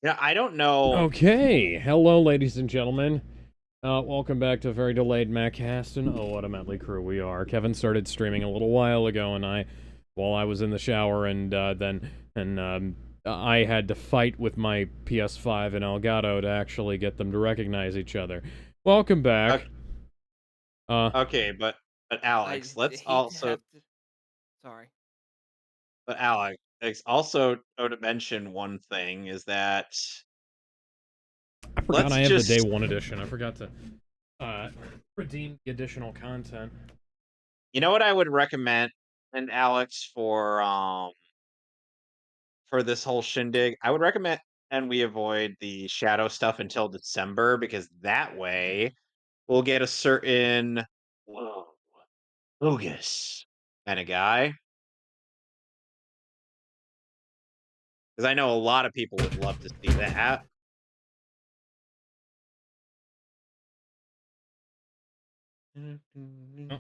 Yeah, I don't know. Okay, hello, ladies and gentlemen. Welcome back to a very delayed Mehcast, and oh, what a motley crew we are. Kevin started streaming a little while ago, and while I was in the shower, I had to fight with my PS5 and Elgato to actually get them to recognize each other. Welcome back. Okay, Uh, okay, but Alex, let's hate to also have to. Sorry. but Alex also to mention one thing is that I forgot let's I have the day just one edition. I forgot to uh redeem the additional content. what I would recommend and Alex for this whole shindig. I would recommend and we avoid the shadow stuff until December because that way we'll get a certain whoa, bogus kind of guy. Because I know a lot of people would love to see that. Oh,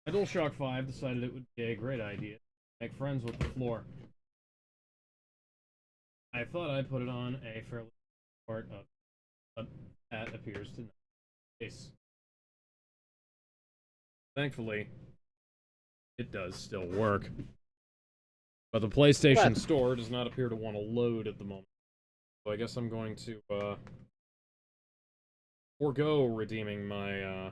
my DualShock 5 decided it would be a great idea to make friends with the floor. I thought I'd put it on a fairly part of, but that appears to not be the case. Thankfully, it does still work. But the PlayStation What? Store does not appear to want to load at the moment. So I guess I'm going to forego redeeming my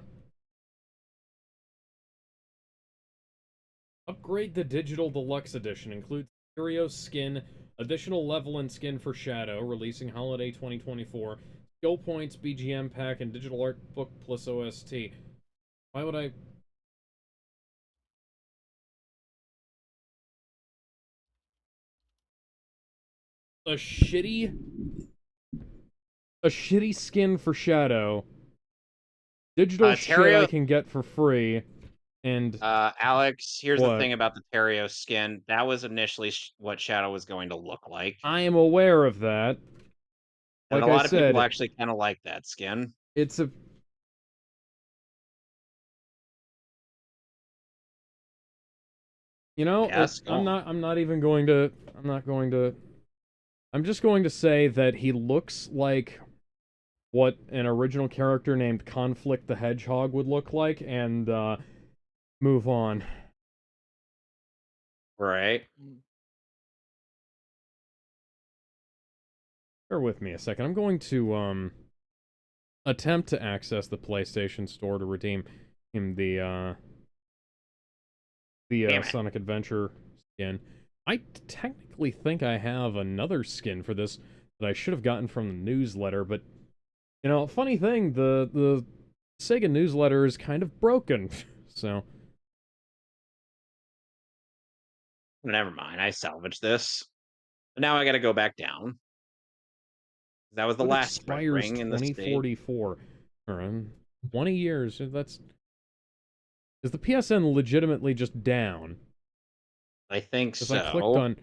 upgrade the digital deluxe edition. Includes Stereo skin, additional level and skin for Shadow, releasing holiday 2024, skill points, BGM pack, and digital art book plus OST. Why would I? A shitty a shitty skin for Shadow, digital shit I Terrio can get for free, and Alex, here's the what? thing about the Terrio skin. That was initially what Shadow was going to look like, I am aware of that. and a Like I lot of people said, actually kind of like that skin. it's a Yes, go on. I'm not even going to I'm not going to I'm just going to say that he looks like what an original character named Conflict the Hedgehog would look like, and move on. Right. Mm. Bear with me a second. I'm going to attempt to access the PlayStation Store to redeem him the Damn it. Sonic Adventure skin. I technically think I have another skin for this that I should have gotten from the newsletter, but funny thing, the Sega newsletter is kind of broken, so Never mind. I salvaged this. But now I got to go back down. That was the it last red expires ring in the state. 2044. Or 20 years. That's is the PSN legitimately just down? I think Because I clicked so. on.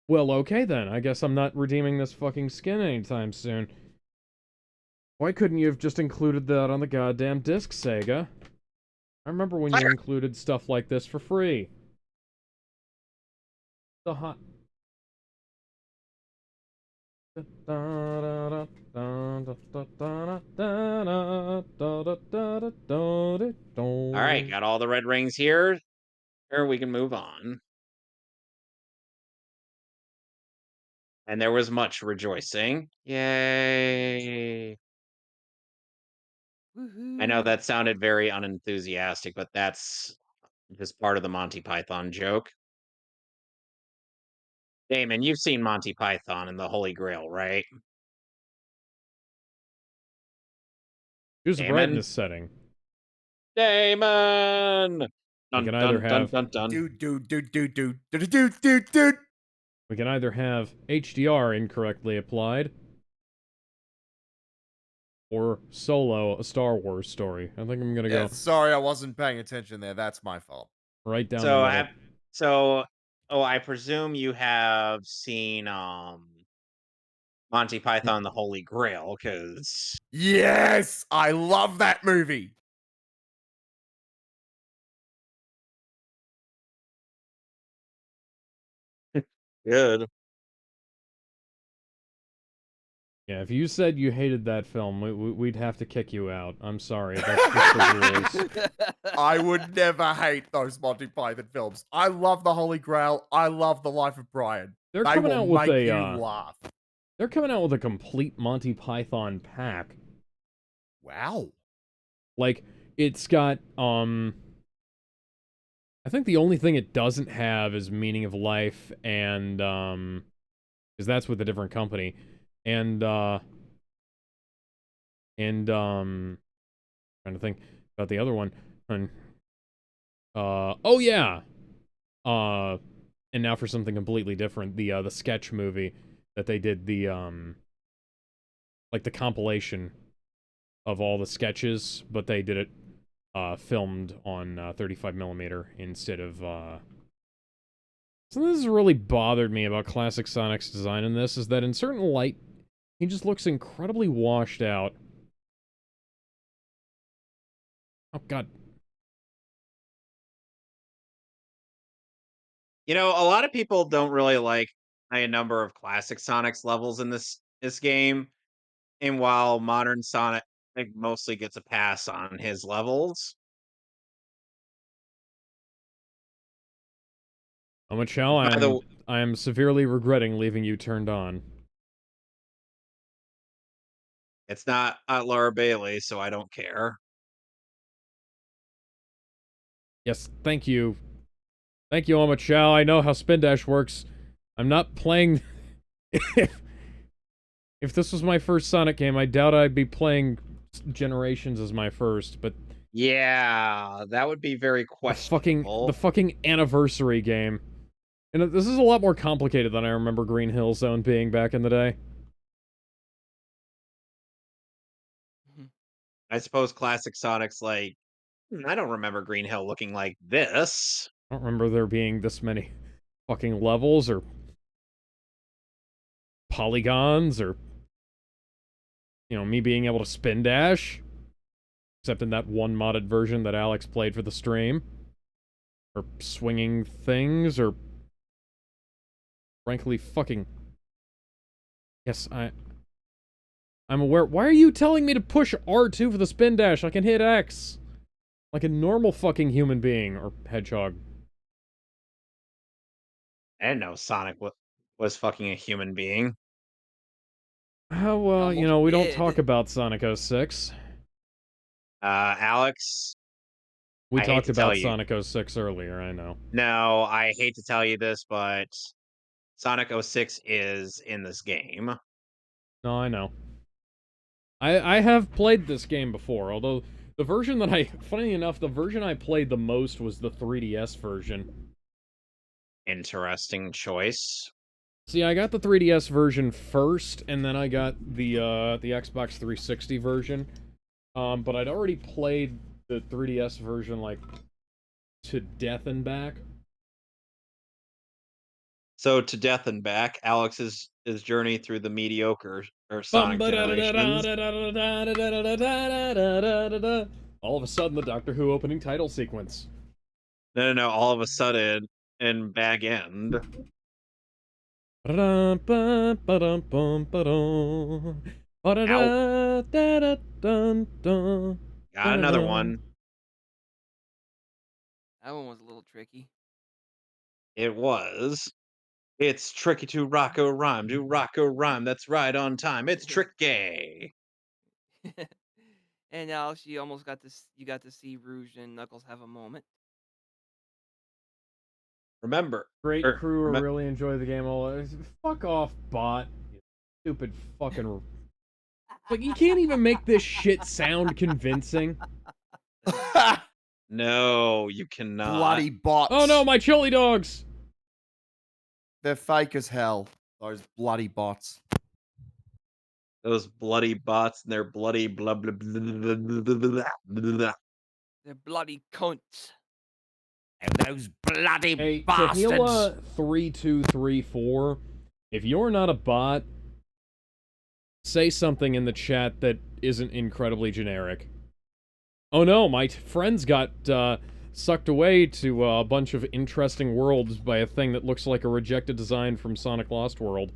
Well, okay then. I guess I'm not redeeming this fucking skin anytime soon. Why couldn't you have just included that on the goddamn disc, Sega? I remember when you Fire! included stuff like this for free. The hot. All right, got all the red rings here. Here we can move on. And there was much rejoicing. Yay! I know Woohoo! that sounded very unenthusiastic, but that's just part of the Monty Python joke. Damon, you've seen Monty Python and the Holy Grail, right? Who's the Damon? brightness setting? Damon! We Dun can either dun dun have dun dun. Dude. we can either have HDR incorrectly applied or Solo, a Star Wars story. I think I'm gonna Yeah, go sorry, I wasn't paying attention there. That's my fault. right down the So middle. have so oh, I presume you have seen Monty Python and the Holy Grail, because Yes, I love that movie. good. Yeah, if you said you hated that film, we'd have to kick you out. I'm sorry, that's just the rules. I would never hate those Monty Python films. I love The Holy Grail. I love The Life of Brian. They're They coming will out with make you a, laugh. they're coming out with a complete Monty Python pack. Wow. Like, it's got, I think the only thing it doesn't have is Meaning of Life and, because that's with a different company. And, trying to think about the other one. And, oh yeah! And now for something completely different, the sketch movie that they did, the, like the compilation of all the sketches, but they did it, filmed on, 35 millimeter instead of, So this has really bothered me about Classic Sonic's design in this, is that in certain light, he just looks incredibly washed out. Oh god. You know, a lot of people don't really like a number of classic Sonic's levels in this game, and while modern Sonic like mostly gets a pass on his levels. Michelle, By the I am severely regretting leaving you turned on. It's not Laura Bailey, so I don't care. Yes, thank you. Thank you, Michelle. I know how Spin Dash works. I'm not playing... if this was my first Sonic game, I doubt I'd be playing Generations as my first, but Yeah, that would be very the questionable. fucking anniversary game. And this is a lot more complicated than I remember Green Hill Zone being back in the day. I suppose classic Sonic's like, I don't remember Green Hill looking like this. I don't remember there being this many fucking levels or polygons or, you know, me being able to spin dash. Except in that one modded version that Alex played for the stream. Or swinging things, or... frankly, fucking... Yes, I'm aware... Why are you telling me to push R2 for the spin dash? I can hit X! Like a normal fucking human being, or hedgehog. I didn't know Sonic was fucking a human being. Oh, well, you Almost know, we don't talk did. about Sonic 06. Alex, We I hate talked to tell about you. Sonic 06 earlier, I know. No, I hate to tell you this, but Sonic 06 is in this game. No, I know. I have played this game before, although the version that funny enough, the version I played the most was the 3DS version. Interesting choice. See, I got the 3DS version first, and then I got the Xbox 360 version. But I'd already played the 3DS version, like, to death and back. So to death and back, Alex's journey through the mediocre or Sonic generations. All of a sudden, the Doctor Who opening title sequence. No. All of a sudden, in bag end, Got got another one. That one was a little tricky. It was. It's tricky to rocko rhyme. Do rocko rhyme. That's right on time. It's tricky. And now she almost got to you got to see Rouge and Knuckles have a moment. Remember, Great or crew, remember. really enjoy the game. Fuck off, bot. You stupid fucking. Like, you can't even make this shit sound convincing. No, you cannot. Bloody bots. Oh no, my chili dogs! They're fake as hell. Those bloody bots. Those bloody bots and their bloody blah blah blah blah blah blah blah blah. They're bloody cunts. And those bloody Hey, bastards. Tahila3234, if you're not a bot, say something in the chat that isn't incredibly generic. Oh no, my friends got sucked away to a bunch of interesting worlds by a thing that looks like a rejected design from Sonic Lost World.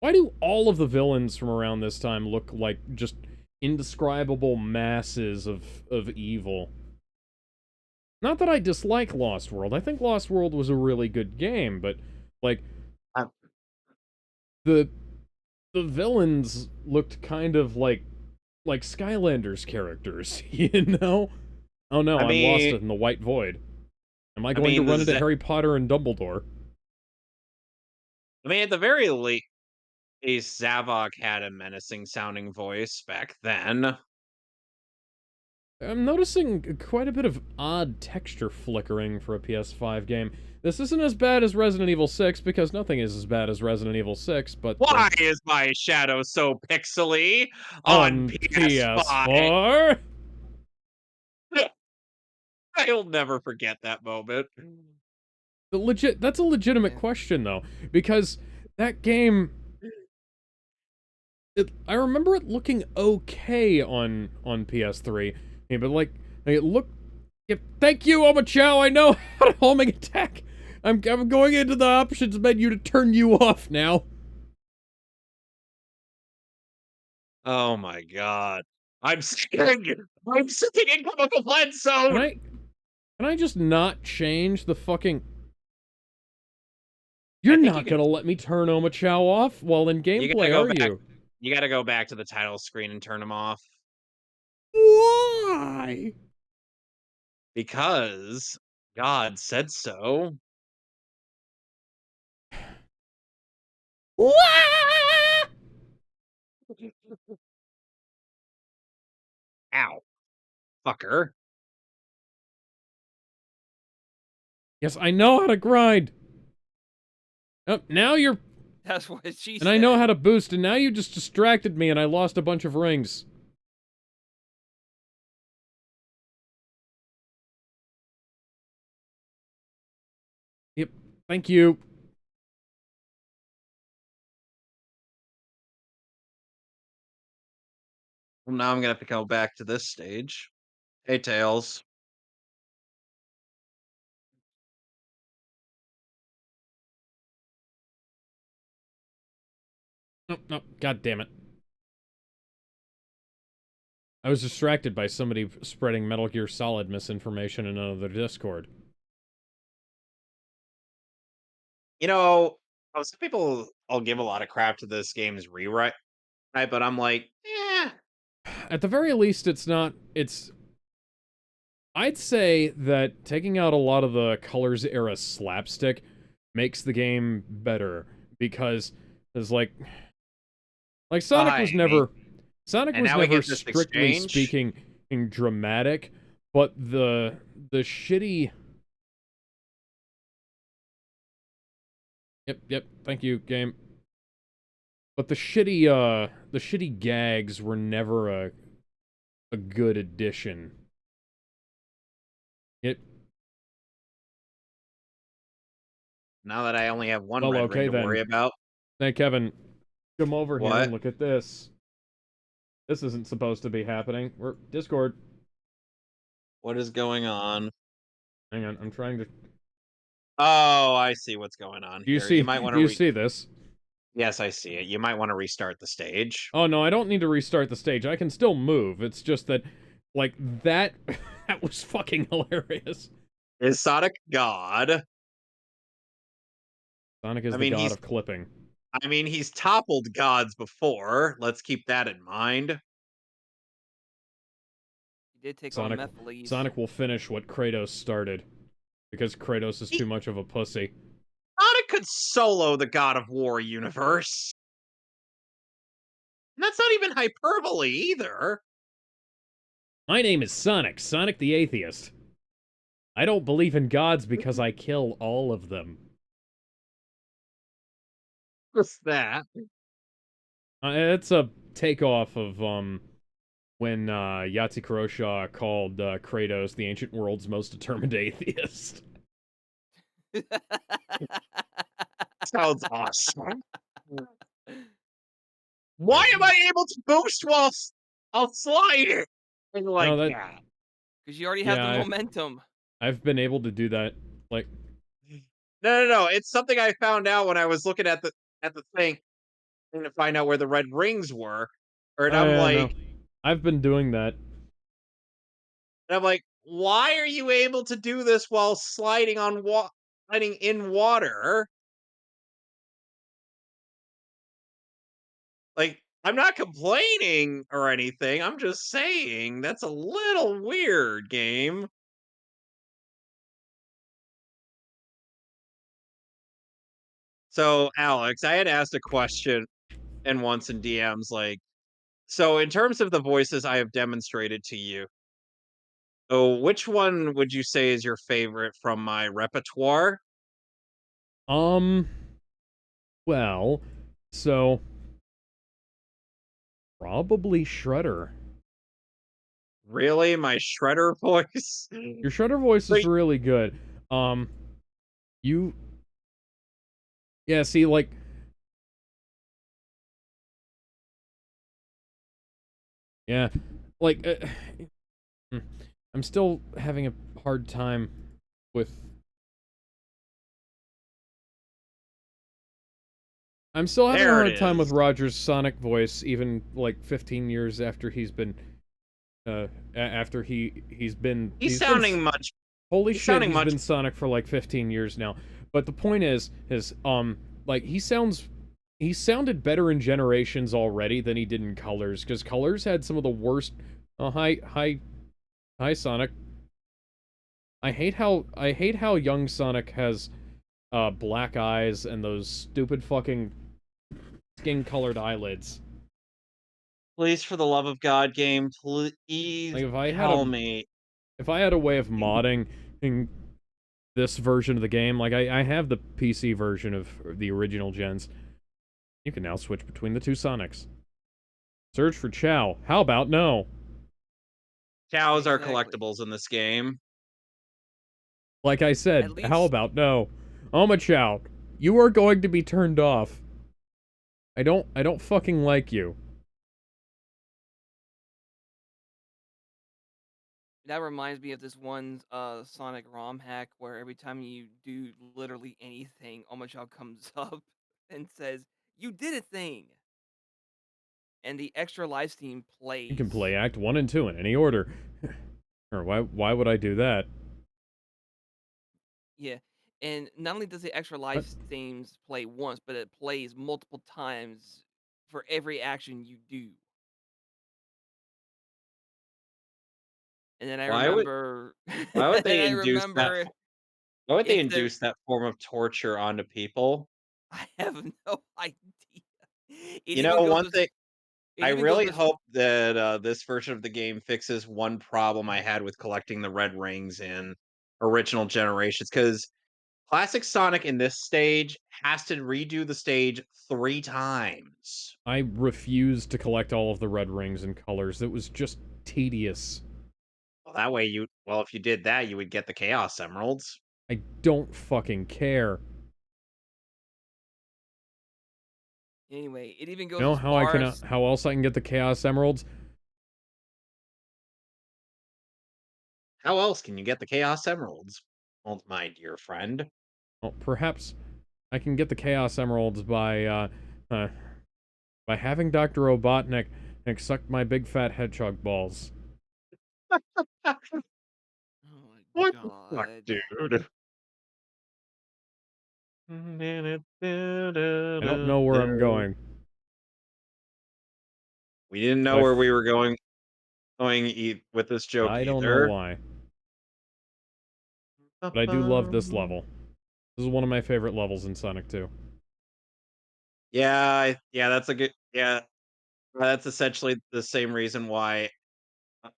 Why do all of the villains from around this time look like just indescribable masses of evil? Not that I dislike Lost World. I think Lost World was a really good game, but like Uh, the the villains looked kind of like Skylanders characters, you know? Oh no, I I'm lost mean, in the white void. Am I I going to mean, run into Harry Potter and Dumbledore? at the very least, Zavok had a menacing sounding voice back then. I'm noticing quite a bit of odd texture flickering for a PS5 game. This isn't as bad as Resident Evil 6, because nothing is as bad as Resident Evil 6, but Why is my shadow so pixely on on PS5? PS4? I'll never forget that moment. That's a legitimate Yeah. question, though, because that game, I remember it looking okay on PS3, yeah, but it looked. Yeah, thank you, Omachow. I know how to homing attack. I'm going into the options menu to turn you off now. Oh my god. I'm sitting. I'm sitting in chemical blend Can zone. I just not change the fucking? I You're think you not can. gonna let me turn Omachow off while in You gotta gameplay, go are back. you? You gotta go back to the title screen and turn them off Why? because God said so. Why? Ow, fucker. Yes, I know how to grind. Oh, now you're. That's what she And I know how said. to boost, and now you just distracted me and I lost a bunch of rings. Yep, thank you. Well, now I'm gonna have to go back to this stage. Hey, Tails. Nope, nope, god damn it. I was distracted by somebody spreading Metal Gear Solid misinformation in another Discord. You know, some people I'll give a lot of crap to this game's rewrite, right? But I'm like, At the very least, it's... I'd say that taking out a lot of the Colors era slapstick makes the game better, because it's Sonic was fine. never... Sonic And was now we never get this strictly exchange. speaking dramatic, but the shitty... Yep, thank you, game. But the shitty gags were never a good addition. It Now that I only have one Well, red ring okay to then. worry about. Hey, Kevin, come over here and What? look at this. This isn't supposed to be happening. We're Discord. What is going on? Hang on, I'm trying to. Oh, I see what's going on Do you here. You see? might want Do to you see this? Yes, I see it. You might want to restart the stage. Oh no, I don't need to restart the stage. I can still move. It's just that, that. That was fucking hilarious. Is Sonic God? Sonic is I the mean, god he's of clipping. he's toppled gods before. Let's keep that in mind. He did take on Sonic, Methyles. Sonic will finish what Kratos started, because Kratos is He, too much of a pussy. Sonic could solo the God of War universe. And that's not even hyperbole either. My name is Sonic, Sonic the Atheist. I don't believe in gods because I kill all of them. What's that? It's a takeoff of when Yahtzee Kuroshaw called Kratos the ancient world's most determined atheist. Sounds awesome. Why am I able to boost while I'll slide it? And like No, that that. Because you already have yeah, the momentum. I've been able to do that. Like, No. It's something I found out when I was looking at the thing. to find out where the red rings were. Or and I'm I know. like I've been doing that. and I'm like, why are you able to do this while sliding in water? Like, I'm not complaining or anything. I'm just saying that's a little weird, game. So, Alex, I had asked a question and once in DMs like, so in terms of the voices I have demonstrated to you, so which one would you say is your favorite from my repertoire? Um, well, so probably Shredder. Really? My Shredder voice? Your Shredder voice is Like, really good. Um, you, yeah, see, like, yeah, like, hmm, I'm still having a hard time with. I'm still having a there it hard time with is. Roger's Sonic voice, even like 15 years after he's been, after he's been, He's sounding much holy he's shit, sounding he's much been Sonic for like 15 years now. But the point is, like, he sounded better in Generations already than he did in Colors, because Colors had some of the worst, hi, Sonic. I hate how young Sonic has, black eyes and those stupid fucking skin-colored eyelids. please for the love of God, game, please Like, tell me. if I had a way of modding in this version of the game, like, I have the PC version of the original gens. You can now switch between the two Sonics. Search for Chow. How about no? Cows are Exactly. collectibles in this game. Like I At said, how least about no? Oma Chow, you are going to be turned off. I don't fucking like you. that reminds me of this one Sonic ROM hack where every time you do literally anything, Omochao comes up and says, "You did a thing," and the extra live stream You can plays. play Act 1 and 2 in any order. Or why would I do that? Yeah, and not only does the extra live What? streams play once, but it plays multiple times for every action you do. And then I Why would remember, why would and they I induce that remember why would they if the induce that form of torture onto people? I have no idea. It You even know, goes one as thing it I even goes really as hope that this version of the game fixes one problem I had with collecting the red rings in original generations. Because classic Sonic in this stage has to redo the stage 3 times. I refused to collect all of the red rings and colors. It was just tedious. Well, that way if you did that, you would get the Chaos Emeralds. I don't fucking care. anyway. It even You goes know as how I far can, as how else I can get the Chaos Emeralds? How else can you get the Chaos Emeralds? Well, my dear friend. Well, perhaps I can get the Chaos Emeralds uh, by having Dr. Robotnik suck my big fat hedgehog balls. oh my What the fuck, god. dude? I don't know where I'm going, We didn't but know where we were going with this joke I don't know either. why. But I do love this level. This is one of my favorite levels in Sonic 2. Yeah, that's a good yeah. That's essentially the same reason why. uh,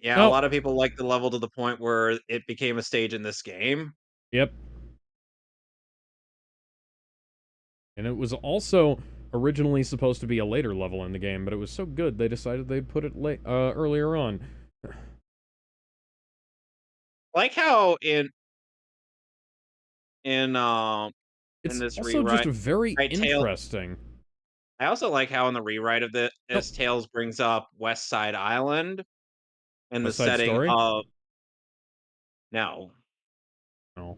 Yeah, a Oh, lot of people like the level to the point where it became a stage in this game. yep. And it was also originally supposed to be a later level in the game, but it was so good they decided they'd put it earlier on. Like how in in It's this also just rewrite, very right, Tail. interesting. I also like how in the rewrite of Nope. this Tails brings up West Side Island in the West Side setting Story? of no. No.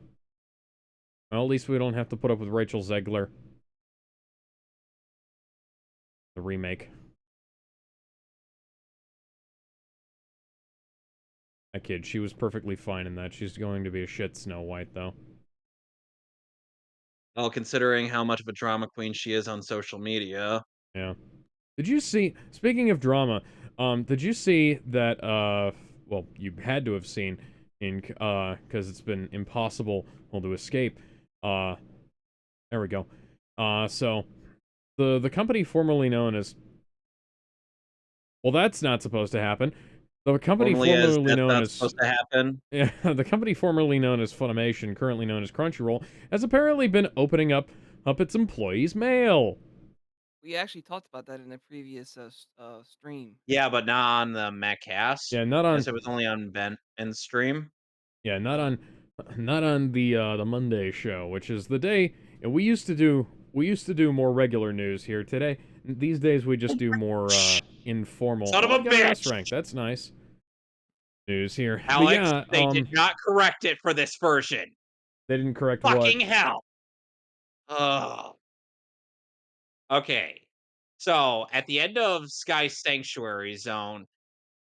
Well, at least we don't have to put up with Rachel Zegler. remake. That kid, she was perfectly fine in that. She's going to be a shit Snow White, though. Well, considering how much of a drama queen she is on social media. Yeah. Did you see, speaking of drama, did you see that, well, you had to have seen because it's been impossible, well, to escape, uh, there we go. So, the company formerly known as, well, that's not supposed to happen. The company Normally, as formerly that's known not as, supposed to happen. yeah, the company formerly known as Funimation, currently known as Crunchyroll, has apparently been opening up its employees' mail. We actually talked about that in a previous stream. Yeah, but not on the Mehcast. Yeah, not on Yes, it was only on Ben and stream. Yeah, not on the Monday show, which is the day and we used to do more regular news here. These days we just do more informal. Son of Oh, a we got an S bitch! rank. That's nice. News here. But Alex, yeah, they did not correct it for this version. they didn't correct what? Fucking hell. Ugh. Okay. So at the end of Sky Sanctuary Zone,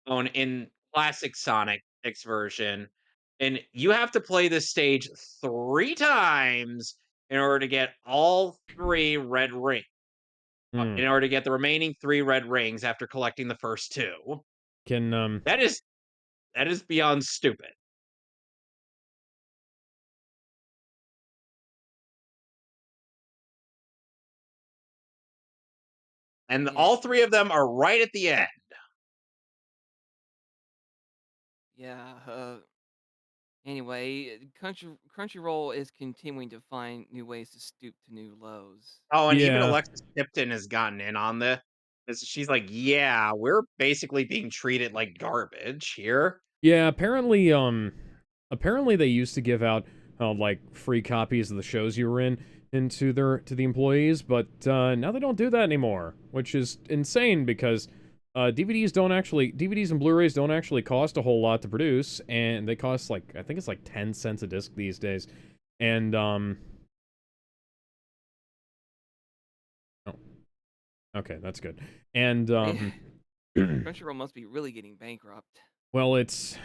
in classic Sonic X version, and you have to play this stage 3 times in order to get all 3 red rings. Hmm. In order to get the remaining 3 red rings after collecting the first two. Can That is beyond stupid. And Yeah, all 3 of them are right at the end. yeah. Anyway, Crunchyroll is continuing to find new ways to stoop to new lows. Oh, and even yeah. Alexis Tipton has gotten in on this. 'Cause she's like, "Yeah, we're basically being treated like garbage here." Yeah, apparently they used to give out like free copies of the shows you were in into the employees, but now they don't do that anymore, which is insane because DVDs and Blu-rays don't actually cost a whole lot to produce, and they cost like I think it's like 10 cents a disc these days. And oh, okay, that's good. And They Crunchyroll must be really getting bankrupt. well, it's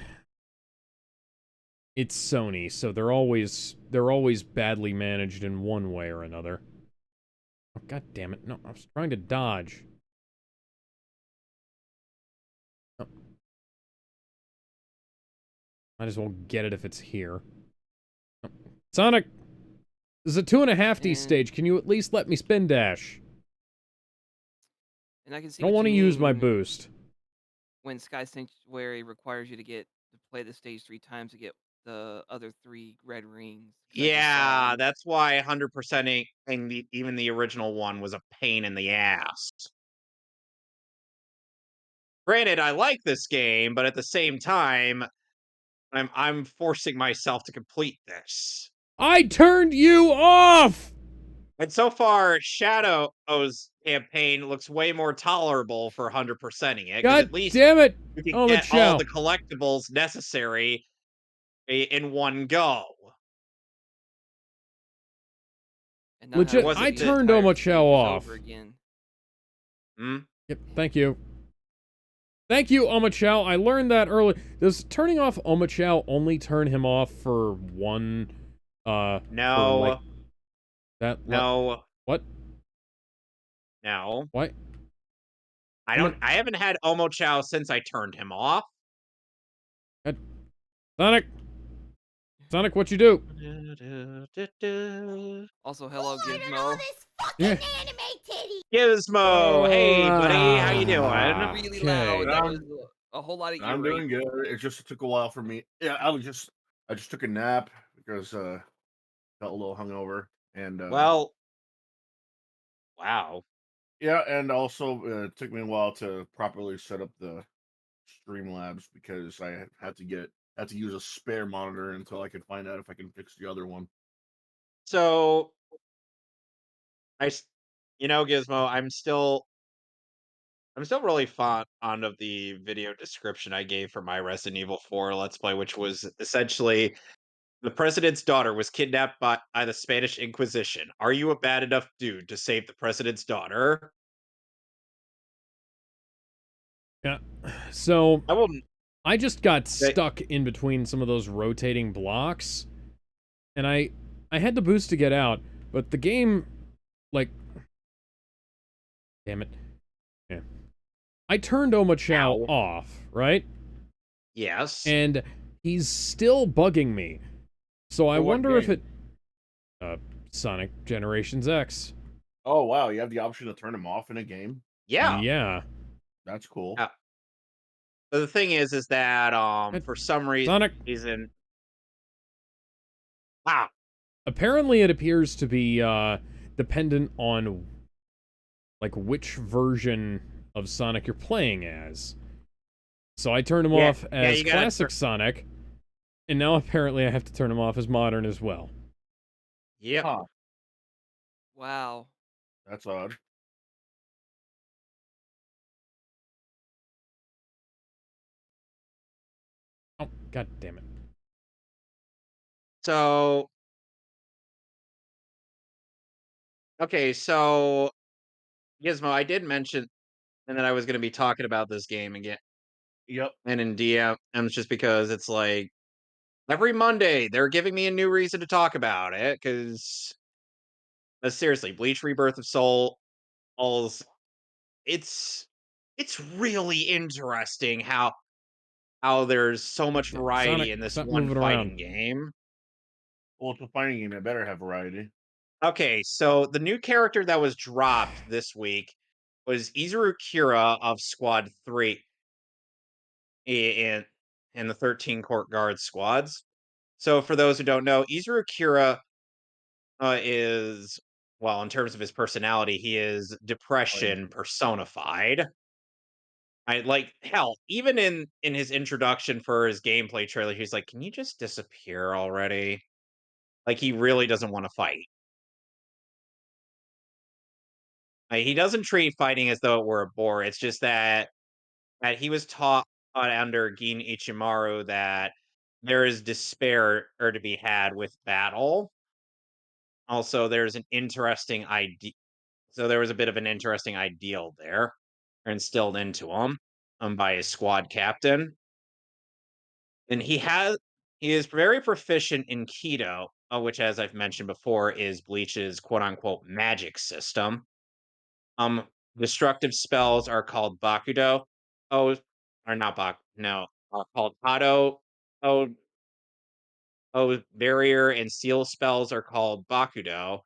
Sony, so they're always badly managed in one way or another. Oh, God damn it. No, I was trying to dodge. Oh, might as well get it if it's here. Oh. Sonic! This is a 2.5D And stage. Can you at least let me spin dash? and I can see I don't what want you to use my mean boost. when Sky Sanctuary requires you to play the stage 3 times to get the other 3 red rings. Because I just saw Yeah, them. that's why 100%ing even the original one was a pain in the ass. Granted, I like this game, but at the same time, I'm forcing myself to complete this. I turned you off! And so far, Shadow's campaign looks way more tolerable for 100%ing it, because God at least damn it! you can Oh, get all Michelle. the collectibles necessary in one go. And not It having Legit, to I wasn't do the the turned entire Omochao stages over off. again. hmm? Yep, thank you. Thank you, Omochao. I learned that early. Does turning off Omochao only turn him off for one, for like No, that? no, What? no. What? I I'm don't. an I haven't had Omo Chow since I turned him off. God. Sonic. Sonic, what you do? Also, Who hello, ordered all Gizmo. this fucking Yeah. anime titty? Gizmo, hey buddy, how you That was doing? really loud. Okay. That was I'm a whole lot of ear I'm doing rape. good. It just took a while for me. Yeah, I just took a nap because felt a little hungover and Well, wow. yeah, and also it took me a while to properly set up the Streamlabs because had to use a spare monitor until I could find out if I can fix the other one. So I, Gizmo, I'm still really fond of the video description I gave for my Resident Evil 4 Let's Play, which was essentially the president's daughter was kidnapped by the Spanish Inquisition. Are you a bad enough dude to save the president's daughter? Yeah. So I wouldn't. I just got They, stuck in between some of those rotating blocks, and I had to boost to get out, but the game, like, damn it. Yeah. I turned Oma Chow ow. off, right? Yes. And he's still bugging me. So I For what wonder if game? it uh Sonic Generations X. Oh wow, you have the option to turn them off in a game. Yeah. Yeah. That's cool. Uh, but the thing is that Uh, for some Sonic, reason, wow. apparently it appears to be dependent on like which version of Sonic you're playing as. So I turned him Yeah, off yeah. as You gotta classic Sonic, and now apparently I have to turn him off as modern as well. Yep. Huh. Wow. That's odd. Oh, god damn it. So okay, so Gizmo, I did mention and that I was going to be talking about this game again Yep. and in DMs just because it's like every Monday they're giving me a new reason to talk about it because seriously, Bleach Rebirth of Souls, it's it's really interesting how there's so much Sonic, variety in this stop one moving around. fighting game. Well, it's a fighting game. It better have variety. Okay, so the new character that was dropped this week was Izuru Kira of Squad 3 in in the 13 Court Guard squads. So for those who don't know, Izuru Kira is well, in terms of his personality, he is Like, depression personified. I like hell, even in his introduction for his gameplay trailer, he's like, "Can you just disappear already?" Like he really doesn't want to fight. He doesn't treat fighting as though it were a bore. It's just that he was taught under Gin Ichimaru that there is despair or to be had with battle. Also, there's an interesting idea. So there was a bit of an interesting ideal there instilled into him by his squad captain, and he is very proficient in Keto, which, as I've mentioned before, is Bleach's quote unquote magic system. Um, Destructive spells are called Bakudo. Oh, or not Bak. No, called Hado. Oh, barrier and seal spells are called Bakudo.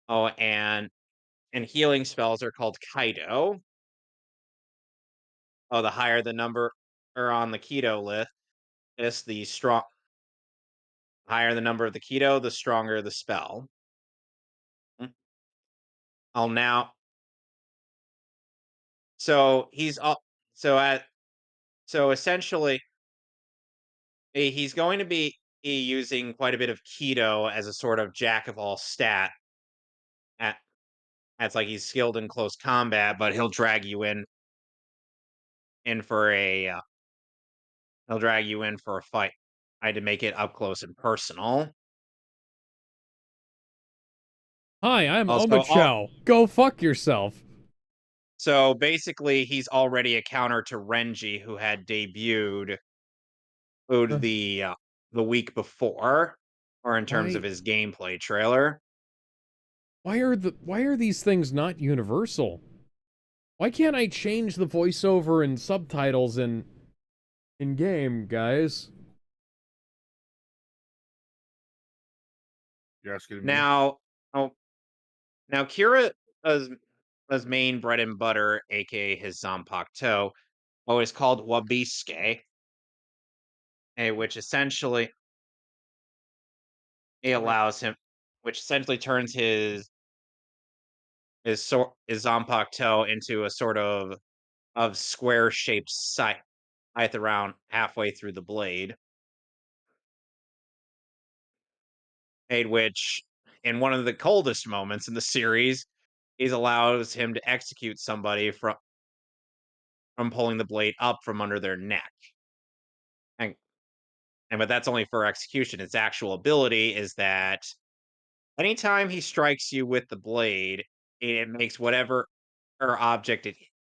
Oh, and healing spells are called Kaido. Oh, the higher the number or on the keto list, is the strong higher the number of the keto, the stronger the spell. Mm. I'll now so he's all so at so essentially he's going to be using quite a bit of keto as a sort of jack of all stat at it's like he's skilled in close combat, but he'll drag you in for a fight. I had to make it up close and personal. Hi, I'm Oma Also, Chow. Go fuck yourself. so basically, he's already a counter to Renji, who had debuted Uh, the week before, or in terms of why his gameplay trailer. why are these things not universal? Why can't I change the voiceover and subtitles in game, guys? you're asking me? Now, oh, now Kira's main bread and butter, aka his Zanpakuto, is called Wabisuke, which essentially What? allows him, which essentially turns his Zanpakuto into a sort of square shaped sight around halfway through the blade, which in one of the coldest moments in the series, he allows him to execute somebody from pulling the blade up from under their neck. And but that's only for execution. Its actual ability is that anytime he strikes you with the blade, it makes whatever or object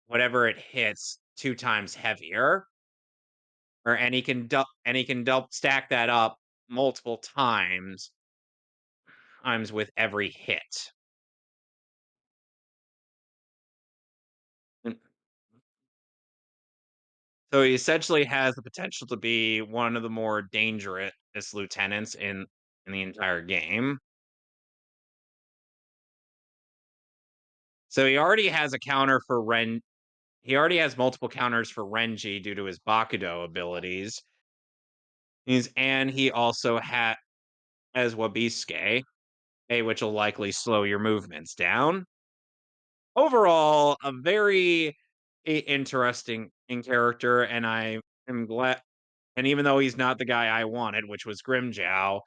whatever it hits 2 times heavier, and he can stack that up multiple times with every hit. Mm, so he essentially has the potential to be one of the more dangerous lieutenants in the entire game. So he already has a counter for Ren. He already has multiple counters for Renji due to his Bakudo abilities. He also has Wabisuke, which will likely slow your movements down. Overall, a very interesting in character, and I am glad. And even though he's not the guy I wanted, which was Grimjow,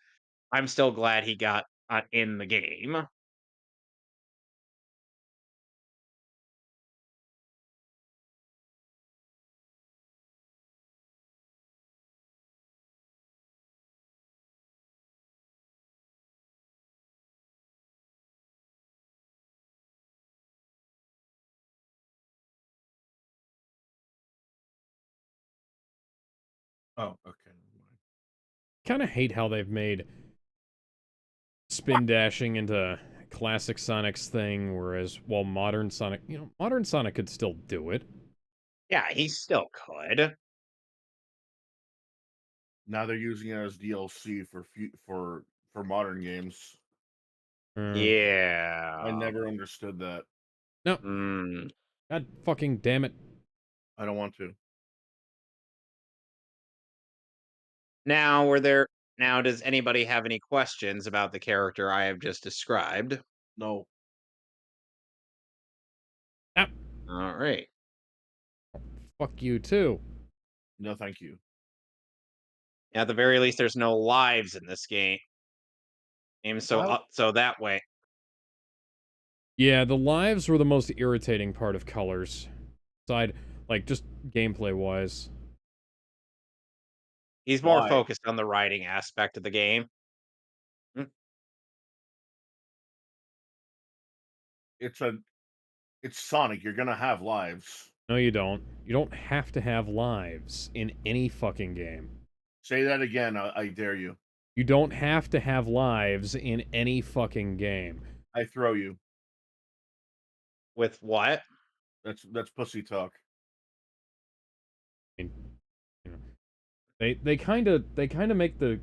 I'm still glad he got in the game. Oh, okay. Kind of hate how they've made spin dashing into classic Sonic's thing, whereas while modern Sonic, modern Sonic could still do it. Yeah, he still could. Now they're using it as DLC for modern games. Uh, I Yeah. never understood that. no, Mm. god fucking damn it. I don't want to. Now, were there now does anybody have any questions about the character I have just described? No, Ah, All right. fuck you too. no, thank you. At the very least, there's no lives in this game, Why? so that way Yeah, the lives were the most irritating part of Colors. Aside, like, just gameplay wise. he's more Why? focused on the writing aspect of the game. Mm, It's a it's Sonic. You're gonna have lives. No, you don't. You don't have to have lives in any fucking game. Say that again. I dare you. You don't have to have lives in any fucking game. I throw you. with what? That's pussy talk. I mean, you know, they kind of make the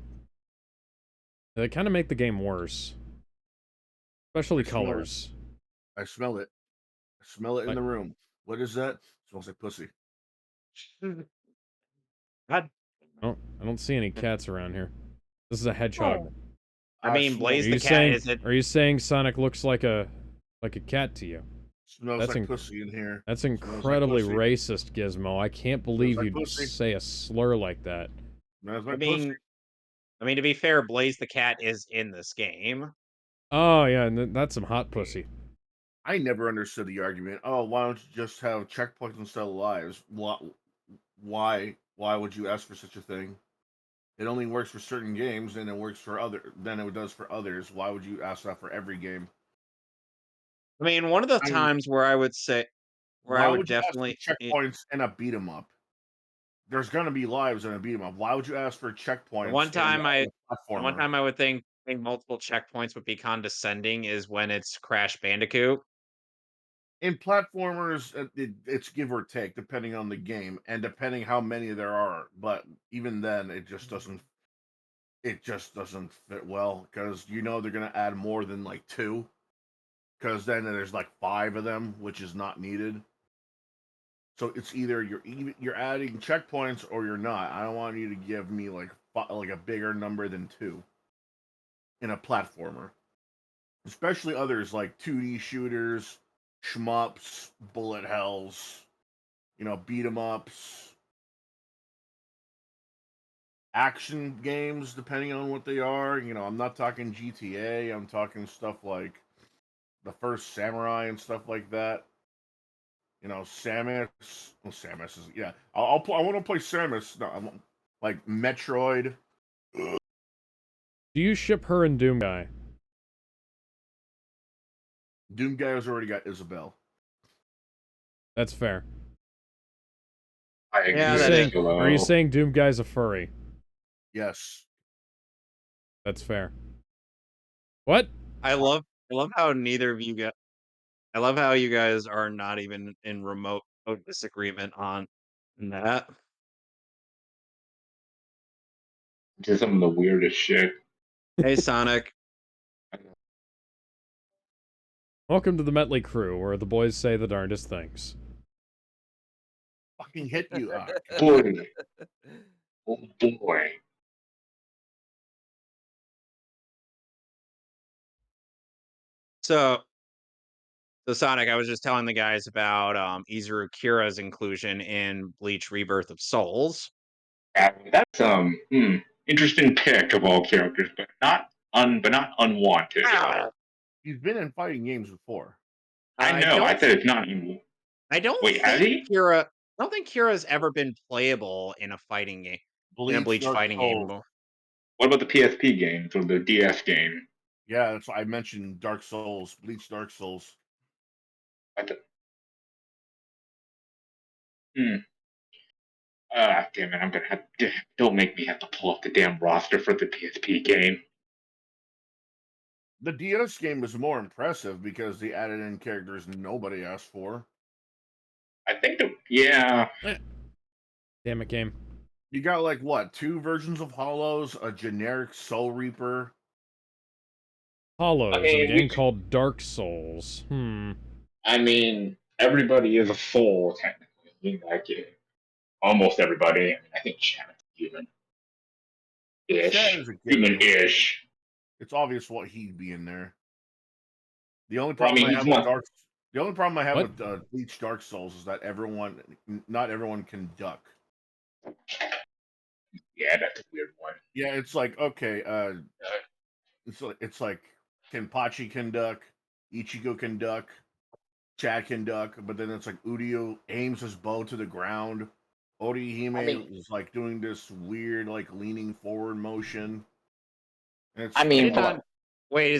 game worse, I especially smell it. Colors. I smell it. I smell it in Like, the room. What is that? Smells like pussy. God. I don't see any cats around here. This is a hedgehog. Oh. I I mean, smell Blaze the cat is it? Are you saying Sonic looks like a cat to you? smells That's like pussy in here. that's Smells like incredibly pussy. racist, Gizmo. I can't Smells believe like you'd pussy. say a slur like that. Smells I like pussy. mean, to be fair, Blaze the cat is in this game. Oh yeah, and that's some hot pussy. I never understood the argument. Oh, why don't you just have checkpoints instead of lives? Why would you ask for such a thing? It only works for certain games, and it works for other than it does for others. Why would you ask that for every game? I mean, one of the I mean, times where I would say where I why would would you ask for definitely checkpoints in a beat 'em up? There's gonna be lives in a beat 'em up. Why would you ask for the one checkpoints time in I a the one platformer? time I would think multiple checkpoints would be condescending is when it's Crash Bandicoot. In platformers, it's give or take depending on the game and depending how many there are. But even then, it just doesn't fit well because they're gonna add more than like two because then there's like five of them, which is not needed. So it's either you're adding checkpoints or you're not. I don't want you to give me like a bigger number than two in a platformer, especially others like 2D shooters, shmups, bullet hells, beat 'em ups, action games, depending on what they are. I'm not talking GTA. I'm talking stuff like the first Samurai and stuff like that. Samus. Well, Samus is yeah. I want to play Samus. No, like Metroid. Do you ship her and Doom Guy? Doom Guy has already got Isabel. That's fair. I Are you Yeah, agree that with is. saying are you Shallow. saying Doom Guy's a furry? Yes. That's fair. What? I love how neither of you got. I love how you guys are not even in remote disagreement on that. Just some of the weirdest shit. Hey, Sonic. Welcome to the Metley Crew, where the boys say the darndest things. Fucking hit you, Ak. Boy, oh boy. So, so Sonic, I was just telling the guys about Izuru Kira's inclusion in Bleach Rebirth of Souls. That's interesting pick of all characters, but not unwanted. Ah, He's been in fighting games before. I I know. I don't said it's not. I don't Wait, has think he? Kira I don't think Kira's ever been playable in a fighting game, in a Bleach, Bleach Dark fighting game. Souls. What about the PSP games or the DS game? Yeah, that's why I mentioned Dark Souls, Bleach, Dark Souls. I th- hmm. Ah, damn it! I'm gonna have. Don't make me have to pull up the damn roster for the PSP game. The DS game is more impressive because they added in characters nobody asked for. I think yeah. Damn it, game. You got like what, two versions of Hollows, a generic Soul Reaper. I Hollows in a mean, game called Dark Souls. I mean, everybody is a soul technically in that game. Almost everybody. I mean, I think Shannon's human Shad ish, is a given. human ish. It's obvious what he'd be in there. The only Well, I problem mean, I he's have with not. Dark, the only problem I have What? with Bleach Dark Souls is that not everyone can duck. Yeah, that's a weird one. Yeah, it's like okay, Uh, it's like Kenpachi can duck, Ichigo can duck, Chad can duck, but then it's like Udio aims his bow to the ground. I mean, Orihime is like doing this weird, like leaning forward motion. And I it's I mean, did okay. not. Wait,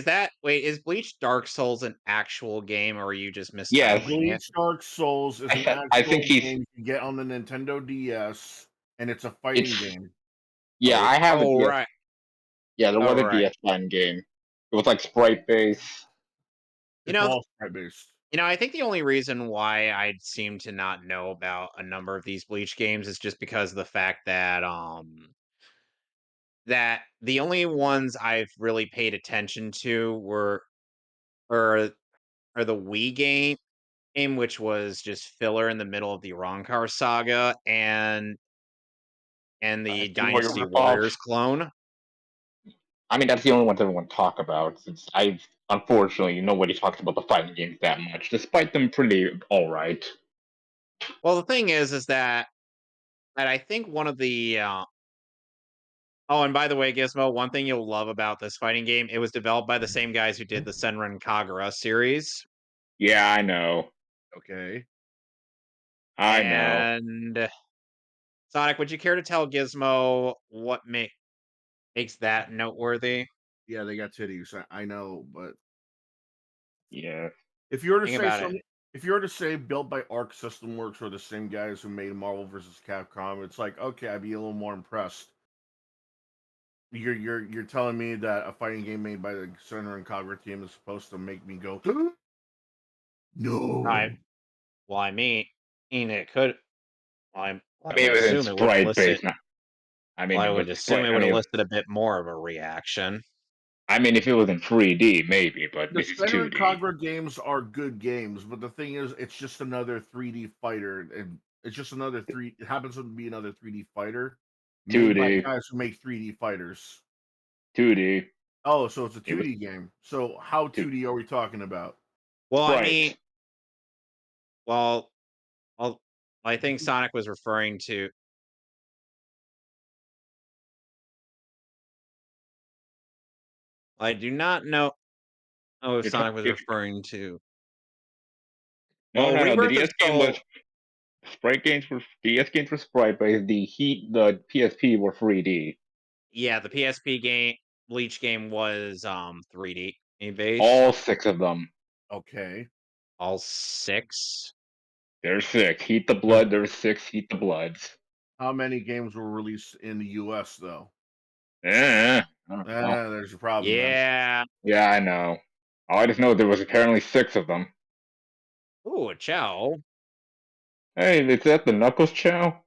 is Bleach Dark Souls an actual game, or are you just yes. mistitling it? Bleach Dark Souls is an I think actual he's. game you get on the Nintendo DS, and it's a fighting It's game. yeah. Oh, I have a oh DS. right, Yeah, there oh was a right. DS Line game. It was like sprite based. You It's know, all sprite based. I think the only reason why I seem to not know about a number of these Bleach games is just because of the fact that the only ones I've really paid attention to are are the Wii game, which was just filler in the middle of the Oronkar saga, and the Warrior Dynasty ripoff. Warriors clone. I mean, that's the only ones everyone talk about. Since I unfortunately nobody talks about the fighting games that much, despite them pretty all right. Well, the thing is that I think one of the oh, and by the way, Gizmo, one thing you'll love about this fighting game, it was developed by the same guys who did the Senran Kagura series. Yeah, I know. Okay. I know. And Sonic, would you care to tell Gizmo what makes that noteworthy? Yeah, they got titties. I know, but Yeah. if you were to Think say about it. something, if you were to say built by Arc System Works or the same guys who made Marvel vs. Capcom, it's like okay, I'd be a little more impressed. You're telling me that a fighting game made by the Center and Kagura team is supposed to make me go I no. well, it could. I I mean, would it was in assume it would have sprite listed. based. I Well, mean, I it was would assume sprite. it would have listed a bit more of a reaction. I mean, if it was in 3D, maybe, but The this is Center and 2D. Kagura games are good games, but the thing is, it's just another 3D fighter, and it's just another three. It happens to be another 3D fighter made by 2D. guys who make 3D fighters. 2D. Oh, so it's a It was 2D game. So how 2D. 2D are we talking about? Well, I mean, Sprites. well, well, I think Sonic was referring to. I do not know if You're t- Sonic was if referring to. No, Well, no, no. The Rebirth of DS game Soul. was sprite games were DS games were sprite based. The PSP were 3D. Yeah, the PSP game Bleach game was 3D based. All six of them. Okay. All six. There's 6. Heat the blood. There's 6. Heat the bloods. How many games were released in the U.S. though? I don't know. There's a problem then. Yeah. Yeah, I know. All I just know there was apparently 6 of them. Ooh, a chow. Hey, is that the Knuckles Chow?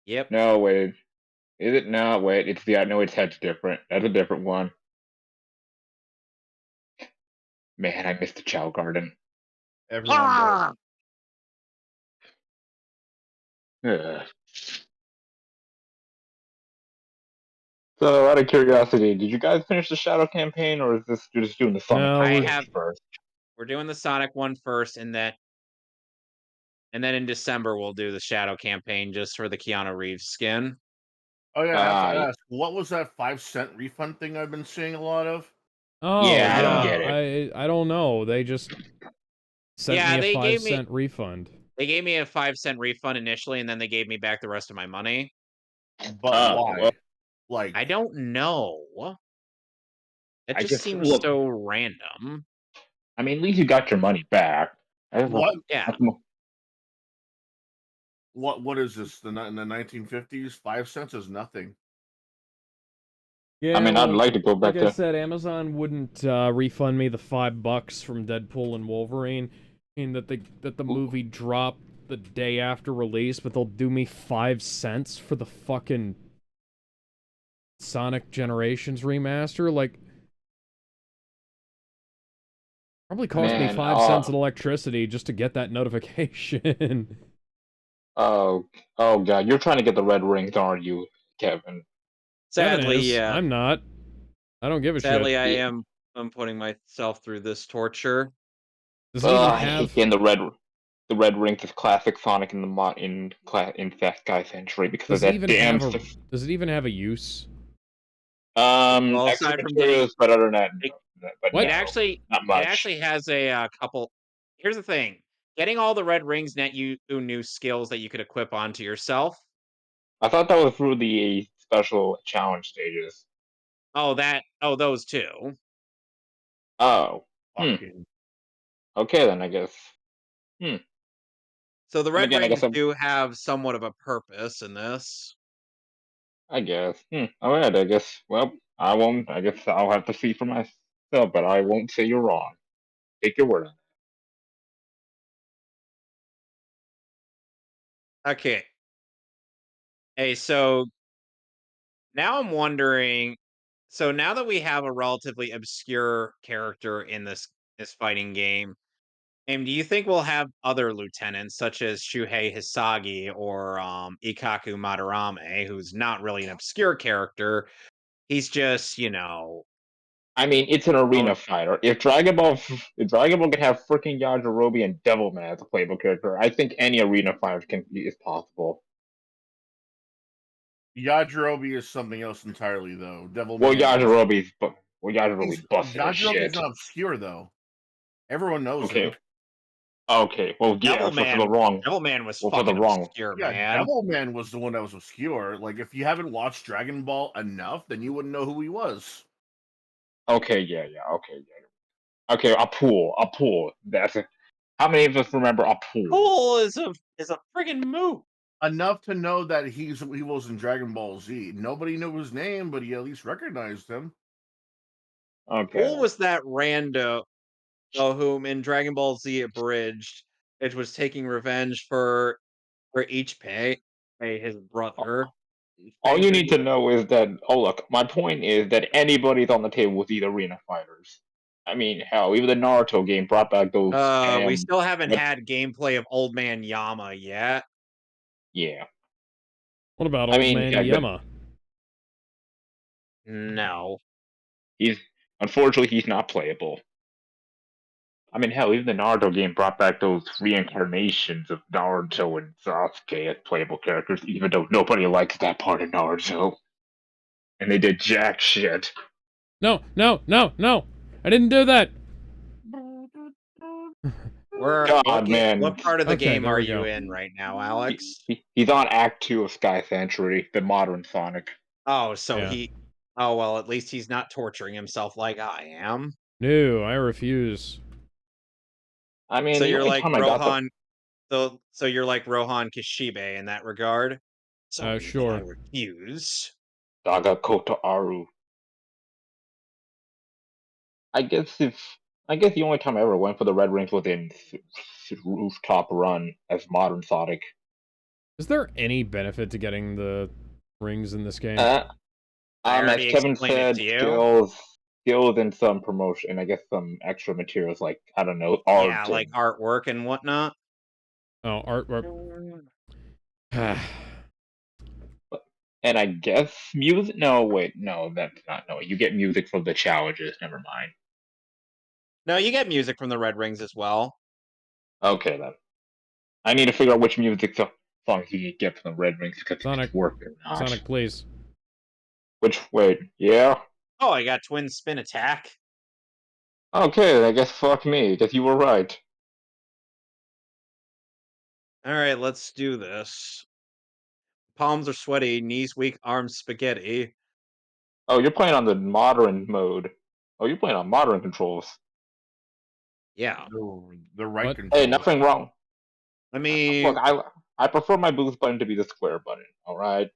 Yep. No, wait. Is it? No, wait. It's the. I know its head's different. That's a different one. Man, I missed the Chow Garden. Everyone does. Ah! Ugh. So, out of curiosity, did you guys finish the Shadow campaign, or is this you're just doing the Sonic No, I we're campaign have. first? We're doing the Sonic one first, and then in December we'll do the Shadow campaign just for the Keanu Reeves skin. Oh yeah, I have to Yeah. ask. What was that 5-cent refund thing I've been seeing a lot of? Oh, Yeah, I don't yeah. get it. I don't know. They just sent me Yeah, a they gave 5-cent refund. me a 5-cent refund initially, and then they gave me back the rest of my money. But Oh, well, why? Like I don't know. That I just guess, seems look, so random. I mean, at least you got your money back. what? Yeah. What is this? In the 1950s, 5 cents is nothing. I Yeah, mean, I'd well, like to go like back I to. said, Amazon wouldn't refund me the $5 from Deadpool and Wolverine, and that the movie dropped the day after release, but they'll do me 5 cents for the fucking Sonic Generations remaster. Like, probably cost me Man, 5 cents in electricity just to get that notification. oh, God, you're trying to get the red rings, aren't you, Kevin? Kevin Sadly, is. yeah. I'm not. I don't give a shit. Sadly, Yeah. I'm putting myself through this torture. Does it even I hate have? getting the red rings of classic Sonic in the in Fast Sky Century because of Does it that even damn have a? stuff. Does it even have a use? Well, Extra aside from getting materials, but other than that, it, no. But What? it no, actually not it much. actually has a couple. Here's the thing: getting all the red rings net you new skills that you could equip onto yourself. I thought that was through the special challenge stages. Oh, those two. Oh, hmm. Fucking Okay then, I guess. Hmm. So the And red again, I guess rings do have somewhat of a purpose in this. I guess. All right. I guess. Well, I won't. I guess I'll have to see for myself, but I won't say you're wrong. Take your word on Okay. Hey, so now I'm wondering. So now that we have a relatively obscure character in this fighting game, and do you think we'll have other lieutenants such as Shuhei Hisagi or Ikaku Madarame, who's not really an obscure character? He's just, I mean, it's an oh, arena fighter. If Dragon Ball can have freaking Yajirobe and Devilman as a playable character, I think any arena fighter is possible. Yajirobe is something else entirely though. Well, Devilman is Yajirobe's busted as Yajirobe's shit. not obscure though. Everyone knows Okay, him. okay. Well, yeah, for the wrong. Devilman was Well, for the fucking wrong. obscure, Yeah, man. Devilman was the one that was obscure. Like if you haven't watched Dragon Ball enough, then you wouldn't know who he was. Okay, yeah, okay, yeah. Okay, a pool. How many of us remember a pool? Cool is a friggin' moot. Enough to know that he was in Dragon Ball Z. Nobody knew his name, but he at least recognized him. Okay. Cool was that rando whom in Dragon Ball Z Abridged, it was taking revenge for Ichipei, his brother. All Ichipei's you need to brother. know is that, oh look, my point is that anybody's on the table with these arena fighters. I mean, hell, even the Naruto game brought back those We damn. still haven't What? had gameplay of Old Man Yama yet. Yeah. What about I Old mean, Man heck, Yema? No. he's unfortunately he's not playable. I mean, hell, even the Naruto game brought back those reincarnations of Naruto and Sasuke as playable characters, even though nobody likes that part of Naruto. And they did jack shit. No, no, no, no! I didn't do that! God, man. What part of the Okay, game there are we you go. in right now, Alex? He's on Act 2 of Sky Sanctuary, the modern Sonic. Oh, so Yeah. oh well, at least he's not torturing himself like I am. No, I refuse. I mean, So the you're only like time I got the. Rohan So you're like Rohan Kishibe in that regard. Sorry, but I Sure. refuse. Daga Koto Aru. I guess the only time I ever went for the Red Rings was in Rooftop Run as Modern Sonic. Is there any benefit to getting the rings in this game? I As already Kevin explained it said, to you. skills and some promotion, and I guess some extra materials like I don't know art. Yeah, like artwork and whatnot. Oh, artwork. And I guess music. No, wait, no, that's not. No, you get music from the challenges. Never mind. No, you get music from the Red Rings as well. Okay then. I need to figure out which songs you can get from the Red Rings because Sonic. it's worth it or not. Sonic, please. Yeah. Oh, I got twin spin attack. Okay, I guess fuck me, because you were right. All right, let's do this. Palms are sweaty, knees weak, arms spaghetti. Oh, you're playing on the modern mode. Oh, you're playing on modern controls. Yeah. The right What? control. Hey, nothing wrong. Let me. Look, I prefer my boost button to be the square button. All right.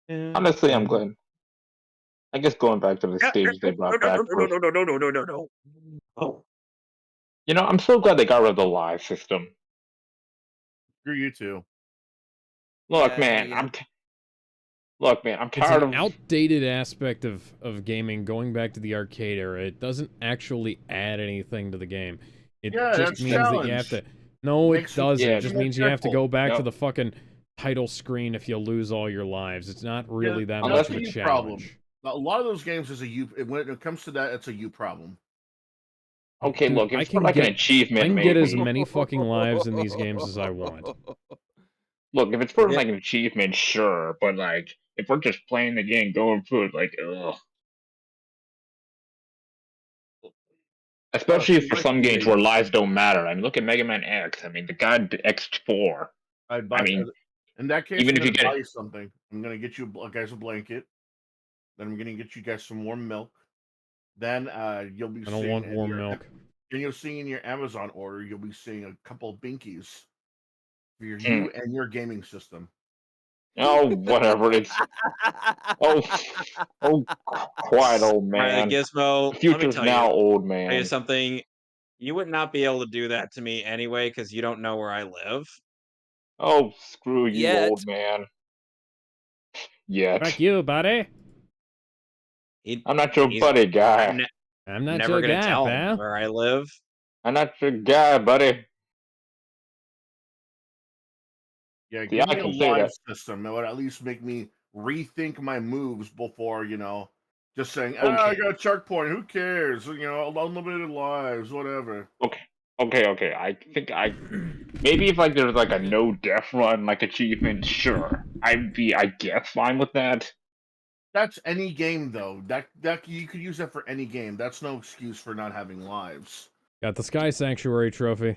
Honestly, I'm glad. I guess going back to the stages they brought back for. No. Oh. You know, I'm so glad they got rid of the live system. Screw you too. Look, Yeah, man, yeah. I'm It's tired an of. outdated aspect of gaming going back to the arcade era. It doesn't actually add anything to the game. It Yeah, just that's means that you have challenge. to. No, it Makes it doesn't. It Yeah, just more means you have to careful. go back to no, the fucking title screen if you lose all your lives. It's not really that unless much That's of a a you problem. challenge. A lot of those games is a you. When it comes to that, it's a you problem. okay, Dude, look, if I it's for can like an get I achievement, can get as maybe. many fucking lives in these games as I want. Look, if it's for like an achievement, sure, but like if we're just playing the game, going through it, like ugh. Oh, Especially see, for my some thing games where is, lives don't matter. I mean, look at Mega Man X. I mean, the guy X4. I'd I buy. mean, In that case, even I'm if you gonna get buy it, you something. I'm gonna get you guys a blanket. Then I'm gonna get you guys some warm milk. Then you'll be I don't seeing want in warm your milk. then you'll see in your Amazon order, you'll be seeing a couple of binkies for mm, you and your gaming system. oh whatever. It's oh oh quiet old Riley man. Gizmo, The let me future's now old tell you man. something. You would not be able to do that to me anyway because you don't know where I live. Oh screw you, Yet. old man. Fuck Yet you, buddy. He, I'm not your he's. buddy, I'm, guy. ne- I'm I'm not never your gonna guy, tell him pal. where I live. I'm not your guy, buddy. Yeah, See, give I me a can say live that. system that would at least make me rethink my moves before, just saying, I Okay, got a checkpoint, who cares? Unlimited lives, whatever. okay, okay. I think I maybe if like there's like a no death run like achievement, sure. I'd be I guess fine with that. That's any game though. That you could use that for any game. That's no excuse for not having lives. Got the Sky Sanctuary trophy.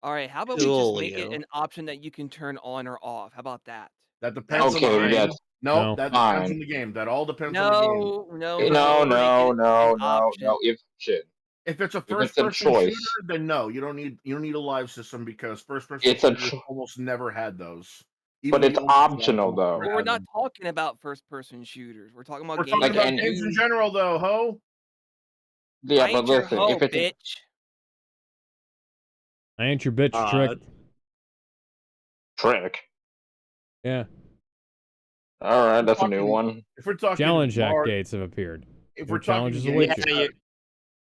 All right, how about we just make it Coolio. an option that you can turn on or off? How about that? That depends That's on the Okay, game. fine. that's No, No. that depends on fine. the game. That all depends on the game. No, no, If it's a No, no. first Make no, it an no, no, no. option. If shit, if it's a if first it's a person shooter, choice, then no, you don't need a live system because first person it's a shooters cho- almost never had those. but Even the it's oldest ones optional almost never though. But we're had not them. talking about first-person shooters. We're talking about We're games talking Like that about and games in use. general though, ho. yeah, I but ain't your listen, hoe, if it's an bitch. I ain't your bitch, Trick. Uh, trick, Yeah. all right, We're that's a new talking one. if we're talking Challenge act Mario, dates have appeared. if New we're talking challenges games await yeah, you. you,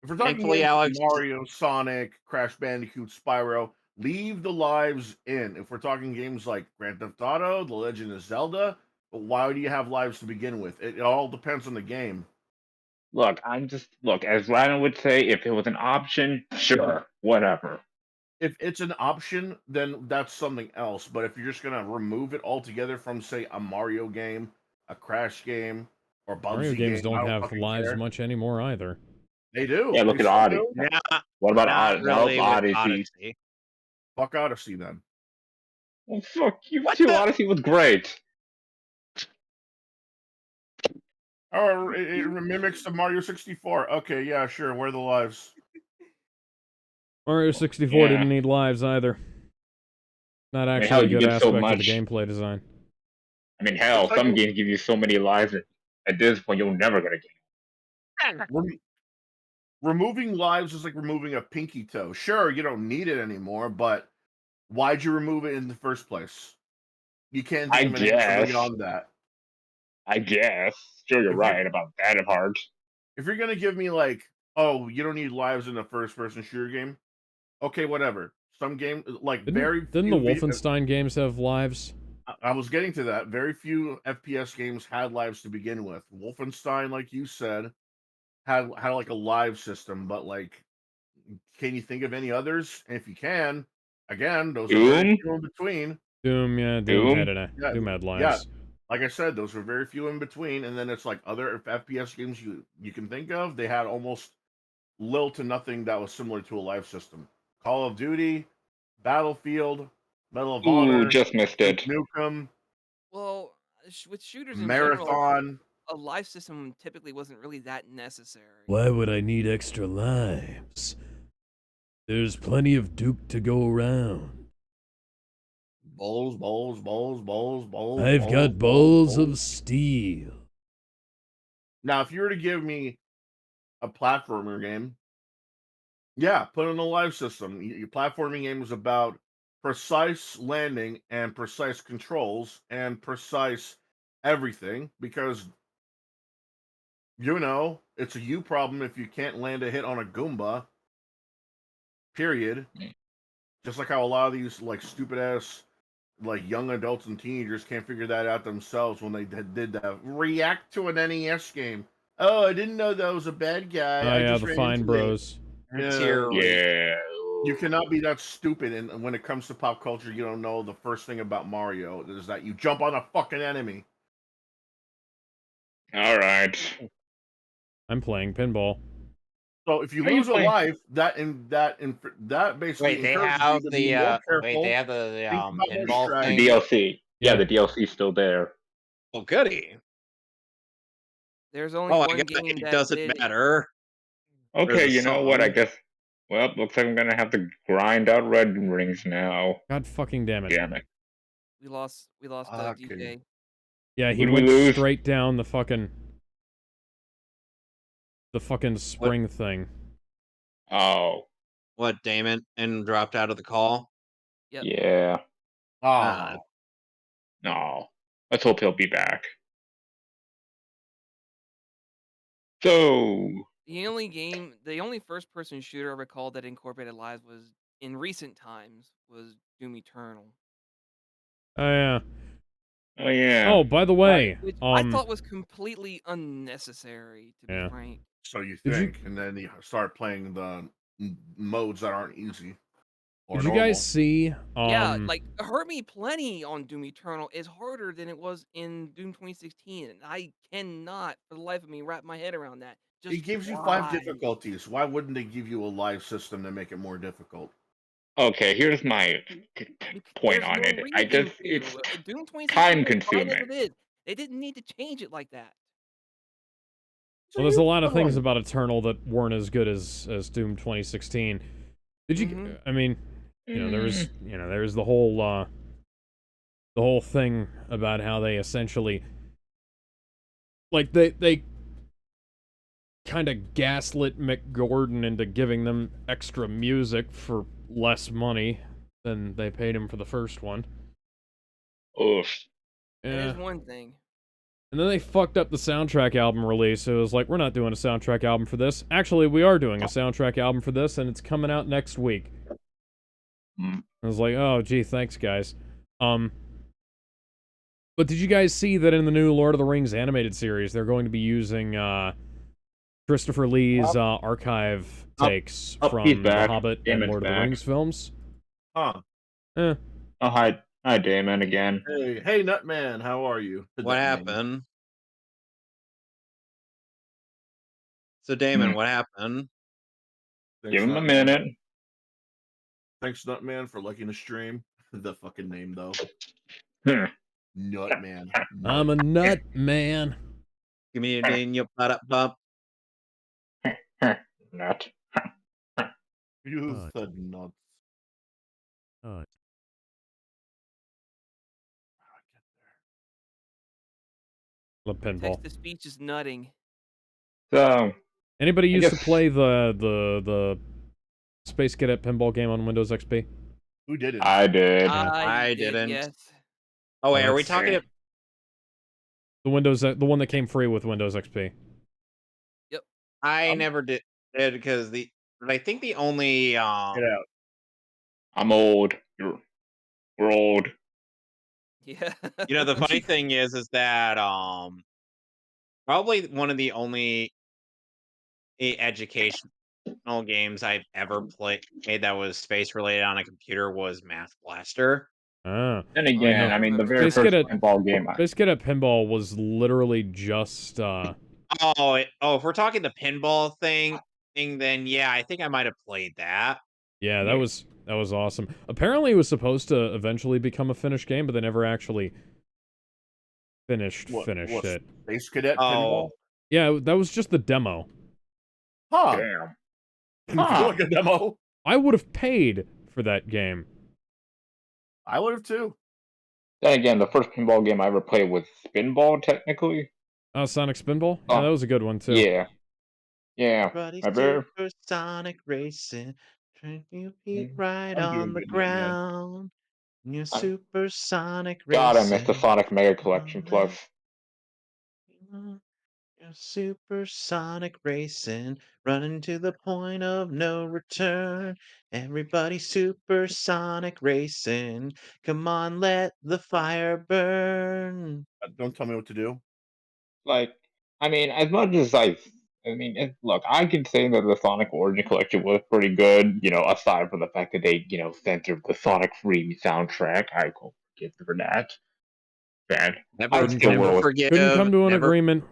if we're talking thankfully, games like Alex. Mario, Sonic, Crash Bandicoot, Spyro, leave the lives in. If we're talking games like Grand Theft Auto, The Legend of Zelda, why do you have lives to begin with? It all depends on the game. Look, as Ryan would say, if it was an option, sure, whatever. If it's an option, then that's something else. But if you're just gonna remove it altogether from, say, a Mario game, a Crash game, or Mario Bugsy games game, I don't don't have fucking lives care. much anymore either. They do. Yeah, They look at still Odyssey. do. Not, What about not Nope, really with Odyssey. Odyssey. Fuck Odyssey then. Well, fuck you What too. the? Odyssey was great. Oh, it mimics the Mario 64. Okay, yeah, sure. Where are the lives? Mario 64 Yeah. didn't need lives either. Not I mean, actually hell, a you good give so aspect of the much. gameplay design. I mean, It's hell, like some games give you so many lives that at this point you're never gonna get. rem- removing lives is like removing a pinky toe. Sure, you don't need it anymore, but why'd you remove it in the first place? You can't think I of an answer guess. beyond that. I guess. Sure, you're If you're right about that part. if you're gonna give me like, oh, you don't need lives in a first person shooter game, okay, whatever. Some game like very Didn't the few. Wolfenstein games have lives? I was getting to that. Very few FPS games had lives to begin with. Wolfenstein, like you said, had like a live system, but like, can you think of any others? And if you can, again, those are very Doom? few in between. Doom, yeah, Doom? Yeah, Doom had yeah. lives. Like I said, those are very few in between. And then it's like other FPS games you can think of. They had almost little to nothing that was similar to a live system. Call of Duty, Battlefield, Medal of Ooh, Honor, just missed Duke it. Nukem, Well, with shooters in general, Marathon. a life system typically wasn't really that necessary. Why would I need extra lives? There's plenty of Duke to go around. Bowls, bowls, bowls, bowls, bowls, I've bowls, got bowls, balls bowls. of steel. Now, if you were to give me a platformer game, yeah, put in a live system. Your platforming game is about precise landing and precise controls and precise everything because it's a you problem if you can't land a hit on a Goomba. Period. Just like how a lot of these like stupid ass like young adults and teenagers can't figure that out themselves when they did that. React to an NES game. Oh, I didn't know that was a bad guy. Oh I yeah, just the ran Fine into it. Bros. Yeah, Theory. Yeah. you cannot be that stupid. And when it comes to pop culture, you don't know the first thing about Mario is that you jump on a fucking enemy. Alright. I'm playing pinball. So if you Are you lose a playing? life, that basically Wait, they encourages you have to be the more wait, they careful, have the think about more pinball The thing. strategy. DLC. Yeah, Yeah. the DLC's still there. Oh, goody. There's only Oh, I one guess game it that doesn't did. matter. There's Okay, a you know what? I song. guess. Well, looks like I'm gonna have to grind out red rings now. God fucking damn it. Damn it. We lost Okay. DJ. Yeah, he Would we went lose? straight down the fucking What? spring thing. Oh, What? Damon and dropped out of the call. Yep. yeah. Ah, Oh, No. Let's hope he'll be back. So, The only first-person shooter I recall that incorporated lives was in recent times was Doom Eternal, Oh yeah. oh yeah. Oh, by the way, which I thought was completely unnecessary, to be yeah. frank. so you Did you think, and then you start playing the modes that aren't easy or did you guys normal. see Yeah, like, it hurt me plenty on Doom Eternal is harder than it was in Doom 2016, and I cannot, for the life of me, wrap my head around that. Just It gives you 5 why? difficulties. Why wouldn't they give you a live system to make it more difficult? Okay, here's my point There's on no it. I reason just, it's to. Doom 2016 time was fine as consuming. it is. They didn't need to change it like that. So Well, there's a you lot of things problem. about Eternal that weren't as good as Doom 2016. Did you Mhm. I mean, Mm, there's the whole thing about how they essentially like they kind of gaslit McGordon into giving them extra music for less money than they paid him for the first one. oof. That is Yeah. one thing. And then they fucked up the soundtrack album release. It was like, we're not doing a soundtrack album for this. Actually, we are doing a soundtrack album for this, and it's coming out next week. Mm. I was like, oh, gee, thanks, guys. But did you guys see that in the new Lord of the Rings animated series, they're going to be using, Christopher Lee's, archive Up, takes he's from The back. Hobbit and Damon's Lord of the back. Rings films? Huh. Eh. Oh, hi, Damon again. Hey, Nutman, how are you? what Nutman. happened? So, Damon, Mm. what happened? Give Thanks, him a Nutman. minute. Thanks, Nutman, for liking the stream. The fucking name, though. Hmm. Nutman. I'm a Nut. nut, man. Give me a ding, your butt up bump. Not. You said nuts. Love pinball. Text to speech is nutting. So Anybody I used to guess play the Space Cadet pinball game on Windows XP? Who didn't? I did. I I did, didn't. yes. Oh wait, are we that's talking? the one that came free with Windows XP. Yep. I never did because but I think the only Get out. I'm old. We're old. Yeah. the funny thing is that probably one of the only educational games I've ever played that was space related on a computer was Math Blaster. Ah. Then Oh, yeah, again, No. I I mean, the remember very that. Space first Cadet pinball game. Space Cadet pinball was literally just If we're talking the pinball thing, then yeah, I think I might have played that. yeah, Yeah. that was awesome. Apparently it was supposed to eventually become a finished game, but they never actually finished What? it. Space Cadet Oh, pinball? Yeah, that was just the demo. Huh? Damn. Didn't feel like a demo. I would have paid for that game. I would have too. Then again, the first pinball game I ever played was Spinball, technically. Sonic Spinball? Yeah, that was a good one too. Yeah. Yeah. everybody My very supersonic racing, trying to feet right I'm on doing the good, young man. ground. You're I- supersonic God, I missed the racing. Sonic Mega Collection Plus. You're supersonic racing, running to the point of no return. Everybody supersonic racing. Come on, let the fire burn. Don't tell me what to do. Like, I mean, as much as look, I can say that the Sonic Origin Collection was pretty good, aside from the fact that they, censored the Sonic Free soundtrack. I will forgive them for that. Bad. I Never, still never will. Couldn't forgive. come to an Never, agreement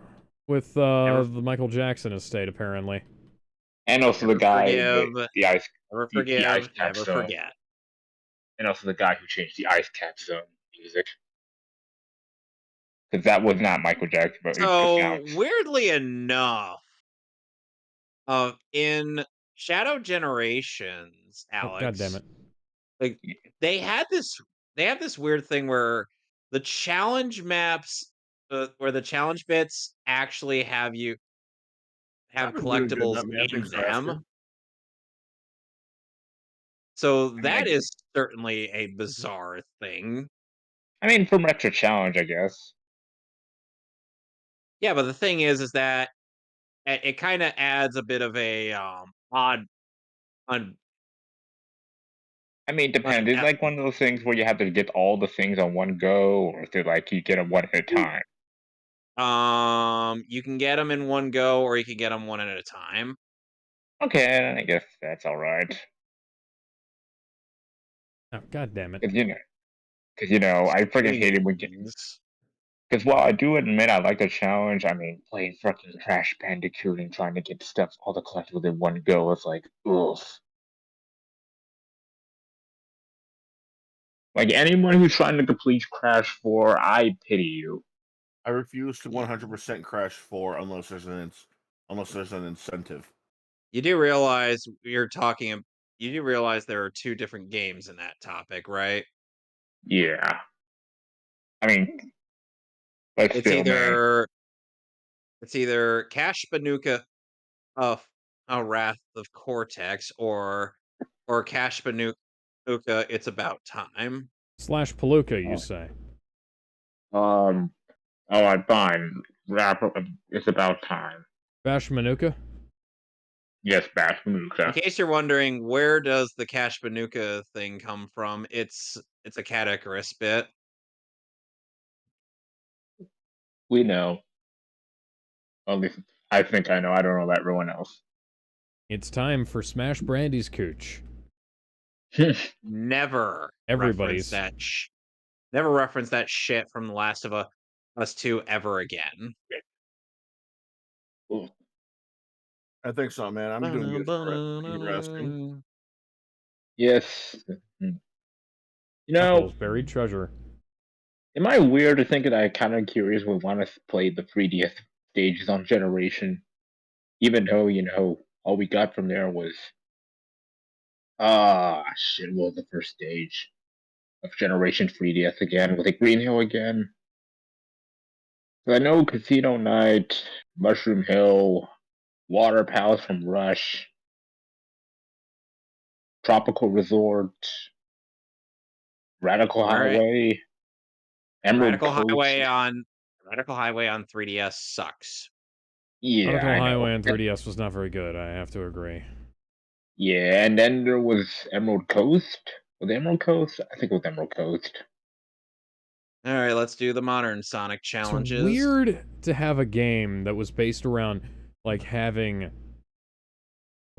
with never, the Michael Jackson estate, apparently. And also the never guy, forgive. the ice, Never the ice forgive. cap Never zone, forget. and also the guy who changed the ice cap zone music, because that was not Michael Jackson, but it just So sounds. weirdly enough, in Shadow Generations, Oh, god damn Alex, it. like they had this they have this weird thing where the challenge maps where the challenge bits actually have I've been doing good in collectibles that, man. in Thanks for them. asking. So I mean, that is certainly a bizarre thing. from Retro Challenge, I guess. Yeah, but the thing is that it kind of adds a bit of a odd on I mean, it depends. It's like one of those things where you have to get all the things on one go, or is it like you get them one at a time? You can get them in one go, or you can get them one at a time. Okay, I guess that's all right. Oh, god damn it. Because I freaking hate it when. Things. Because while I do admit I like the challenge, playing fucking Crash Bandicoot and trying to get stuff, all the collectibles in one go, it's like, ugh. Like, anyone who's trying to complete Crash 4, I pity you. I refuse to 100% Crash 4 unless there's an incentive. You do realize you do realize there are two different games in that topic, right? Yeah. I mean, but It's still, man. either Cash Banuka of Wrath of Cortex or Cash Banuka It's About Time. Slash Palooka, you Oh. say. Alright, fine. Wrap up. It's about time. Bash Manuka? Yes, Bash In Manuka. case you're wondering, where does the Cash Banuka thing come from? It's a Cat Icarus bit. We know. At least I think I know. I don't know about everyone else. It's time for Smash Brandy's Cooch. Never reference Everybody's. that never reference that shit from The Last of Us 2 ever again. I think so, man. I'm doing good for it. Thank you for asking. Yes. You Knuckles, know, buried treasure. am I weird to think that I kind of curious would want to play the 3DS stages on Generation, even though, all we got from there was, shit, what was the first stage of Generation 3DS again? Was it Green Hill again? So I know Casino Night, Mushroom Hill, Water Palace from Rush, Tropical Resort, Radical All right. Highway, Emerald Radical Coast. Highway on 3DS sucks. Yeah, Nautical I know. Highway on 3DS was not very good, I have to agree. Yeah, and then there was Emerald Coast. Was it Emerald Coast? I think it was Emerald Coast. All right, let's do the modern Sonic It's challenges. weird to have a game that was based around, like, having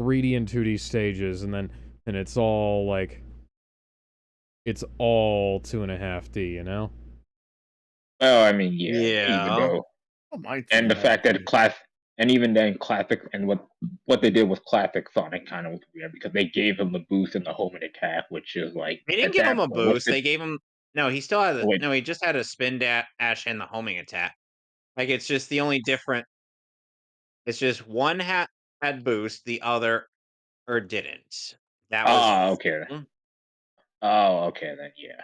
3D and 2D stages, and it's all, like, it's all 2.5D, you know? Oh, I mean, yeah, even Yeah. though, Oh, my two and and the a half fact that feet. and even then, classic, and what they did with classic Sonic kind of was weird because they gave him the boost and the homing attack, which is like They didn't at give him that a point, what's boost. the They gave him no. He still had wait? no. He just had a spin dash and the homing attack. Like it's just the only different. It's just one had boost, the other or didn't. That was. Oh, okay. Mm. Oh, okay, then yeah.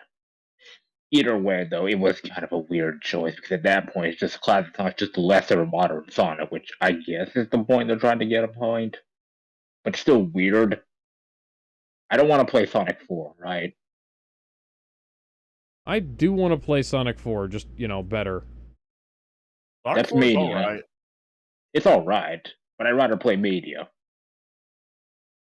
Either way, though, it was kind of a weird choice because at that point, it's just classic Sonic, just lesser modern Sonic, which I guess is the point they're trying to get behind. But still weird. I don't want to play Sonic 4, right? I do want to play Sonic 4, just, better. Sonic That's 4 is Mania. alright. It's alright, but I'd rather play Mania.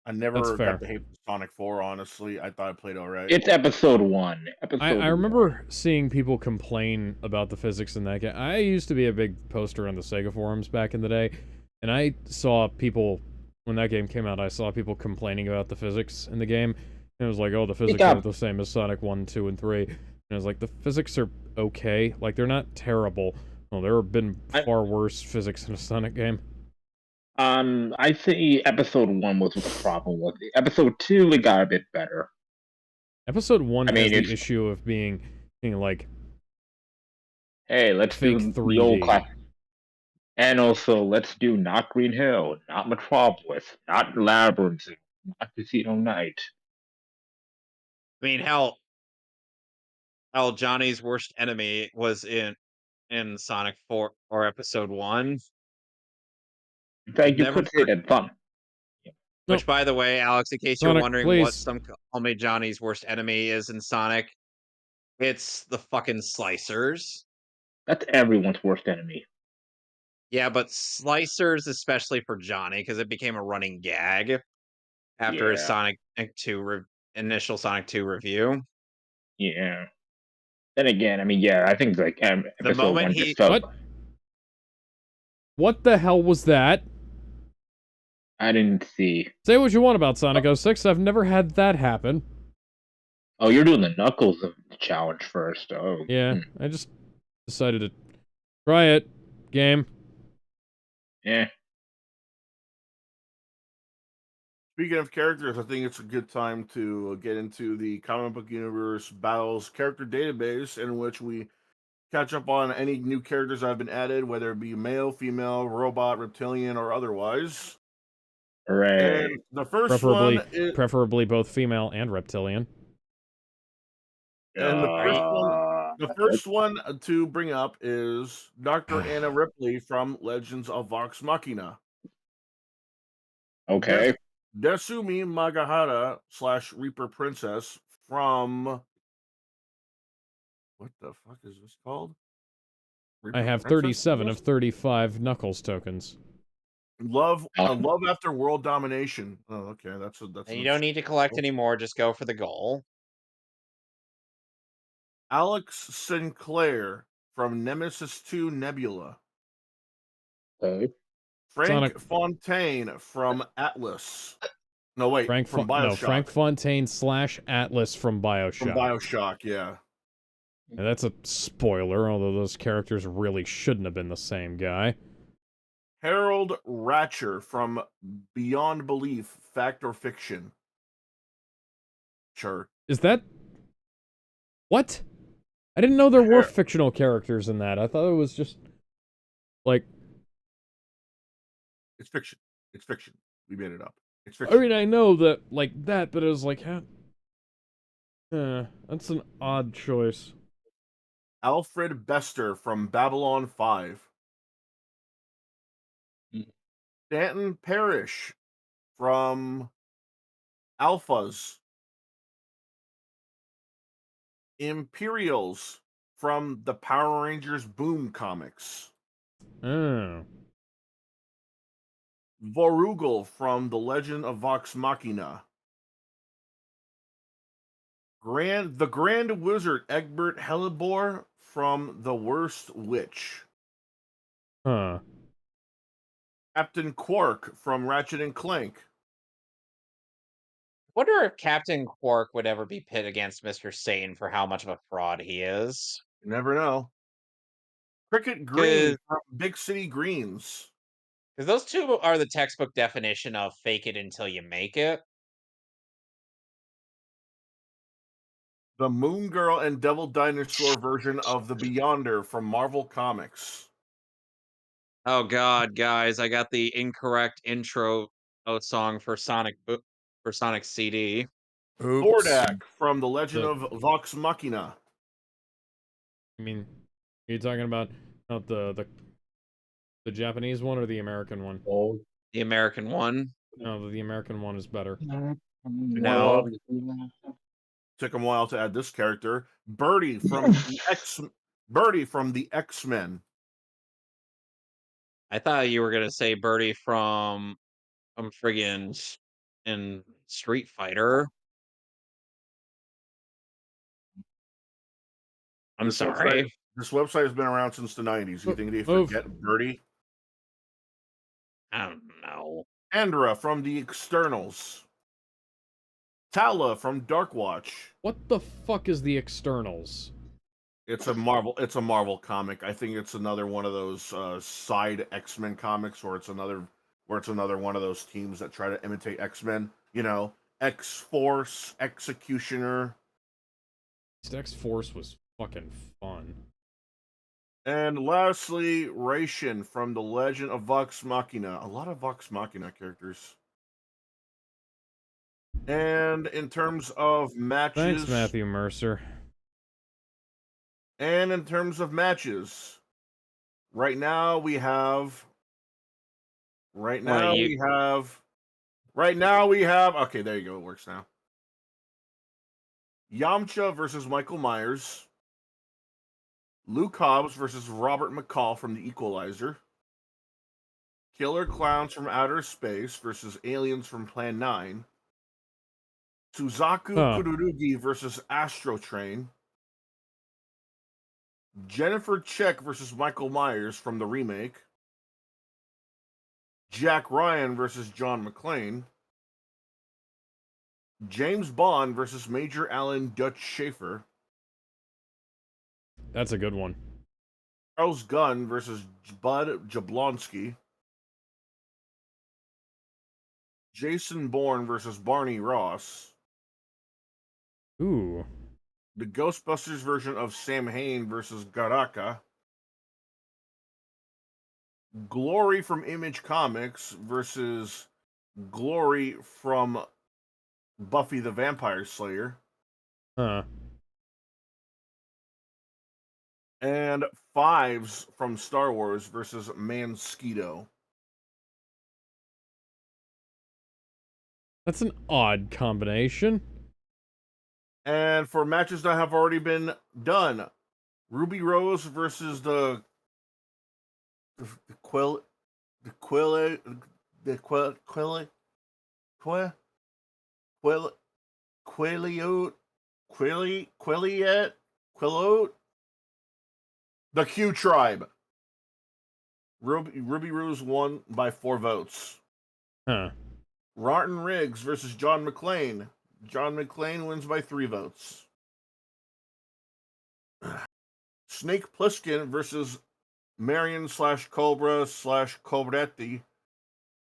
I That's never got fair. to hate Sonic 4, honestly. I thought I played alright. It's episode 1. Episode I 1. remember seeing people complain about the physics in that game. I used to be a big poster on the Sega forums back in the day, and I saw people, when that game came out, I saw people complaining about the physics in the game. And it was like, oh, the It physics aren't got, the same as Sonic 1, 2, and 3. And I was like, the physics are okay. Like, they're not terrible. Well, there have been I, far worse physics in a Sonic game. I say episode 1 was what the problem was. Episode 2, it got a bit better. Episode 1 I has mean, the it's, issue of being like, hey, let's fake do the old 3D. class. And also, let's do not Green Hill, not Metropolis, not Labyrinth, not Casino Night. I mean, Johnny's worst enemy was in Sonic 4 or Episode 1. In I've fact, you never could say that fun. No, Which, by the way, Alex, in case you're Sonic, wondering what please. some call me Johnny's worst enemy is in Sonic, it's the fucking slicers. That's everyone's worst enemy. Yeah, but slicers, especially for Johnny, because it became a running gag after his Yeah, Sonic 2 initial Sonic 2 review. yeah. Then again, I mean, yeah, I think like The episode moment 1 just he felt. What? What the hell was that? I didn't see. Say what you want about Oh, Sonic 06, I've never had that happen. oh, you're doing the Knuckles challenge first. Oh, Yeah, I just decided to try it. Game. yeah. Speaking of characters, I think it's a good time to get into the comic book universe battles character database, in which we catch up on any new characters that have been added, whether it be male, female, robot, reptilian, or otherwise. Hooray. And the first Preferably, one is, preferably both female and reptilian. and the first right. one, Uh, the first one to bring up is Dr. Anna Ripley from Legends of Vox Machina. okay. Desumi Magahara / Reaper Princess from, what the fuck is this called? I Reaper have Princess, I 37 of guess? 35 Knuckles tokens. Awesome. Love After World Domination. Oh, okay, that's And an you don't need to collect obscure. anymore, just go for the goal. Alex Sinclair from Nemesis 2 Nebula. Okay. Sonic, Frank Fontaine from Atlas. No, wait, from Frank BioShock. Fontaine / Atlas from From BioShock. BioShock, yeah. And that's a spoiler, although those characters really shouldn't have been the same guy. Harold Ratcher from Beyond Belief, Fact or Fiction. Sure. Is that... What? I didn't know there were Har- fictional characters in that. I thought it was just, like, It's fiction. It's fiction. We made it up. It's I fiction. mean, I know that, like, that, but it was like, that's an odd choice. Alfred Bester from Babylon 5. Mm. Stanton Parrish from Alphas. Imperials from the Power Rangers Boom comics. Oh. Vorugel from The Legend of Vox Machina. The Grand Wizard Egbert Hellebore from The Worst Witch. Huh. Captain Quark from Ratchet and Clank. Wonder if Captain Quark would ever be pit against Mr. Satan for how much of a fraud he is. You never know. Cricket Green Because from Big City Greens. those two are the textbook definition of fake it until you make it. The Moon Girl and Devil Dinosaur version of the Beyonder from Marvel Comics. Oh god, guys, I got the incorrect intro song for Sonic CD. Oops. Thordak from The Legend The, of Vox Machina. I mean, are you talking about not the Japanese one or the American one? Oh, The American one. No, the American one is better. No. Took him a while to add this character. Birdie from the X-Men. I thought you were gonna say Birdie from friggin' in Street Fighter. I'm This website sorry. this website has been around since the 90s. You think they Move. forget Birdie? I don't know. Andra from the Externals. Tala from Darkwatch. What the fuck is the externals? It's a Marvel comic. I think it's another one of those side X-Men comics where it's another one of those teams that try to imitate X-Men, you know, X-Force, Executioner. X-Force was fucking fun. And lastly, Ration from The Legend of Vox Machina. A lot of Vox Machina characters. And in terms of Thanks, matches, Matthew Mercer. right now we have right Well, now you we have right now we have okay, there you go, it works now. Yamcha versus Michael Myers. Luke Hobbs versus Robert McCall from The Equalizer. Killer Clowns from Outer Space versus Aliens from Plan 9. Suzaku Huh. Kururugi versus Astro Train. Jennifer Check versus Michael Myers from the remake. Jack Ryan versus John McClane. James Bond versus Major Alan Dutch Schaefer. That's a good one. Charles Gunn versus Bud Jablonski. Jason Bourne versus Barney Ross. Ooh. The Ghostbusters version of Sam Hain versus Garaka. Glory from Image Comics versus Glory from Buffy the Vampire Slayer. Huh. And Fives from Star Wars versus Mansquito. That's an odd combination. And for matches that have already been done, Ruby Rose versus the Quill the Quill the Quill Quill Quill Quill Quilliot Quilliot the Q Tribe. Ruby Rose won by 4 votes. Huh. Martin Riggs versus John McClane. John McClane wins by 3 votes. Snake Plissken versus Marion / Cobra / Cobretti.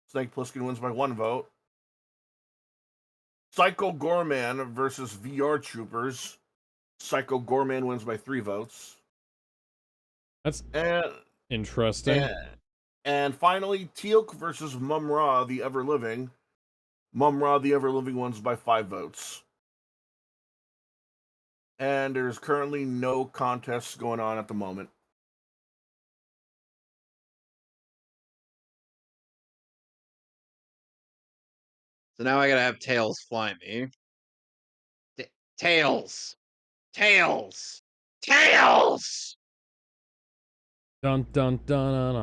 Snake Plissken wins by 1 vote. Psycho Gorman versus VR Troopers. Psycho Gorman wins by 3 votes. That's And interesting. and And finally, Teal'c versus Mum-Ra, the Ever Living. Mum-Ra, the Ever Living, wins by 5 votes. And there's currently no contests going on at the moment. So now I gotta have Tails fly me. Tails! Tails! Tails! Dun dun dun dun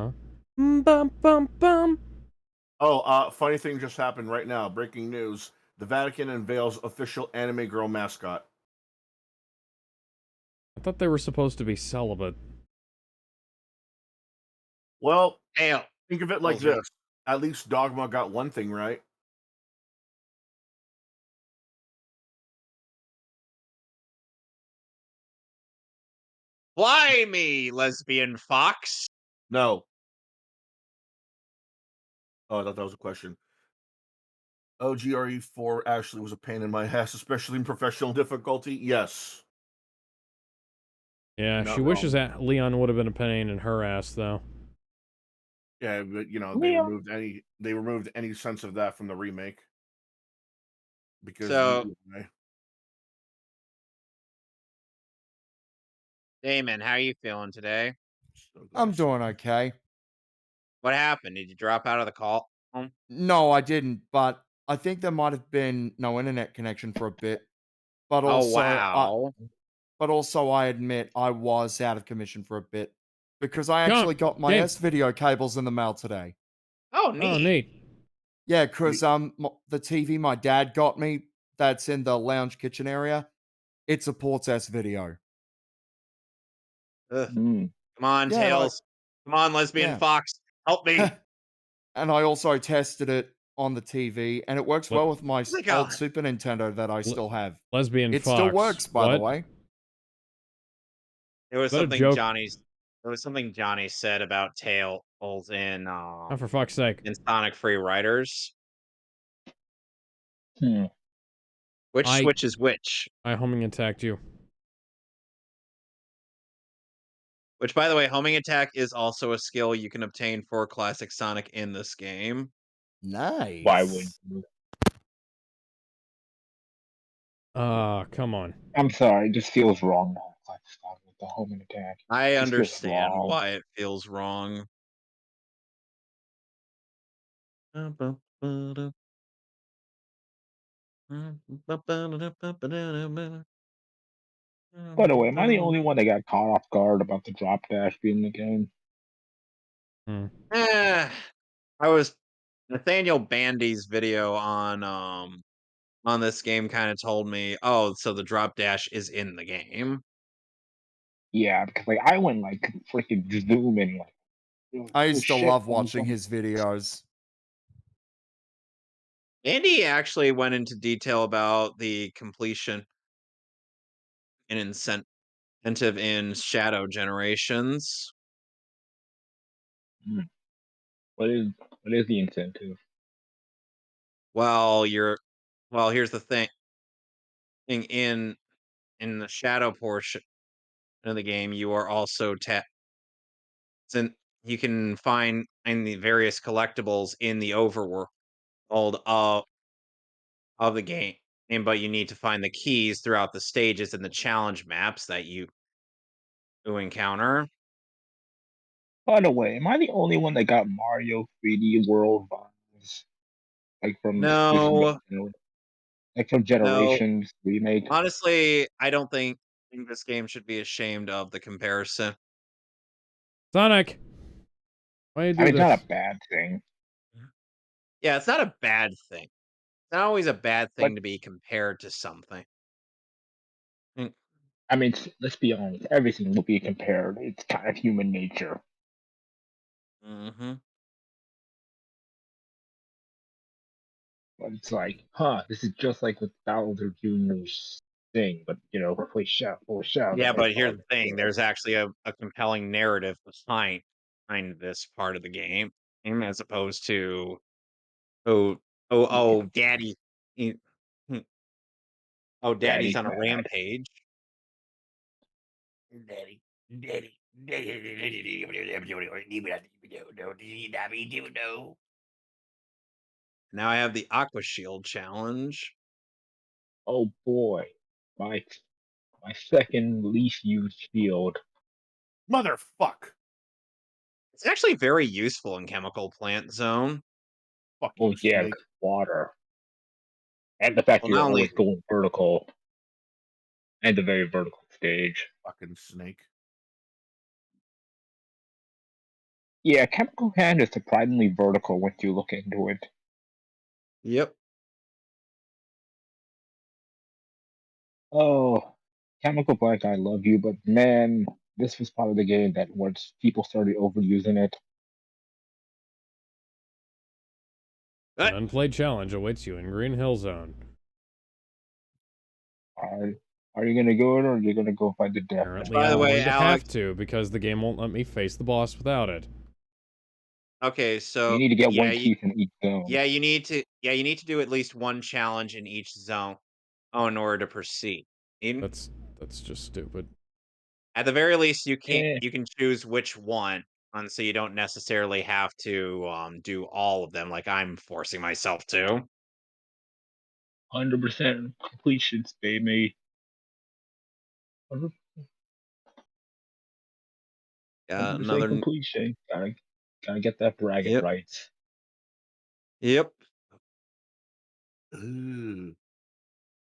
dun. Bum bum bum. Oh, funny thing just happened right now. Breaking news. The Vatican unveils official anime girl mascot. I thought they were supposed to be celibate. Well, Tails! think of it like this. At least Dogma got one thing right. Fly me, lesbian fox! No. Oh, I thought that was a question. OGRE4 actually was a pain in my ass, especially in professional difficulty. Yes. Yeah, You're she not wishes wrong. that Leon would have been a pain in her ass, though. Yeah, but they Leon. removed any sense of that from the remake because So, why? Damon, how are you feeling today? So I'm gross. doing okay. What happened? Did you drop out of the call? No, I didn't, but I think there might have been no internet connection for a bit. But Oh, also, wow. I admit I was out of commission for a bit because I Come, actually got my game. S video cables in the mail today. Oh, Oh, neat. neat. Yeah, because the TV my dad got me that's in the lounge kitchen area, it supports S video. Ugh. Mm. Come on, Yeah, and Tails. Come on, lesbian yeah, fox. Help me. and I also tested it on the TV, and it works Le- well with my Oh my old god. Super Nintendo that I le- still have. lesbian It still fox. works, by the What? Is way. There was that a something joke? Johnny said about Tails Oh, for fuck's sake. in Sonic Free Riders. Hmm. Which I switch is which? I homing attacked you. Which, by the way, homing attack is also a skill you can obtain for classic Sonic in this game. Why would Nice. you? Come on. I'm sorry, it just feels wrong now. Like, stop with the home and attack. I This feels understand wrong. why it feels wrong. By the way, am I the only one that got caught off guard about the drop dash being the game? Hmm. Eh, I was Nathaniel Bandy's video on this game kind of told me, oh, so the drop dash is in the game. Yeah, because like I went like freaking zooming, like I oh used to shit, love watching his videos. Andy actually went into detail about the completion and incentive in Shadow Generations. Hmm. What is the incentive? Well, here's the thing in the Shadow portion of the game, you are also and you can find in the various collectibles in the overworld of the game, but you need to find the keys throughout the stages and the challenge maps that you encounter. By the way, am I the only one that got Mario 3D World vibes? Like from this, No, like from no. Generations remake? Honestly, I don't think this game should be ashamed of the comparison. Sonic! Why you I do mean, it's not this? a bad thing, Yeah, it's not a bad thing. It's not always a bad but thing to be compared to something. Mm, I mean, let's be honest, everything will be compared. It's kind of human nature. mhm. But it's like, huh, this is just like with Bowser Jr.'s thing, but foreshadow Yeah, by but here's far. the thing, there's actually a compelling narrative behind this part of the game, as opposed to, "Oh, Yeah, daddy e hmm, oh, daddy's daddy's on a back. rampage." Daddy, daddy. Now I have the Aqua Shield challenge. Oh boy, my my second least used shield. Motherfuck. It's actually very useful in Chemical Plant Zone. Fuck Oh you, yeah, snake. water, and the fact Well, you're not always only going vertical, and the very vertical stage. Fucking snake. Yeah, chemical hand is surprisingly vertical once you look into it. Yep. Oh, chemical black, I love you, but man, this was probably the game that once people started overusing it. An But unplayed challenge awaits you in Green Hill Zone. Are are you gonna go it or are you gonna go fight the death? Apparently, by the I'm way, going to have Alex. to because the game won't let me face the boss without it. Okay, You so need to get one key from each zone. you need to do at least one challenge in each zone in order to proceed. In, That's just stupid. at the very least, Eh, you can choose which one, so you don't necessarily have to do all of them like I'm forcing myself to. 100% completions, baby. 100% Another. completion. Gotta get that bragging Yep. rights. Yep. Ooh.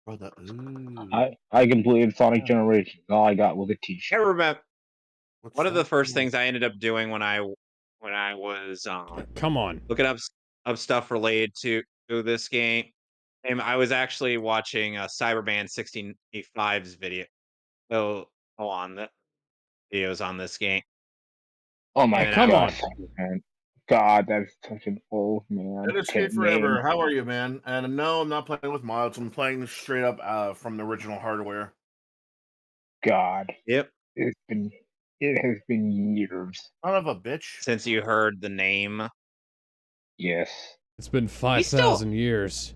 Brother, ooh. I completed Sonic Yeah. Generations. All I got was a I T-shirt. remember What's one of the that? first things I ended up doing when I was Come on. looking up stuff related to this game. I was actually watching Cyberman 65's video. Oh, on the videos on this game, Oh my and I Come was god, on. Sonic, man. God, that's such an old man. It is Okay, Skate name. Forever. How are you, man? And no, I'm not playing with mods. I'm playing straight up from the original hardware. God, yep. it has been years. Son of a bitch. Since you heard the name, Yes, It's been he's still 5,000 years.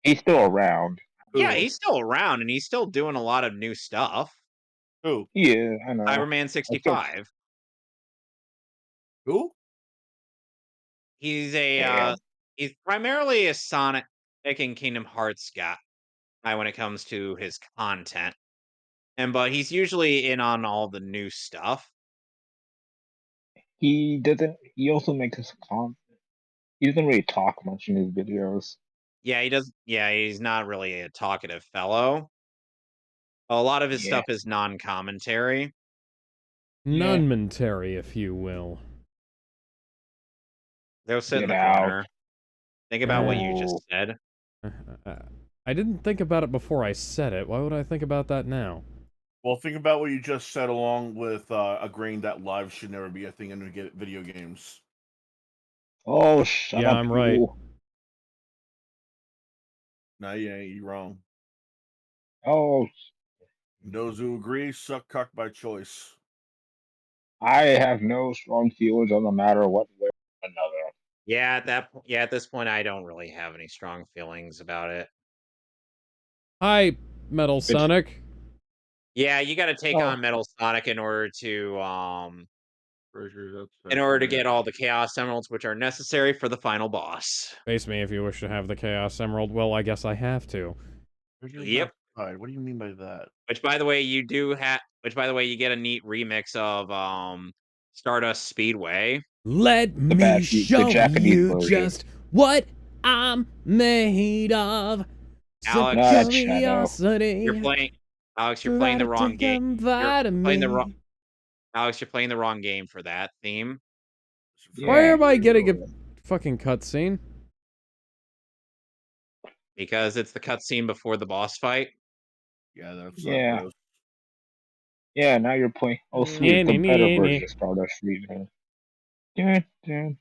he's still around. yeah, Who? he's still around and he's still doing a lot of new stuff. Who? Yeah, I know. Cyberman I still, 65. Who? He's a yeah, he's primarily a Sonic and Kingdom Hearts guy when it comes to his content. But he's usually in on all the new stuff. he doesn't. He also makes his He doesn't really talk much in his videos. Yeah, he does. Yeah, he's not really a talkative fellow. A lot of his Yeah, stuff is non-commentary. yeah. Non-mentary, if you will. Go sit in Get the out. corner. Think about what Uh, you Oh, just said. uh, I didn't think about it before I said it. Why would I think about that now? Well, think about what you just said, along with agreeing that live should never be a thing in video games. oh, shut Yeah, up, I'm right. you. No, you ain't. You wrong. Oh, Those who agree suck cock by choice. I have no strong feelings on the matter one way or another. Yeah, at this point, I don't really have any strong feelings about it. Hi, Metal It's Sonic. Yeah, you got to take oh on Metal Sonic Treasure, in that's order to right. get all the Chaos Emeralds, which are necessary for the final boss. Face me if you wish to have the Chaos Emerald. Well, I guess I have to. Treasure's Yep. outside. What do you mean by that? Which, by the way, you get a neat remix of Stardust Speedway. Let me the show Japanese you version. just what I'm made of. Some Alex, No, that's Shadow. you're curiosity. playing Alex, you're playing Try the to wrong game. You're confide in playing the wrong me. Alex, you're playing the wrong game for that theme Why Yeah. am I getting a fucking cutscene? because it's the cutscene before the boss fight. Yeah, that's Yeah. gross. Yeah, now you're playing. Oh, sweet. Nee, It's a nee, better nee, version nee. of Stardust Street, man. Dun, dun.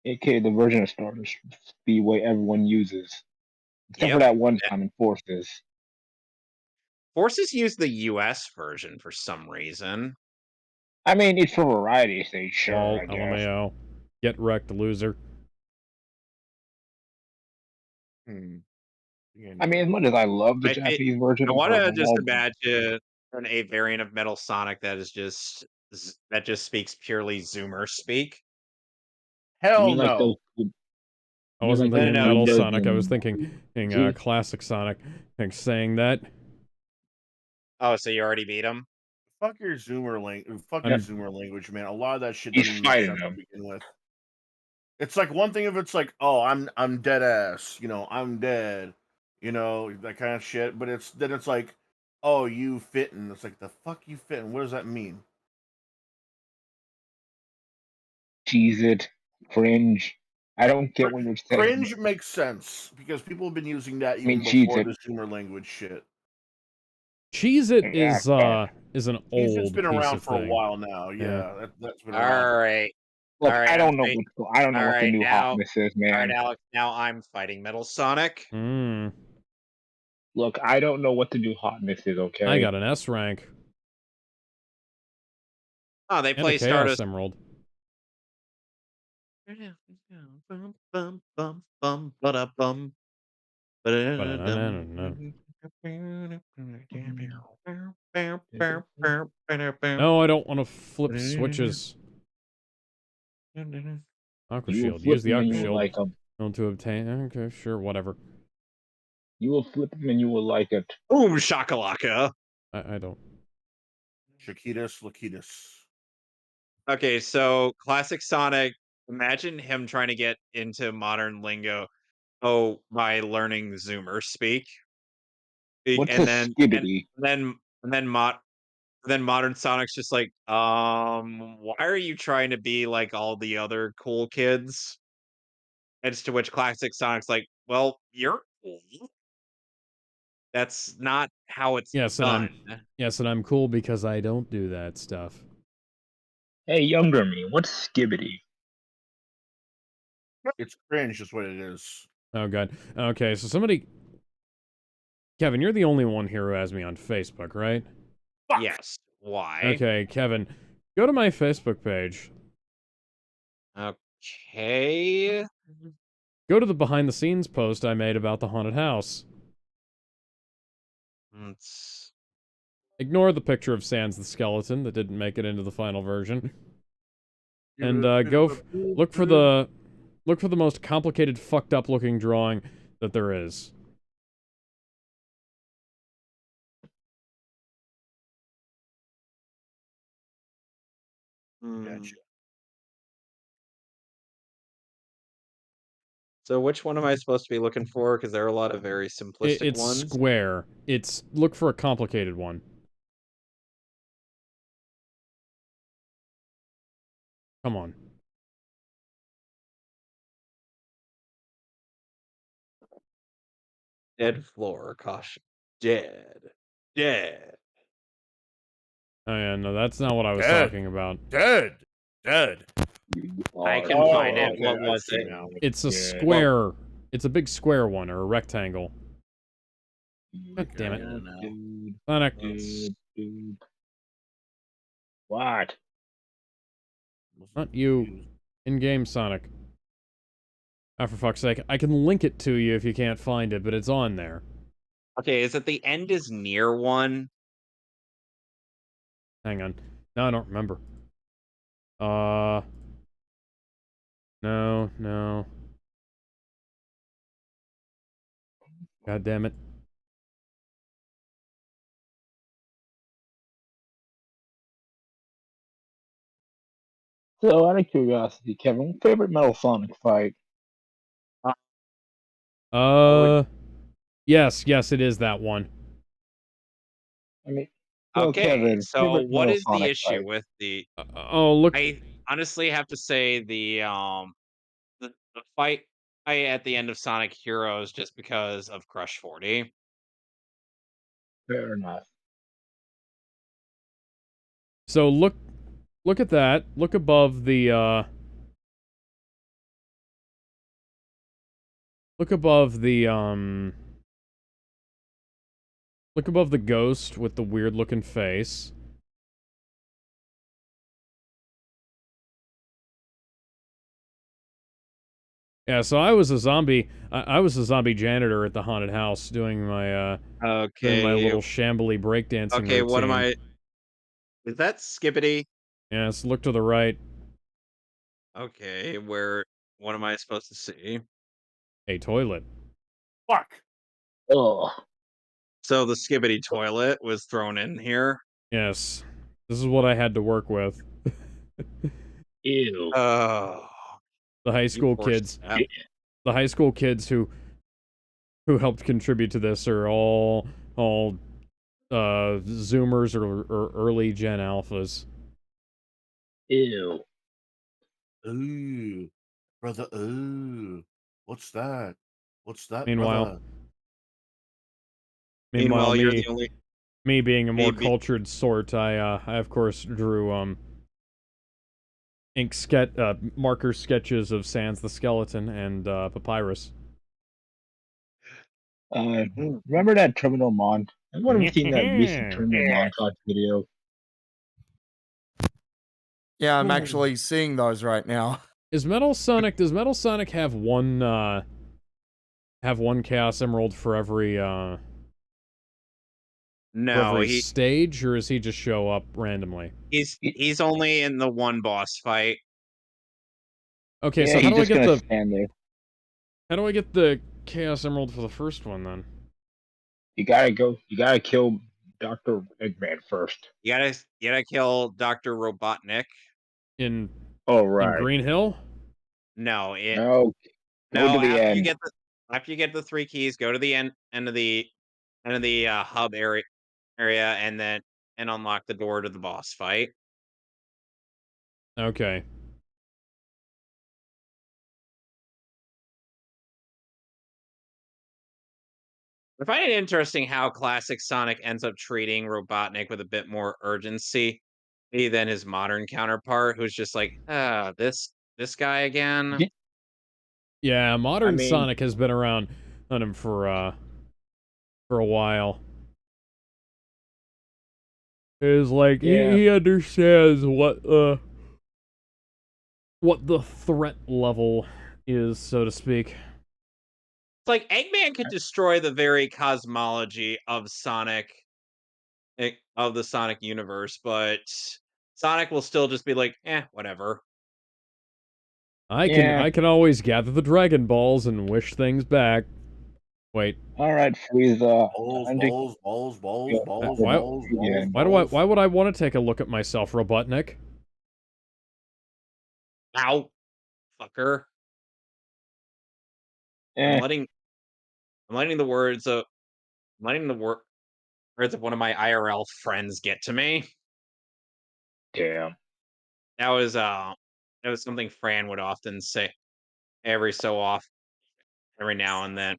AKA the version of Stardust Speedway everyone uses. Except for Yep. that one time in Forces. Forces use the US version for some reason. I mean, it's for variety's sake, sure, Lol, I guess. LMAO. Get wrecked, loser. Hmm. Yeah, I mean, as no. much as I love the I Japanese version want to just overall, imagine. and a variant of Metal Sonic that is that just speaks purely Zoomer speak. You Hell mean like no. those? I You mean wasn't like those No, thinking no, no. Metal The, Windows Sonic. I was and thinking G? Classic Sonic. Like saying that. oh, so you already beat him? Fuck your Zoomer language. Fuck your Yeah, I'm Zoomer language, man. A lot of that shit he's doesn't even make fighting sense to them. begin with. It's like one thing if it's like, oh, I'm dead ass, I'm dead, that kind of shit. But it's like, oh, you fitting. It's like the fuck you fitting. What does that mean? Cheese it, cringe. I don't get what you're saying. Cringe makes sense because people have been using that I mean, even cheese before it. the Zoomer language shit. Cheese It Yeah, yeah. is an It's old been piece around of for a thing. while now. Yeah. Yeah, that's been All around. right. All Look, right, I I'm don't know fight. I don't know All what the right, new now, hotness is, all right, man. Alex. Now I'm fighting Metal Sonic. Hmm. Look, I don't know what the new hotness is. I Okay. got an S rank Oh, they and a play Chaos Stardust. Emerald. Bum, bum, bum, bum, ba bum. Ba-da-da-dum. Ba-da-na-na-na. No, I don't want to flip switches. Aqua You will Shield. flip Use the them and Aqua you will Shield. like them. To obtain. Okay, sure, whatever. You will flip them and you will like it. Boom shakalaka. I don't. Shakitas, Lakitas. Okay, so classic Sonic. Imagine him trying to get into modern lingo. Oh, by learning Zoomer speak, What's a and then skibbity? and then then modern Sonic's just like, why are you trying to be like all the other cool kids? As to which classic Sonic's like, well, you're cool. That's not how it's Yes, and done. I'm cool because I don't do that stuff. Hey, younger me, what's skibbity? It's cringe, is what it is. Oh god. Okay, so somebody. Kevin, you're the only one here who has me on Facebook, right? Fuck. Yes. Why? Okay, Kevin, go to my Facebook page. Okay. Go to the behind the scenes post I made about the haunted house. Let's Ignore the picture of Sans the skeleton that didn't make it into the final version. And look for the most complicated, fucked up looking drawing that there is. Gotcha. So which one am I supposed to be looking for? Because there are a lot of very simplistic It's ones. square. Look for a complicated one. Come on. Dead floor, caution. Dead. Dead. Oh yeah, no, that's not what I was Dead. talking about. Dead. Dead. You I are can find Oh, it. okay. What dead. I was see it? now. It's a Yeah. square. It's a big square one or a rectangle. God damn it. Yeah, now. Dude, Sonic. dude. What? Not you. In-game Sonic. Oh, for fuck's sake. I can link it to you if you can't find it, but it's on there. Okay, is it the end is near one? Hang on. No, I don't remember. No, no. God damn it. So, out of curiosity, Kevin, favorite Metal Sonic fight? Uh, yes, it is that one. I mean, so Okay, Kevin, so favorite what Metal is the Sonic issue fight? with the Oh, look. I honestly have to say the fight at the end of Sonic Heroes just because of Crush 40. Fair enough. So look at that. Look above the, look above the, look above the ghost with the weird looking face. Yeah, so I was a zombie. I was a zombie janitor at the haunted house doing my Okay. little shambly breakdancing Okay, what am routine. I is that Skibbity? Yes, look to the right. Okay, what am I supposed to see? A toilet. Fuck. Oh, So the Skibbity toilet was thrown in here. Yes. This is what I had to work with. ew. Oh, The high you school poor kids. sap. The high school kids who helped contribute to this are all Zoomers or early Gen Alphas. Ew. Ooh, brother. Ooh, what's that? What's that, Meanwhile, brother? meanwhile, Meanwhile, you're me the only me being a more maybe cultured sort, I of course drew marker sketches of Sans the skeleton and Papyrus. Uh, remember that terminal montage? Everyone seen that recent terminal montage video? Yeah, I'm actually seeing those right now. Does Metal Sonic have one Chaos Emerald for no, every stage, or does he just show up randomly? he's only in the one boss fight. Okay, Yeah, so he's just gonna stand there. how do I get the Chaos Emerald for the first one then? You gotta kill Dr. Eggman first. You gotta kill Dr. Robotnik. In Oh, in right. Green Hill? No, No, go to no, the end. after you get the 3 keys, go to the end of the, hub area, and then unlock the door to the boss fight. Okay. I find it interesting how classic Sonic ends up treating Robotnik with a bit more urgency than his modern counterpart, who's just like, "Ah, this guy again?" Did- Yeah, I modern mean, Sonic has been around on him for a while. Is like yeah, he understands what the threat level is, so to speak. It's like Eggman could destroy the very cosmology of of the Sonic universe, but Sonic will still just be like, "Eh, whatever." yeah. I can always gather the Dragon Balls and wish things back. Wait, All right, Frieza. Balls, Time to balls, balls, balls, kill balls, why balls, balls, again. balls. why would I want to take a look at myself, Robotnik? Ow, fucker. I'm Eh, letting I'm letting the words of I'm letting the words of one of my IRL friends get to me. damn. That was that was something Fran would often say every so often, every now and then.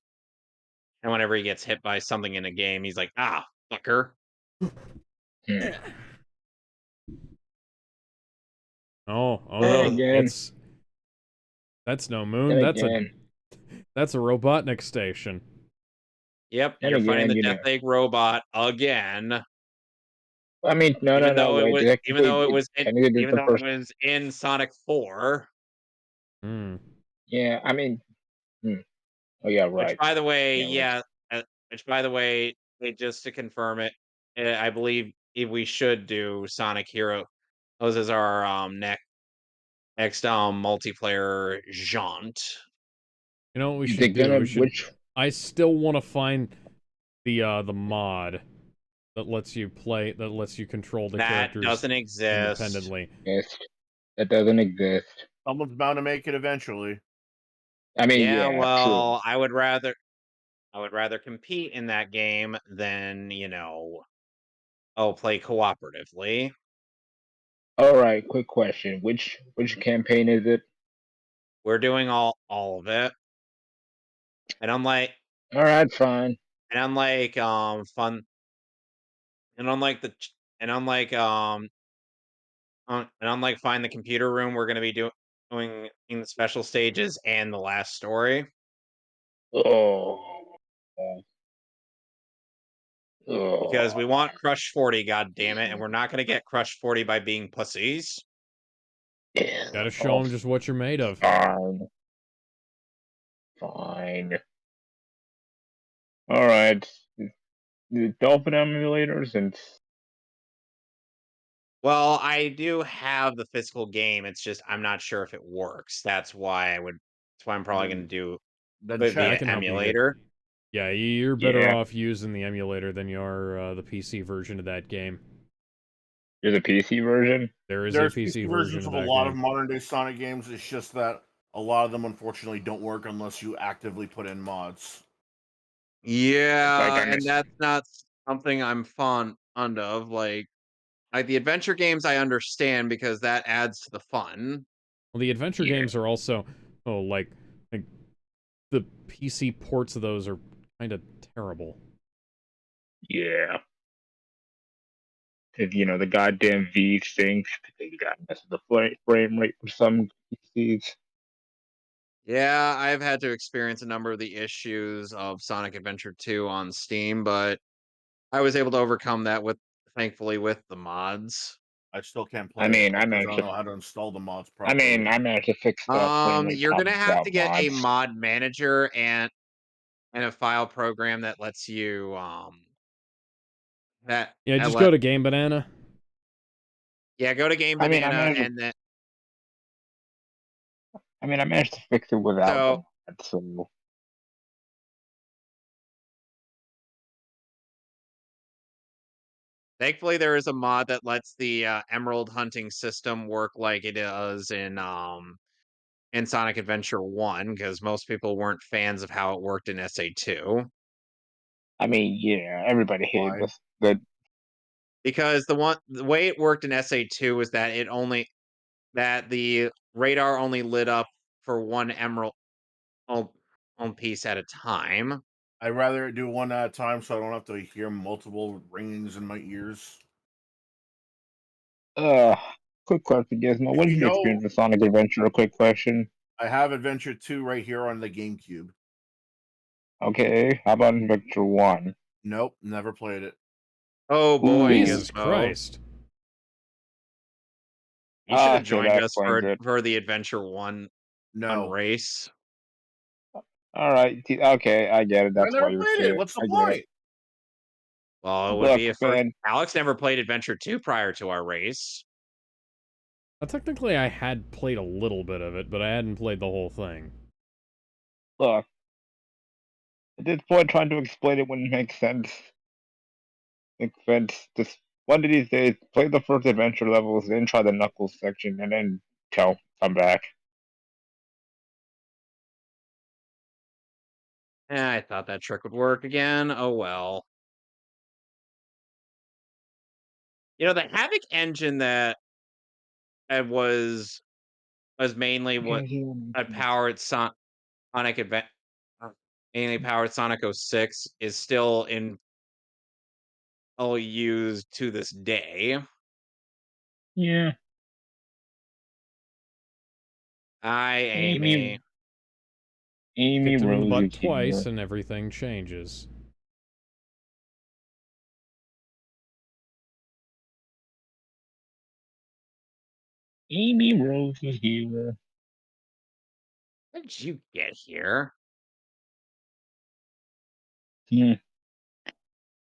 And whenever he gets hit by something in a game, he's like, "Ah, fucker." Hmm. Oh Then no, again, that's no then moon. again, That's a Robotnik station. Yep, then you're fighting again, the you Death know. Egg robot again. I mean, no, no, no. Wait. Technically, this is Even the though it first. was in Sonic 4, Hmm. Yeah, I mean, hmm. Oh yeah, which right. by the way, Yeah, right. yeah, which by the way, just to confirm it, I believe we should do Sonic Heroes as our next multiplayer jaunt. You know what we Is it should do? gonna We should. which? I still want to find the mod that lets you control the That characters doesn't exist. independently. Yes, that doesn't exist. Someone's bound to make it eventually. I mean, Yeah, yeah, true. well, I would rather compete in that game than, play cooperatively. All right, quick question. Which campaign is it? We're doing all of it. And All right, fine. unlike fun and unlike find the computer room, we're going to be doing in the special stages and the last story Oh, because we oh, want Crush 40, god damn it, and we're not going to get Crush 40 by being pussies. yeah. Gotta show Oh, them just what you're made of. fine. Fine. All right. The Dolphin emulators and Well, I do have the physical game. It's just I'm not sure if it works. That's why I'm probably Then gonna do then it Yeah, I check. via can help you get. emulator. Yeah, you're better yeah, off using the emulator than you are the PC version of that game. there's a PC version. There is a There's PC PC version versions of of a that lot of game. modern day Sonic games. It's just that a lot of them unfortunately don't work unless you actively put in mods. Like Yeah, I'm and just, that's not something I'm fond of. Like the adventure games, I understand because that adds to the fun. Well, the adventure yeah, games are also like the PC ports of those are kind of terrible. yeah. If the goddamn V sync, they got mess with the frame rate for some PCs. Yeah, I've had to experience a number of the issues of Sonic Adventure 2 on Steam, but I was able to overcome that thankfully with the mods. I still can't I play it. mean, That's I because I managed don't to. know how to install the mods I mean, properly. I managed to fix the frame rate You're gonna problems have to without get a mods. mod manager and a file program that lets you that Yeah, that just go let to Game Banana. yeah, go to Game I mean, I Banana managed. To, and then I mean, I managed to fix it without the so mods. So thankfully there is a mod that lets the emerald hunting system work like it does in Sonic Adventure 1 because most people weren't fans of how it worked in SA2. I mean, yeah, everybody hated Why? this. The Because the way it worked in SA2 was that the radar only lit up for one emerald on piece at a time. I'd rather do one at a time so I don't have to hear multiple ringings in my ears. uh, quick question, Gizmo. If What is you your experience know, with Sonic Adventure? A quick question. I have Adventure 2 right here on the GameCube. Okay, how about Adventure One? Nope, never played it. Oh boy, Ooh, Jesus Gizmo. Christ. You should have okay, that joined us explains it. for the Adventure 1 No. race. All right, okay, I get it. I That's why never you're played it. saying. What's the I get it. point? Well, it would Look, be a first. man. Alex never played Adventure 2 prior to our race. Technically, I had played a little bit of it, but I hadn't played the whole thing. Look, at this point, trying to explain it wouldn't make sense. Makes sense. Just one of these days, play the first adventure levels, then try the Knuckles section, and then come back. I thought that trick would work again. Oh well. The Havoc engine that was mainly what had powered Sonic Advent mainly powered Sonic 06 is still in all used to this day. Yeah, Hi, Amy, Amy. Amy Kicked him in the Rose butt is here. twice, and everything changes. Amy Rose is here. How did you get here? Hmm.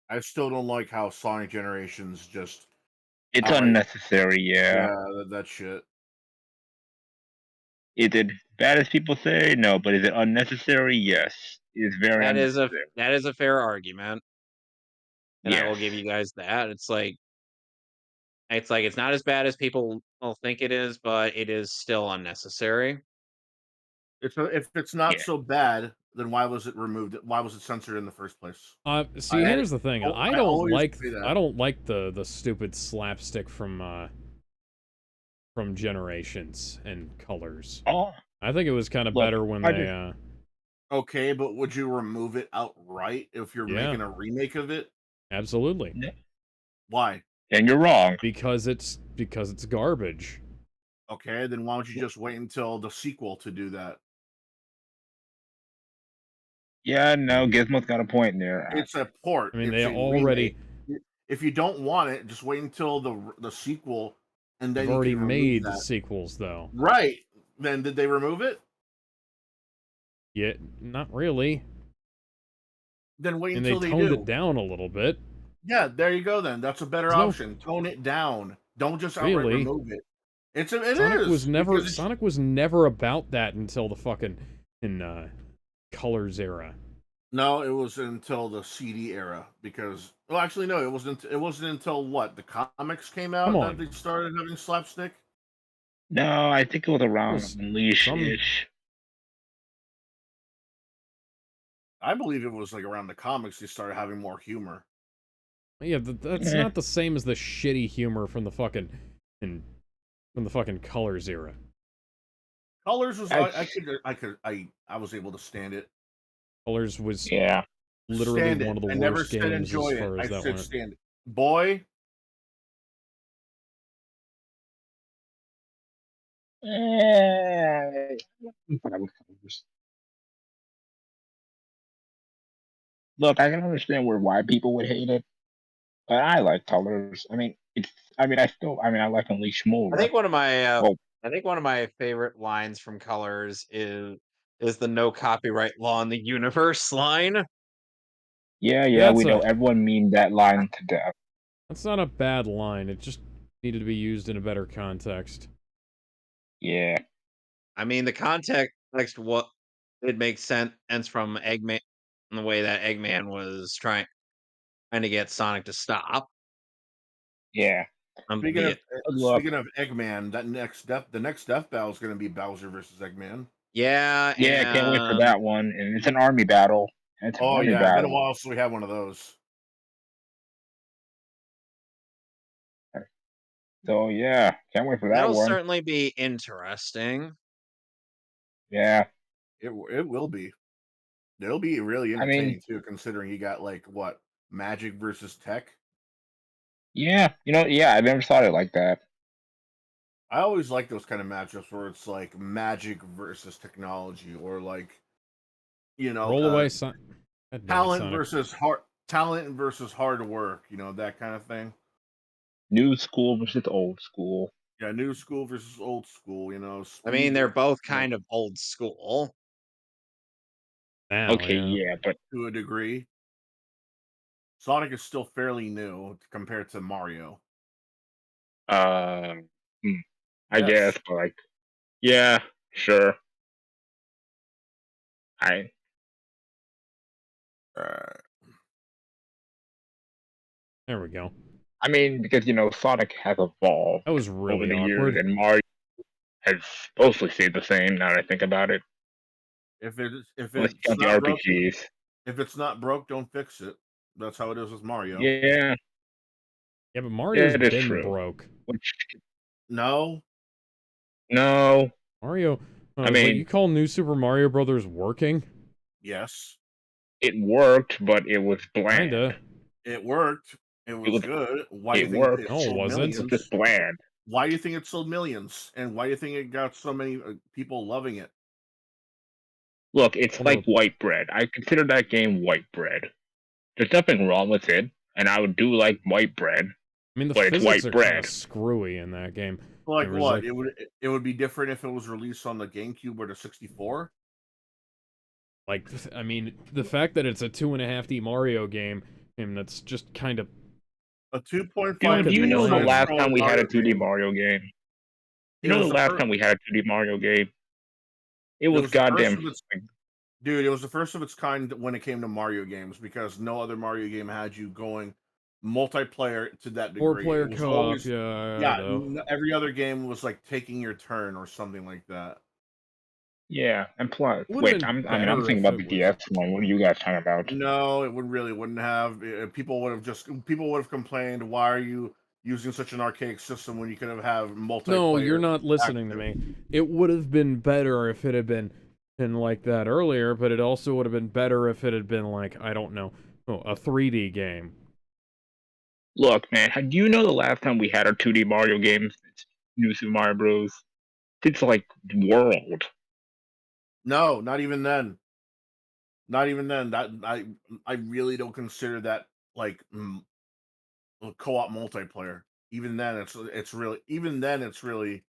I still don't like how Sonic Generations just It's outright. unnecessary, yeah. Yeah, that shit. Is it bad as people say? No, but is it unnecessary? Yes. It's very unnecessary. That is a fair argument, and I Yes. will give you guys that. It's not as bad as people will think it is, but it is still unnecessary. If it's not Yeah. so bad, then why was it removed? Why was it censored in the first place? See, I here's the thing. I I don't always like say I that. don't like the stupid slapstick from Generations and Colors. Oh, I think it was kind of look, better when I they just Okay, but would you remove it outright if you're yeah, making a remake of it? absolutely. Why? and you're wrong. Because it's garbage. Okay, then why don't you just wait until the sequel to do that? Yeah, no, Gizmo's got a point there. It's a port. I mean, they It's a already remake. If you don't want it, just wait until the sequel, and they've then you already can remove made that. sequels though. Right. Then did they remove it? Yeah, not really. Then wait And they until they toned it do. down a little bit. Yeah, there you go. Then that's a better There's no option. Tone it down. Don't just outright really. remove it. It is because it's Sonic was never about that until the fucking in Colors era. no. It was until the CD era because well, actually no. It wasn't. It wasn't until what the comics came Come out that on. they started having slapstick. No, I think it was It around was some Unleash-ish. I believe it was like around the comics they started having more humor. yeah, that's Eh, not the same as the shitty humor from the fucking in from the fucking Colors era. Colors was that's I was able to stand it. Colors was yeah. literally Stand one it. of the I never worst said games as enjoy it. far I as that said went. stand it. Boy, Eh, Look, I can understand why people would hate it, but I like Colors. I mean, it's. I like Unleash I more. think one of my Well, favorite lines from Colors is the no copyright law in the universe line. yeah, That's we know a everyone memed that line to death. that's not a bad line. It just needed to be used in a better context. Yeah, I mean, the context what it makes sense from Eggman in the way that Eggman was trying to get Sonic to stop. yeah. Be it Look, Speaking of Eggman, the next death battle is going to be Bowser versus Eggman. yeah, yeah, can't wait for and that one. And it's an army battle. And it's an Oh army yeah, been a battle. while since we had one of those. So yeah, can't wait for that that'll one. certainly be interesting. Yeah, It will be. It'll be really I mean, entertaining too, considering you got like what Magic versus Tech. yeah, yeah. I never thought it like that. I always like those kind of matchups where it's like Magic versus technology, or like you know, Roll away, Sonic. God damn it, Sonic. talent versus hard work. You know that kind of thing. New school versus old school. Yeah, new school versus old school. You know, I mean, speed they're versus both you know, kind of old school. Now, Okay, yeah. yeah, but to a degree. Sonic is still fairly new compared to Mario. uh, hmm, I Yes. guess, but like, yeah, sure. I Uh, There we go. I mean, because Sonic has evolved That was over really the years, awkward. and Mario has mostly stayed the same. Now that I think about it, if unless you it's count the not broke, RPGs. if it's not broke, don't fix it. That's how it is with Mario. Yeah, Yeah, but yeah, Mario's it is been true. broke. Which No, no, Mario, I what mean you call New Super Mario Brothers working? yes, it worked, but it was bland. Kinda. it worked. It It was was good. Why do it you think worked. it No, it sold It wasn't. was just millions? bland. Why do you think it sold millions? And why do you think it got so many people loving it? Look, it's Well, like no, white bread. I consider that game white bread. There's nothing wrong with it, and I would do like white bread, I mean, the but it's physics white are kind of bread. screwy in that game. Like There was what? like It would be different if it was released on the GameCube or the 64. I mean, the fact that it's a 2.5D Mario game, and that's just kind of A fucking Dude, do 2.5D you know the side lame. last time scrolling we had a Mario 2D game. Mario game? You It know was the the last first. time we had a 2D Mario game? It It was was the first goddamn. of its Dude, it was the first of its kind when it came to Mario games because no other Mario game had you going multiplayer to that degree. It Four-player was co-op, always, yeah, I yeah, know. every other game was like taking your turn or something like that. Yeah, and plus, It would have wait, been I'm better thinking if about it the was DS one. What are you guys talking about? No, it wouldn't have. People would have complained, why are you using such an archaic system when you could have No, you're multiplayer not listening to active? me. It would have been better if it had been like that earlier, but it also would have been better if it had been like, I don't know, a 3D game. Look, man, do you know the last time we had a 2D Mario game? New Super Mario Bros. It's like World. No, not even then. Not even then. I really don't consider that like co-op multiplayer. Even then it's really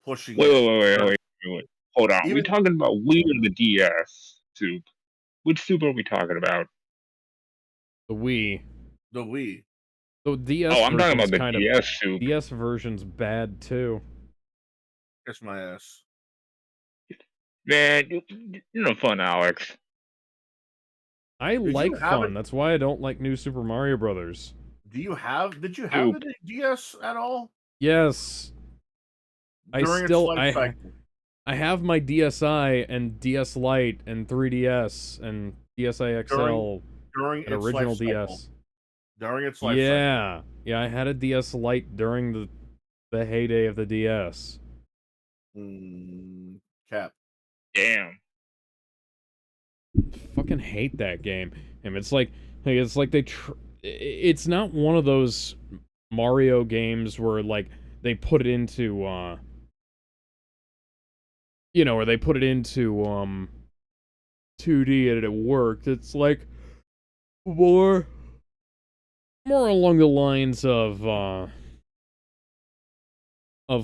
pushing Wait, it. wait, wait, wait, Or wait, wait. Hold on. We even talking about Wii or the DS? soup. Which soup are we talking about? The Wii. The Wii. The DS Oh, I'm talking version's about the kind of DS soup. DS version's bad too. Kiss my ass. Man, you're no fun, Alex. I Did you like have fun. it? That's why I don't like New Super Mario Brothers. Did you have Soup. the DS at all Yes, during its life cycle? I have my DSi and DS Lite and 3DS and DSi During XL during and its life original cycle. DS. During its life cycle. Yeah, yeah, I had a DS Lite during the heyday of the DS. Cap. Damn. Fucking hate that game. And it's like it's not one of those Mario games where like they put it into or they put it into 2D and it worked. It's like more along the lines of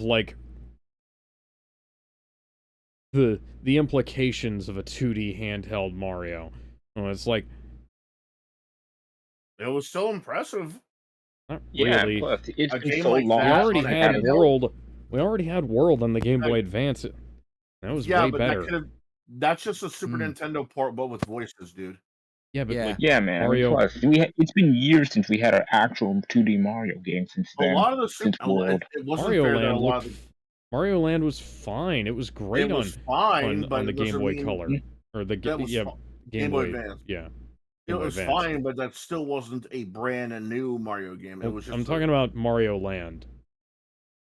like the implications of a 2D handheld Mario. It's like It was still impressive. not Yeah, really. plus it's A been game so like long. We that already on a had handheld? World. We already had World on the Game Boy Like, Advance. That was yeah, way but better. that's just a Super Hmm. Nintendo port, but with voices, dude. Yeah, but Yeah. like Yeah, man. Mario. Plus, it's been years since we had our actual 2D Mario game. Since A then, lot of the since Super, World. it wasn't Mario fair that a Land lot of looked. Mario Land was fine. It was great it was fine, but on the it Game doesn't Boy mean Color or the that was yeah Game Game Boy Boy Advance. yeah It Game Boy was Advance. fine, but that still wasn't a brand new Mario game. It was just I'm talking about Mario Land.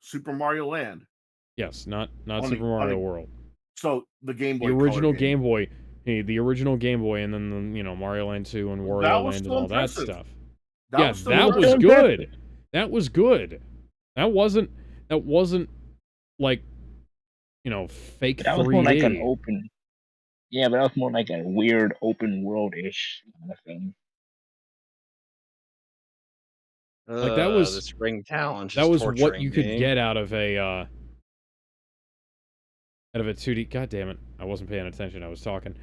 Super Mario Land. Yes, not On Super the Mario World. So the Game The Boy Color original game. Game Boy. Hey, the original Game Boy, and then Mario Land 2 and That Wario was Land and still all that impressive. stuff. That Yeah, was still that was impressive. good. That was good. That wasn't like fake That was more like an 3D. open. Yeah, but that was more like a weird open world-ish kind of thing. Like that was the spring challenge that is was what torturing you could me. get out of a 2D. God damn it! I wasn't paying attention. I was talking.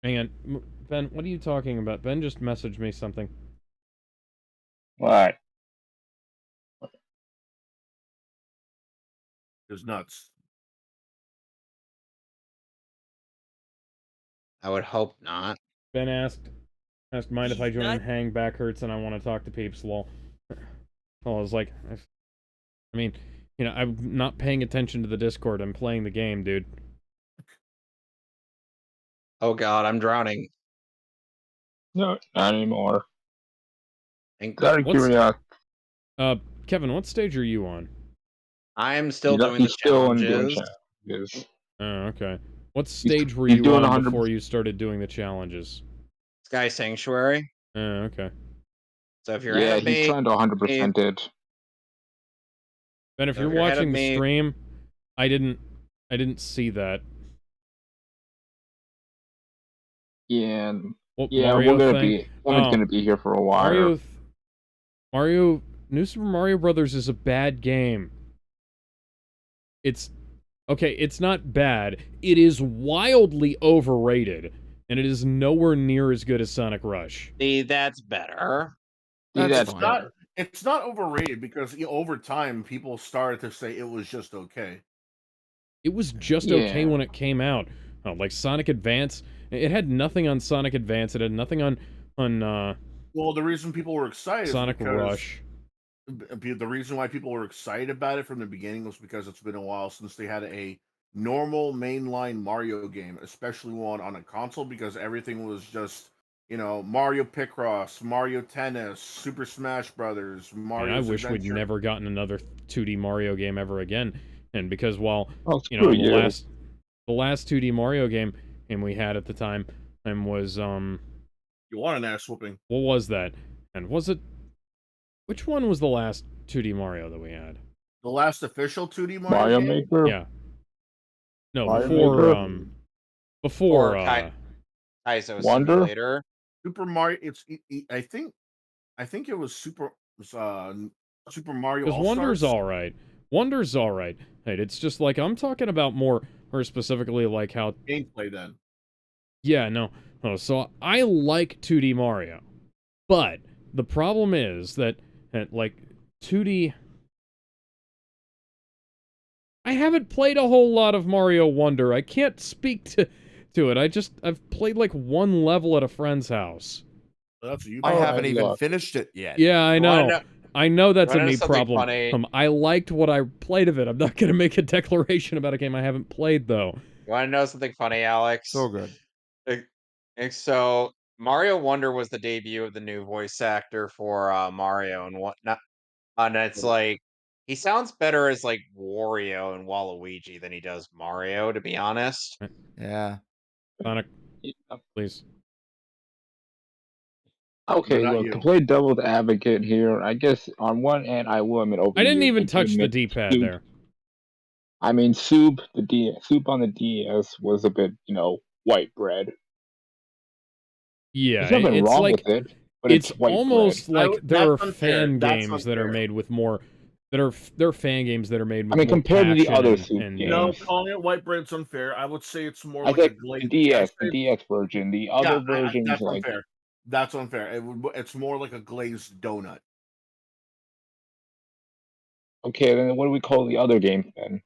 Hang on, Ben. What are you talking about? Ben just messaged me something. What? It was nuts. I would hope not. Ben asked, mind if I He's join not- in Hang Back Hurts and I want to talk to peeps, lol. Well, I was like, I mean, I'm not paying attention to the Discord. I'm playing the game, dude. Oh god, I'm drowning. No, not anymore. Thank Out of What's- curiosity, Kevin, what stage are you on? I'm still doing the he's still doing challenges. challenges. Oh, okay. What stage were he's you doing on 100%. before you started doing the challenges? Sky Sanctuary. Oh, okay. So if you're Yeah, ahead of he's me, trying to 100% it. Ben, if So you're if you're ahead of watching the me- stream, I didn't see that. Yeah, What yeah, Mario we're gonna thing? be. Kevin's gonna be here for a while. Mario, New Super Mario Brothers is a bad game. It's okay. It's not bad. It is wildly overrated, and it is nowhere near as good as Sonic Rush. see, that's better. See, That's that's fine. better. It's not overrated because over time people started to say it was just okay. It was just okay Yeah. when it came out. Oh, like Sonic Advance, it had nothing on Sonic Advance. It had nothing on Well, the reason people were excited Sonic is because Rush. the reason why people were excited about it from the beginning was because it's been a while since they had a normal mainline Mario game, especially one on a console, because everything was just Mario Picross, Mario Tennis, Super Smash Brothers, And Mario. I wish we'd never gotten another 2D Mario game ever again. And because while Oh, you know screw you. the last 2D Mario game we had at the time was You want an ass whooping? what was that? And was it which one was the last 2D Mario that we had? The last official 2D Mario, Mario game? Maker. Yeah. No, Mario before Maker? before Or Kaizo Wonder? Simulator. Super Mario. I think it was Super Mario because All Wonder's Stars. all right. Wonder's all right. Hey, it's just like I'm talking about more or specifically like how Gameplay then. yeah, no. Oh, so I like 2D Mario. But the problem is that like 2D I haven't played a whole lot of Mario Wonder. I can't speak to it. I've played like one level at a friend's house. That's what you I All bought. haven't right, even look. finished it yet. Yeah, I You wanna know. know I know that's a wanna know me something problem. funny? I liked what I played of it. I'm not gonna make a declaration about a game I haven't played though. You wanna know something funny, So Alex? good. Like so Mario Wonder was the debut of the new voice actor for, Mario and whatnot, and it's like, he sounds better as, like, Wario and Waluigi than he does Mario, to be honest. Yeah. Sonic, Yeah. please. No, Okay, not look, to you. play devil's advocate here, I guess on one hand, I will admit over I the didn't years, I even did touch the admit D-pad Soup. there. I mean, Soup on the DS was a bit, white bread. Yeah, There's nothing it's wrong like with it, but it's it's white bread. almost like there That's are unfair. fan That's games that are unfair. made with more there are fan games that are made I with mean, more compared to the passion other Soup and No, games, calling it white bread's unfair. I would say it's more I like a think glaze. The DS version, the other Yeah, versions that's like unfair. That's unfair. It's more like a glazed donut. okay, then what do we call the other games then?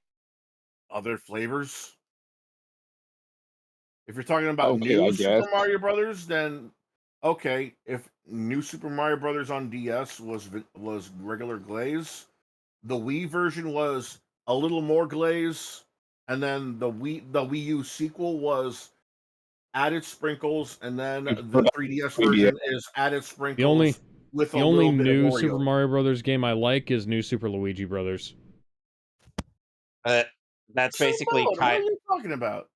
Other flavors. If you're talking about Okay, I new guess. Super Mario Brothers, then okay. If new Super Mario Brothers on DS was regular glaze, the Wii version was a little more glaze, and then the Wii U sequel was added sprinkles, and then You the forgot 3DS 3DS. version is added the only sprinkles with a the only little bit of new Super Oreo. Mario Brothers game I like is New Super Luigi Brothers. Uh, that's Same basically mode. What ki are you talking about?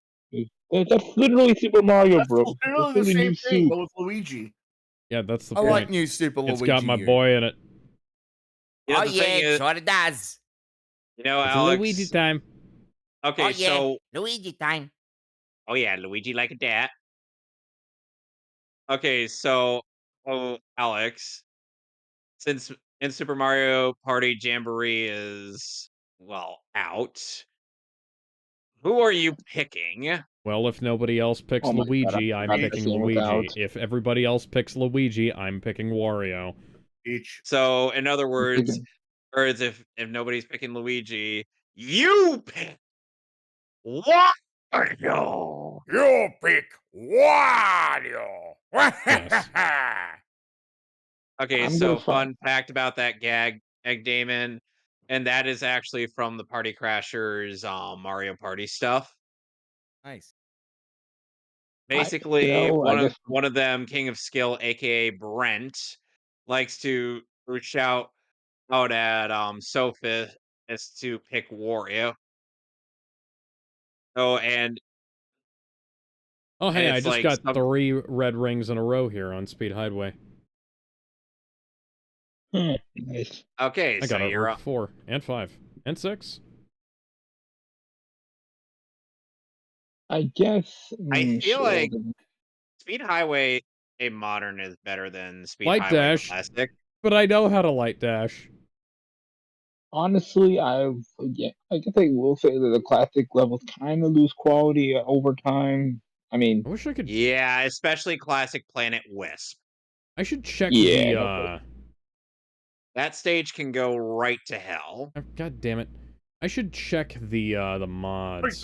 That's literally Super Mario That's Bros. That's literally the literally same new thing, Soup. but with Luigi. Yeah, that's the I like point. new Super It's got Luigi my U. boy in it. you know, Oh the thing yeah, it is, sure does. It's Luigi Alex. time. Oh Okay, yeah, so Luigi time. oh yeah, Luigi like a dat. Okay, so Alex, since in Super Mario Party Jamboree is well out, who are you picking? Well, if nobody else picks Oh my god, I Luigi, I'm forgot this picking Peach. game was Luigi. out. If everybody else picks Luigi, I'm picking Wario. Peach. So in other I'm words, thinking, if nobody's picking Luigi, you pick Wario. You pick Wario. Yes. Okay, I'm gonna so find. fun fact about that gag, Egg Damon, and that is actually from the Party Crashers Mario Party stuff. Nice. Basically, I guess one of them, King of Skill, aka Brent, likes to shout out at Sophie as to pick Wario. Oh, Oh, and hey, I it's just like got 3 red rings in a row here on Speed Highway. nice. okay, I so got you're artwork up. 4 and 5 and 6. I guess I feel shit. like Speed Highway a modern is better than Speed Light Highway dash, Classic. but I know how to light dash. Honestly, I guess I will say that the classic levels kind of lose quality over time. I mean, I wish I could. Yeah, especially Classic Planet Wisp. I should check yeah, the. no, That stage can go right to hell. God damn it! I should check the mods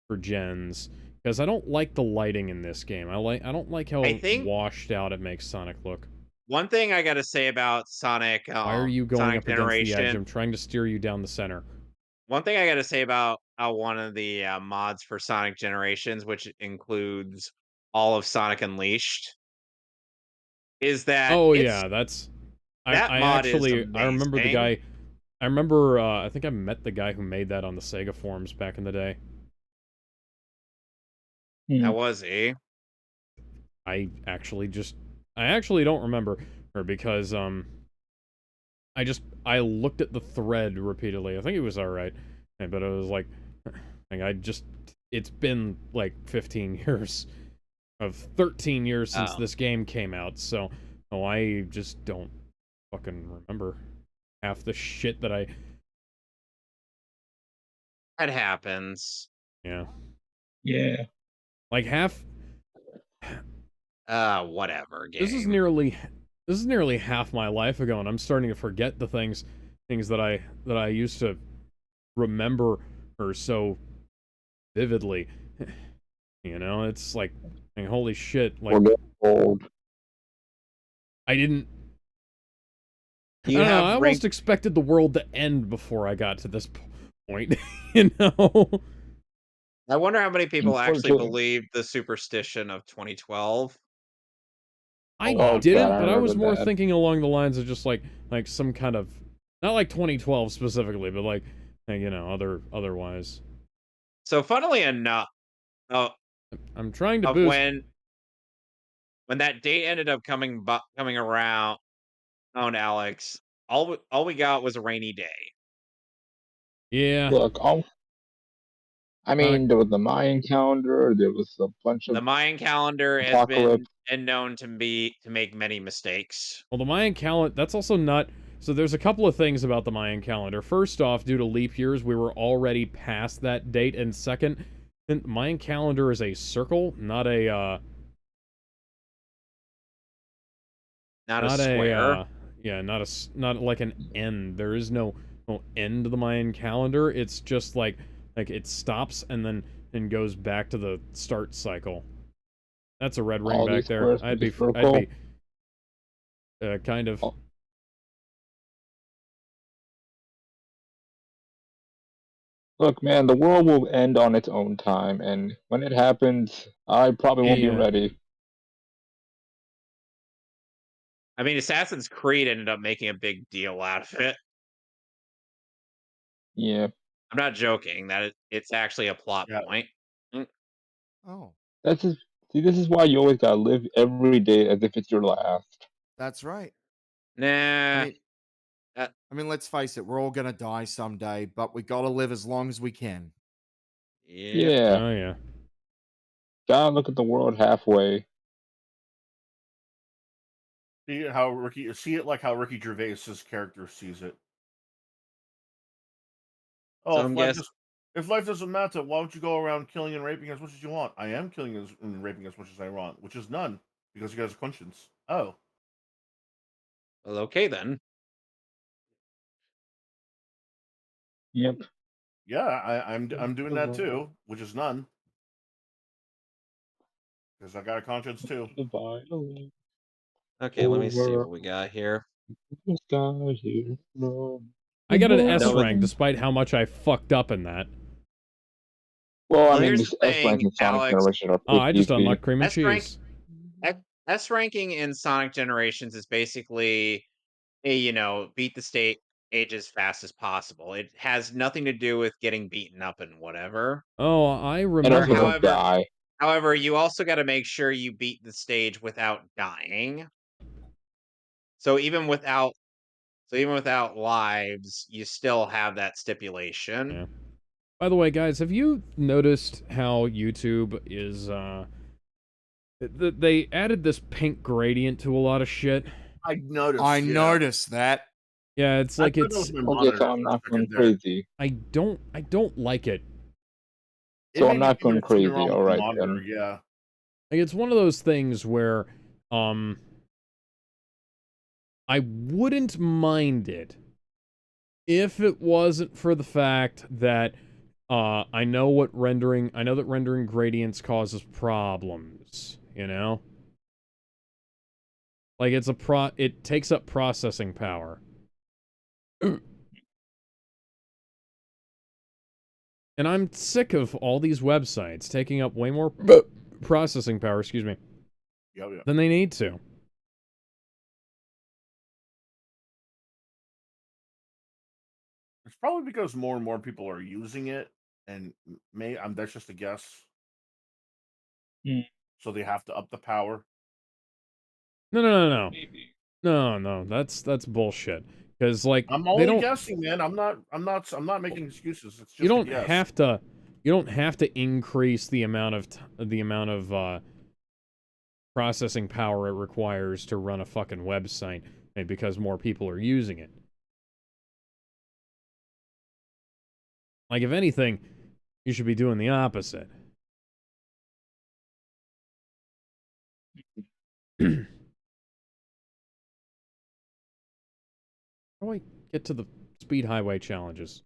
for gens because I don't like the lighting in this game. I don't like I how think washed out it makes Sonic look. one thing I gotta say about Why are you going Sonic up against the edge? Generation. I'm trying to steer you down the center. One thing I gotta say about one of the mods for Sonic Generations, which includes all of Sonic Unleashed, is that Oh yeah, that's. that I mod is actually I remember the amazing. guy. I remember I think I met the guy who made that on the Sega forums back in the day. hmm. How was he? I actually don't remember her because I looked at the thread repeatedly. I think it was all right, but it was like it's been like 15 years of 13 years since Oh, this game came out, so I just don't fucking remember half the shit that I that happens. Yeah. Yeah. Like half. Whatever This is game. nearly half my life ago, and I'm starting to forget the things that I used to remember her so vividly. You know, it's like holy shit, like We're getting old. I didn't I You don't know, I have almost ranked. expected the world to end before I got to this point, you know? I wonder how many people actually Unfortunately. believe the superstition of 2012. A I Oh lot. god, didn't, I but I remember was more that. thinking along the lines of just like some kind of not like 2012 specifically, but like you know, otherwise. So, funnily enough, uh, I'm trying to of boost. when that date ended up coming around, Alex, all we got was a rainy day. Yeah. Look, I Sonic. mean, there was the Mayan calendar. There was a bunch of The Mayan calendar has apocalypse. been known to make many mistakes. Well, the Mayan calendar, that's also not. So there's a couple of things about the Mayan calendar. First off, due to leap years, we were already past that date. And second, the Mayan calendar is a circle, not a, Not a not a, square. yeah, not like an end. There is no end to the Mayan calendar. It's just like it stops and goes back to the start cycle. That's a red ring All back these there. squares make a I'd circle. be, kind of. Oh, look, man, the world will end on its own time, and when it happens, I probably won't be Yeah. ready. I mean, Assassin's Creed ended up making a big deal out of it. Yeah, I'm not joking. It's actually a plot Yeah. point. Mm, Oh, that's just, see, this is why you always gotta live every day as if it's your last. that's right. I Nah. mean, uh, let's face it, we're all gonna die someday, but we gotta live as long as we can. yep. Yeah, Oh yeah. gotta look at the world halfway. See it like how Ricky Gervais's character sees it. Oh, So I'm guessing. if life doesn't matter, why don't you go around killing and raping as much as you want? I am killing and raping as much as I want, which is none because you guys a conscience. Oh, Well, okay then. Yep. yeah, I'm doing that too, which is none because I got a conscience too. The violin Okay, let me see over what we got here. the sky here. No. I got an S So, rank despite how much I fucked up in that. Well, I well, mean, here's the these S ranks thing, in Sonic Alex. Generation are Oh, pretty I just easy. unlocked cream and S rank cheese. S ranking in Sonic Generations is basically beat the state age as fast as possible. It has nothing to do with getting beaten up and whatever. Oh, I And also remember. don't However, die. you also got to make sure you beat the stage without dying. So even without lives, you still have that stipulation. Yeah. By the way, guys, have you noticed how YouTube is they added this pink gradient to a lot of shit? I I noticed, yeah. noticed that. Yeah, it's I like put it with my Okay, monitor so I'm for a not going second there. crazy. I don't like it. It So may I'm be not because going there's something crazy. wrong with All the right monitor, then. yeah. Like it's one of those things where I wouldn't mind it if it wasn't for the fact that I know that rendering gradients causes problems, you know? Like it takes up processing power. And I'm sick of all these websites taking up way more processing power, excuse me, Yeah, yeah. than they need to. It's probably because more and more people are using it, and that's just a guess. Hmm, So they have to up the power. No. maybe. No, that's bullshit. Because like I'm they only don't guessing, man. I'm not making excuses. It's you just a don't guess. have to increase the amount of processing power it requires to run a fucking website because more people are using it. Like if anything, You should be doing the opposite. How do I get to the speed highway challenges?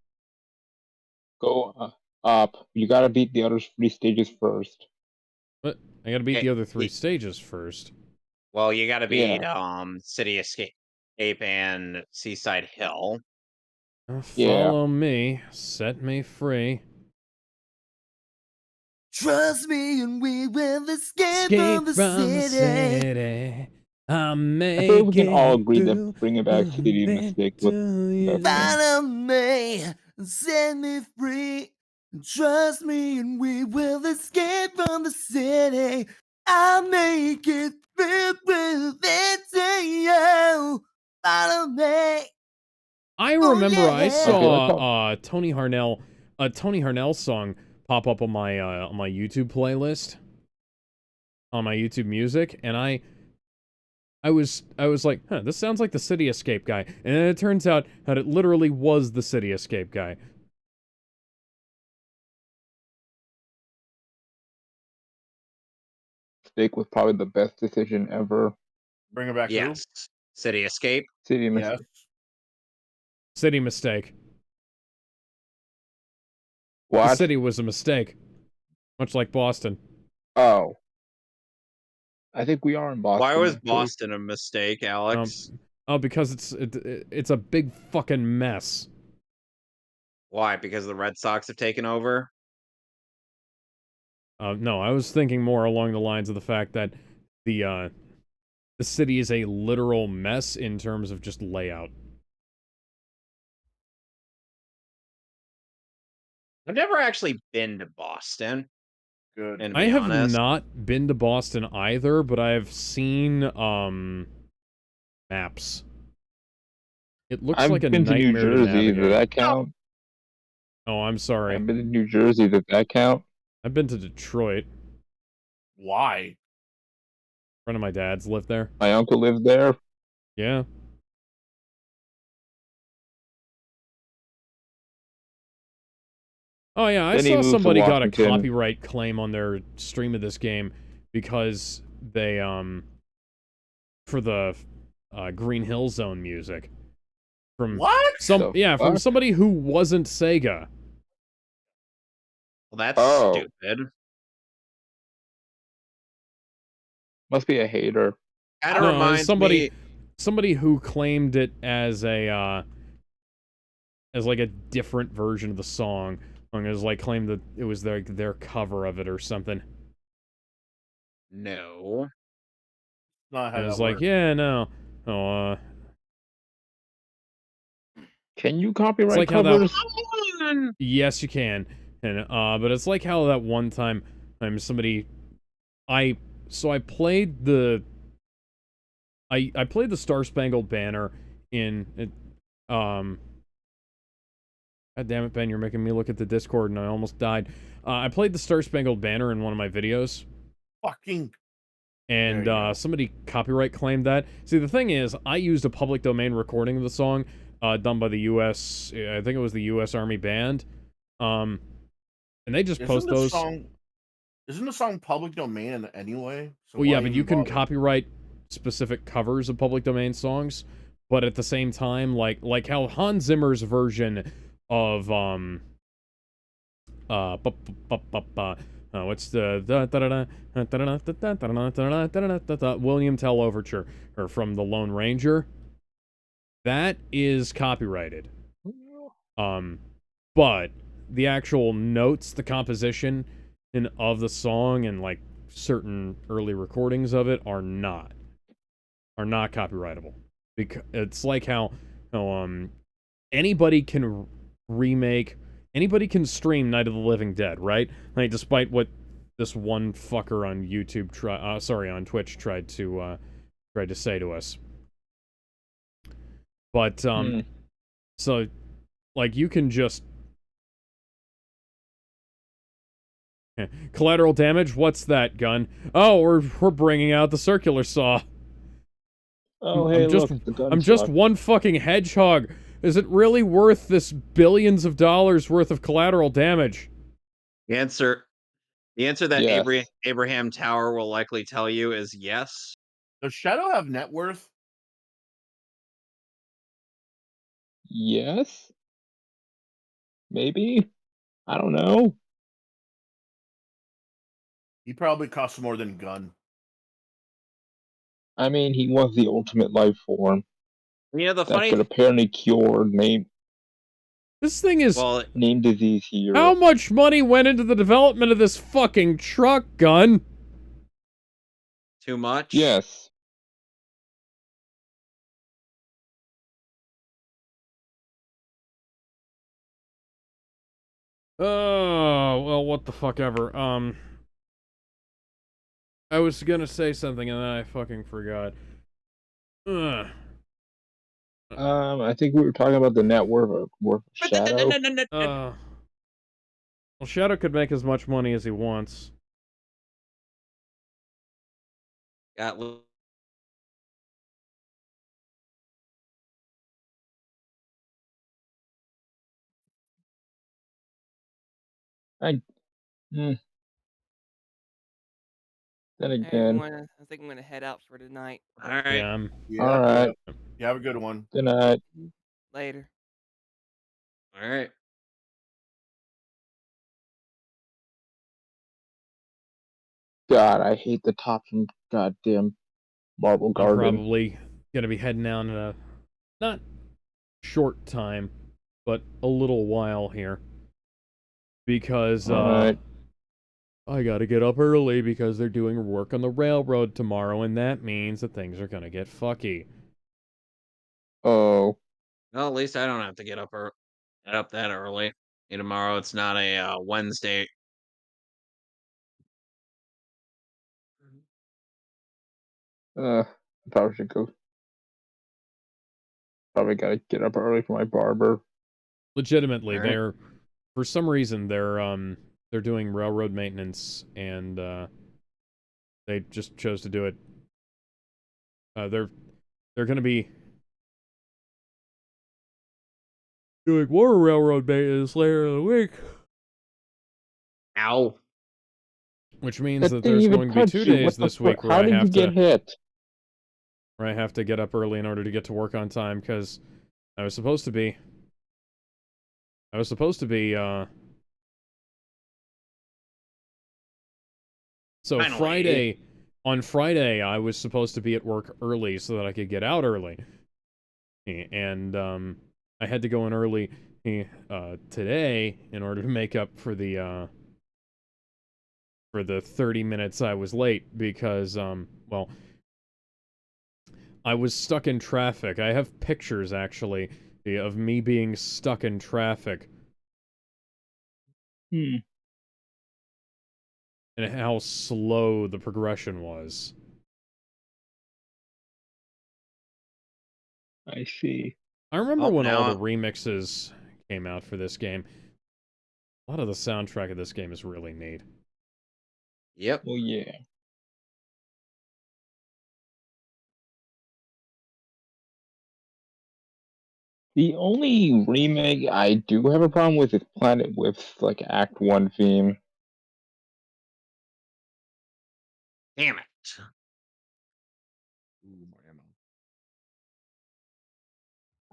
Go up. You gotta beat the other 3 stages first. But I gotta beat Okay, the other 3 stages first. well, you gotta beat, Yeah. City Escape and Seaside Hill. Yeah. Follow me. Set me free. Trust me and we will escape Escape from the from the city. city. I'm I think we can all making agree that through. bringing back City Moving Mistake was to the best you. thing. Follow me and set me free. Trust me and we will escape from the city. I'll make it through with it to you. Follow me. I Oh, remember I yeah. Okay, let's saw all. Tony Harnell song pop up on my YouTube playlist, on my YouTube music, and I was like, huh, this sounds like the City Escape guy. And then it turns out that it literally was the City Escape guy. Mistake was probably the best decision ever. Bring it back Yes. City Escape. City who? Yes. Mistake. City mistake. The What? city was a mistake. Much like Boston. Oh. I think we are in Boston. Why was actually. Boston a mistake, Alex? Because it's a big fucking mess. Why? Because the Red Sox have taken over? No, I was thinking more along the lines of the fact that the city is a literal mess in terms of just layout. I've never actually been to Boston, Good. and to I be have honest. not been to Boston either, but I've seen maps. It looks I've like a been to New nightmare to Jersey. Does navigate. that count? Oh, I'm sorry. I've been to New Jersey. Does that count? I've been to Detroit. Why? A friend of my dad's lived there. My uncle lives there. Yeah. Oh yeah, I Then he saw moved to somebody got a Washington. copyright claim on their stream of this game because they for the Green Hill Zone music from What? The from fuck? somebody who wasn't Sega. Well, that's Oh. stupid. Must be a hater. Kind of No, it was reminds me. somebody who claimed it as a as like a different version of the song. It was like claimed that it was their cover of it or something. No. Not how And it that was like, works. yeah, no. Oh, Can you it's copyright like how that. covers? Yes, you can. And but it's like how that one time somebody I played the I played the Star Spangled Banner in God damn it, Ben, you're making me look at the Discord and I almost died. I played the Star Spangled Banner in one of my videos. Fucking. And There you go. somebody copyright claimed that. See, the thing is, I used a public domain recording of the song done by the U.S. I think it was the U.S. Army Band. And they just post those. Isn't the song public domain anyway? So Well, yeah, why but even you can bother? copyright specific covers of public domain songs. But at the same time, like how Hans Zimmer's version of what's the William Tell Overture or from the Lone Ranger? That is copyrighted. But the actual notes, the composition of the song and like certain early recordings of it are not copyrightable. Because it's like how anybody can remake, anybody can stream Night of the Living Dead, right? Like despite what this one fucker on YouTube on Twitch tried to say to us. But so like you can just Collateral Damage, what's that, gun? Oh, we're bringing out the circular saw. Oh, hey, look, the gun I'm just sucks. one fucking hedgehog. Is it really worth this billions of dollars worth of collateral damage? The answer the answer that Yes. Abraham Tower will likely tell you is yes. Does Shadow have net worth? Yes? Maybe? I don't know. He probably costs more than Gun. I mean, he was the ultimate life form You know, the that funny could apparently cure This thing is... well, name disease here. How much money went into the development of this fucking truck, Gun? too much. Yes. Oh, well, what the fuck ever. I was gonna say something and then I fucking forgot. Ugh. I think we were talking about the net worth of Shadow. Well, Shadow could make as much money as he wants. Got I hmm, then Hey, again. everyone, I think I'm gonna head out for tonight. all right. Yeah, Yeah, All yeah. right. You have a good one. Good night. Later. All right. God, I hate the top from goddamn Marble I'm Garden. probably gonna be heading out in a not short time, but a little while here. Because, Alright. I gotta get up early because they're doing work on the railroad tomorrow, and that means that things are gonna get fucky. Oh. Well, at least I don't have to get up that early. And tomorrow it's not a Wednesday. I probably should go. Probably gotta get up early for my barber. Legitimately, All right. for some reason, they're doing railroad maintenance, and, they just chose to do it. They're gonna be doing more railroad maintenance later in the week. Ow. Which means That that didn't there's even going to be touch 2 you. days What the this fuck? week How did you get hit? where I have to get up early in order to get to work on time, because I was supposed to be, so Finally. on Friday, I was supposed to be at work early so that I could get out early. And, I had to go in early, today in order to make up for the 30 minutes I was late because, well, I was stuck in traffic. I have pictures, actually, of me being stuck in traffic Hmm. and how slow the progression was. I see. I remember Oh, when all the now remixes came out for this game. A lot of the soundtrack of this game is really neat. yep. Well, yeah. The only remake I do have a problem with is Planet Whip's like Act 1 theme. Damn it. Ooh, more ammo.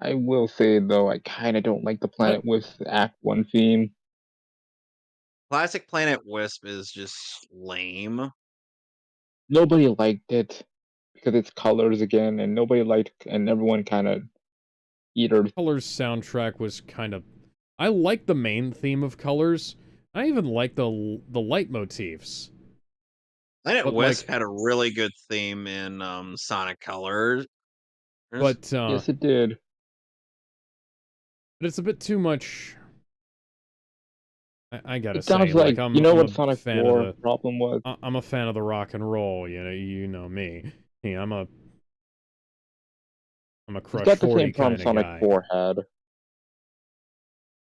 I will say though, I kinda don't like the What? Planet Whip's Act 1 theme. Classic Planet Wisp is just lame. Nobody liked it because it's colors again, and nobody liked, and everyone kinda either. Colors soundtrack was kind of... I like the main theme of Colors. I even like the leitmotifs. Planet But, Wisp like... had a really good theme in Sonic Colors. But, Yes, it did. but it's a bit too much... I gotta It sounds say, like, like, you know I'm what a Sonic fan of 4 the... problem was? I'm a fan of the rock and roll, you know me. Yeah, I'm a It's Crush got the 40 same problem kind of Sonic guy. 4 had.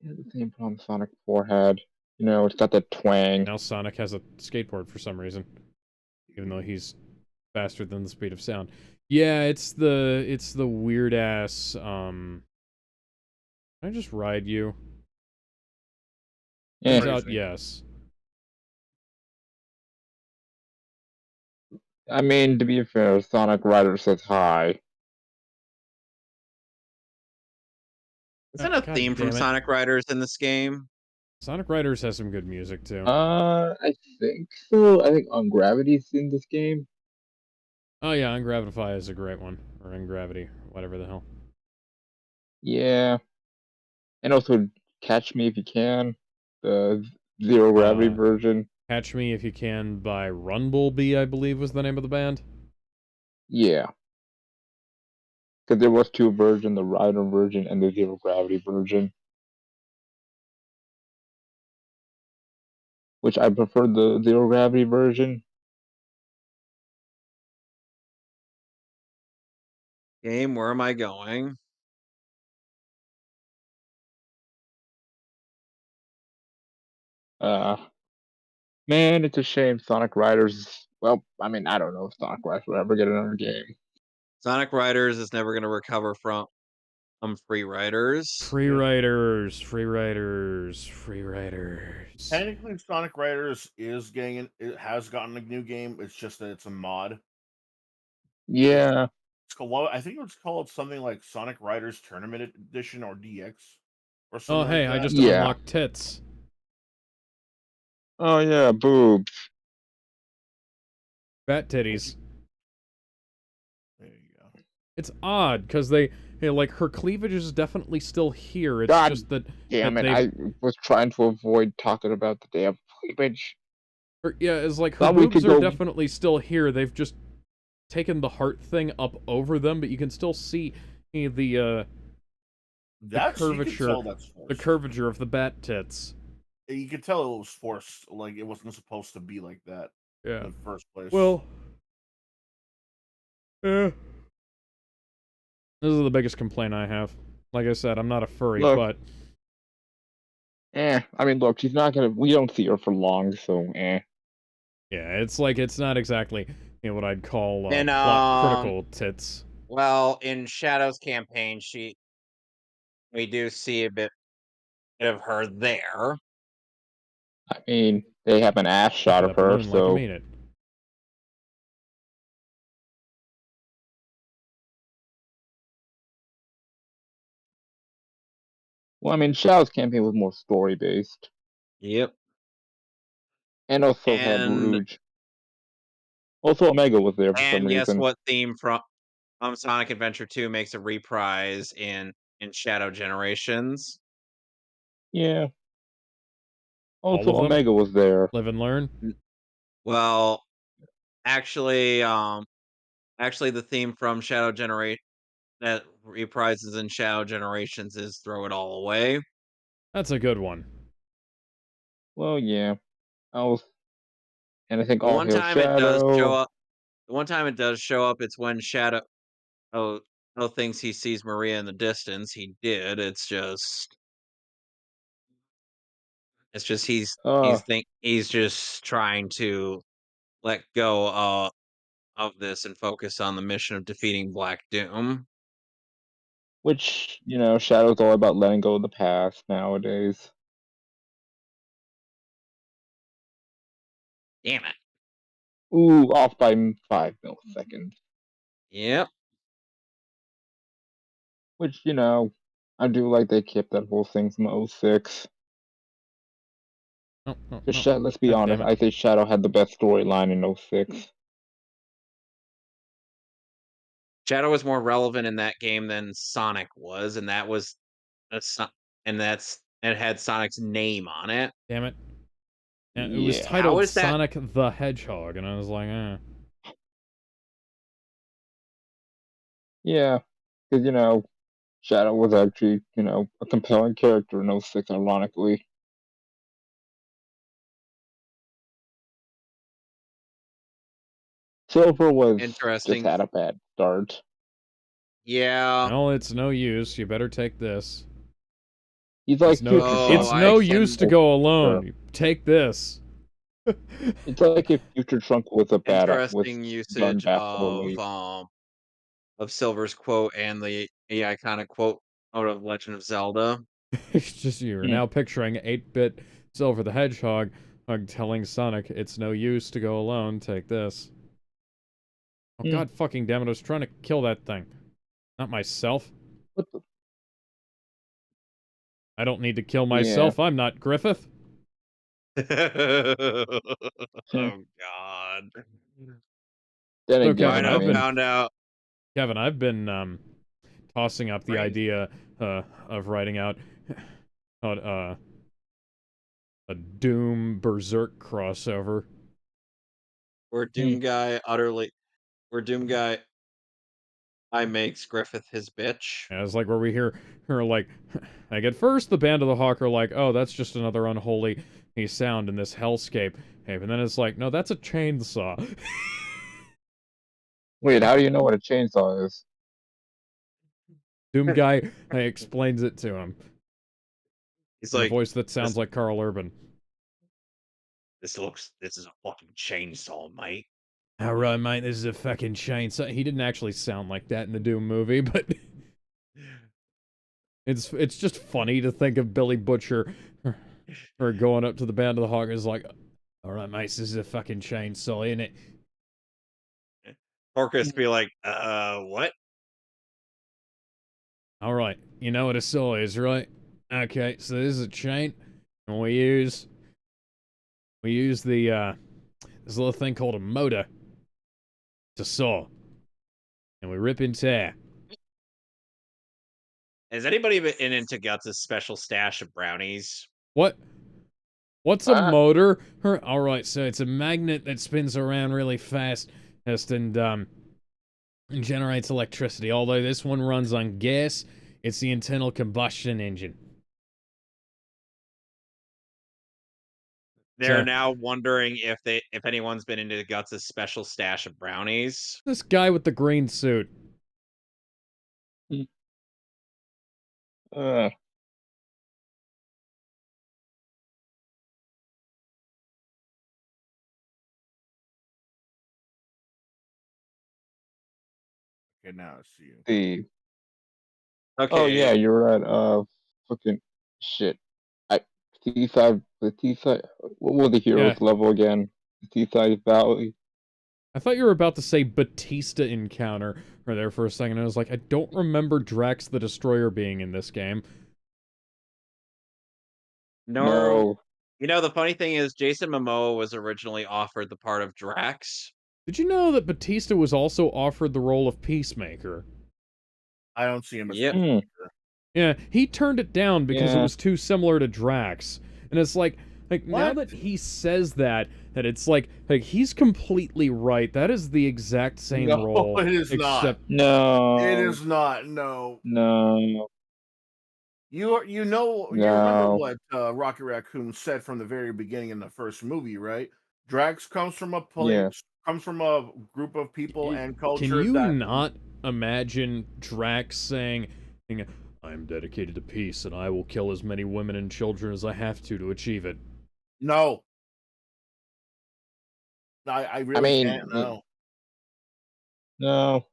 It's the same problem Sonic 4 had. You know, it's got that twang. Now Sonic has a skateboard for some reason, even though he's faster than the speed of sound. Yeah, it's the weird ass, Can I just ride you? Eh, Turns out, Crazy. yes. I mean, to be fair, Sonic Rider says hi. Isn't a God theme from damn it. Sonic Riders in this game? Sonic Riders has some good music, too. I think so. I think on Gravity's in this game. Oh yeah, Ungravitify is a great one. Or Ungravity, whatever the hell. Yeah, and also Catch Me If You Can, the zero gravity version. Catch Me If You Can by Runblebee, I believe was the name of the band. Yeah, because there was two versions: the Rider version and the zero gravity version. Which I prefer the zero gravity version. Game, where am I going? Uh, Man, it's a shame Sonic Riders. Well, I mean, I don't know if Sonic Riders will ever get another game. Sonic Riders is never going to recover from free riders. Free Yeah. Riders, Free Riders, Free Riders. Technically, Sonic Riders is getting it has gotten a new game. It's just that it's a mod. Yeah, It's called, I think it's called something like Sonic Riders Tournament Edition or DX or Oh something like hey, I that. just yeah. unlocked tits. Oh yeah, boobs. Fat titties. There you go. It's odd, because like, her cleavage is definitely still here. It's God just that damn it! they've... I was trying to avoid talking about the damn cleavage. Yeah, it's like, her Thought we boobs could are go. definitely still here. They've just taken the heart thing up over them, but you can still see the That's you can curvature, tell that's the forced. curvature of the bat tits. You could tell it was forced. Like it wasn't supposed to be like that Yeah. in the first place. Well, yeah. This is the biggest complaint I have. Like I said, I'm not a furry, Look, but I mean, look, she's not gonna. We don't see her for long, so yeah, it's like, it's not exactly what I'd call And plot critical tits. well, in Shadow's campaign, we do see a bit of her there. I mean, they have an ass Look shot at of that her, balloon like I so mean it. well, I mean, Shadow's campaign was more story based, Yep. and also had And Rouge. Also, Omega was there for some and guess reason. what theme from Sonic Adventure 2 makes a reprise in Shadow Generations? Yeah. All Also, of them? Omega was there. Live and learn? Well, actually, actually the theme from Shadow Generate that reprises in Shadow Generations is Throw It All Away. That's a good one. Well, yeah. I was, and I think The All one Hail time it does show Shadow. up the one time it does show up, it's when Shadow oh thinks he sees Maria in the distance. He did. It's just Uh, he's just trying to let go of this and focus on the mission of defeating Black Doom. which, Shadow's all about letting go of the past nowadays. Damn it. Ooh, off by 5 milliseconds. Yep. Which, I do like they kept that whole thing from '06. No, no, Just no. let's be God damn honest, it. I think Shadow had the best storyline in '06. Shadow was more relevant in that game than Sonic was, and that was it had Sonic's name on it. Damn it. Yeah, it was Yeah. How titled is that Sonic the Hedgehog, and I was like, eh. Yeah. Because, Shadow was actually, a compelling character in '06, ironically. Silver just interesting? had a bad start. Yeah. No, it's no use. You better take this. He's like Future Oh, Trunk. It's I no use can to go alone. Take this. It's like if Future Trunk was a bad was interesting done usage basketball. of Silver's quote and the iconic quote out of Legend of Zelda. It's just, you're Hmm. now picturing 8-bit Silver the Hedgehog telling Sonic, it's no use to go alone, take this. Oh, Hmm. god fucking damn it, I was trying to kill that thing. Not myself. What the? I don't need to kill Yeah. myself, I'm not Griffith. Oh Hmm. God. Then So, All Kevin, right, again, I I I've been mean, found out. Kevin, I've been tossing up the Right. idea of writing out a Doom Berserk crossover. Where hmm. Doom Guy utterly, where Doom Guy, I makes Griffith his bitch. And it's like where we hear her like, like at first the Band of the Hawk are like, oh, that's just another unholy sound in this hellscape. Hey, but then it's like, no, that's a chainsaw. Wait, how do you know what a chainsaw is? Doom Guy explains it to him He's in a like, voice that sounds this, like Carl Urban. this is a fucking chainsaw, mate. All right, mate, this is a fucking chainsaw. He didn't actually sound like that in the Doom movie, but it's just funny to think of Billy Butcher or going up to the Band of the Hawk is like, all right, mate, this is a fucking chainsaw, isn't it? Orcus Hmm. be like, what? All right, you know what a saw is, right? Okay, so this is a chain, and we use the this little thing called a motor to saw, and we rip and tear. Has anybody been into Guts' special stash of brownies? What? What's a What? motor? All right, so it's a magnet that spins around really fast, and generates electricity. Although this one runs on gas, it's the internal combustion engine. They're So now wondering if anyone's been into Guts' special stash of brownies. this guy with the green suit. Hmm. Uh, Okay, now I see you. the Oh Okay, yeah, you're right. Fucking shit. I T-side the T-side. What was the Yeah, heroes level again? The T-side Valley. I thought you were about to say Batista encounter right there for a second. I was like, I don't remember Drax the Destroyer being in this game. no. No. You know, the funny thing is, Jason Momoa was originally offered the part of Drax. Did you know that Batista was also offered the role of Peacemaker? I don't see him as Yep. Hmm. Peacemaker. Yeah, he turned it down because it Yeah. was too similar to Drax. And it's like now What? that he says that it's like he's completely right. That is the exact same No, role, it is not. except It No. is not. No. No. You remember No. what Rocket Raccoon said from the very beginning in the first movie, right? Drax comes from a Yeah. place, comes from a group of people and can culture you that not imagine Drax saying, "I'm dedicated to peace and I will kill as many women and children as I have to achieve it." no, I I really can't. mean, No, no.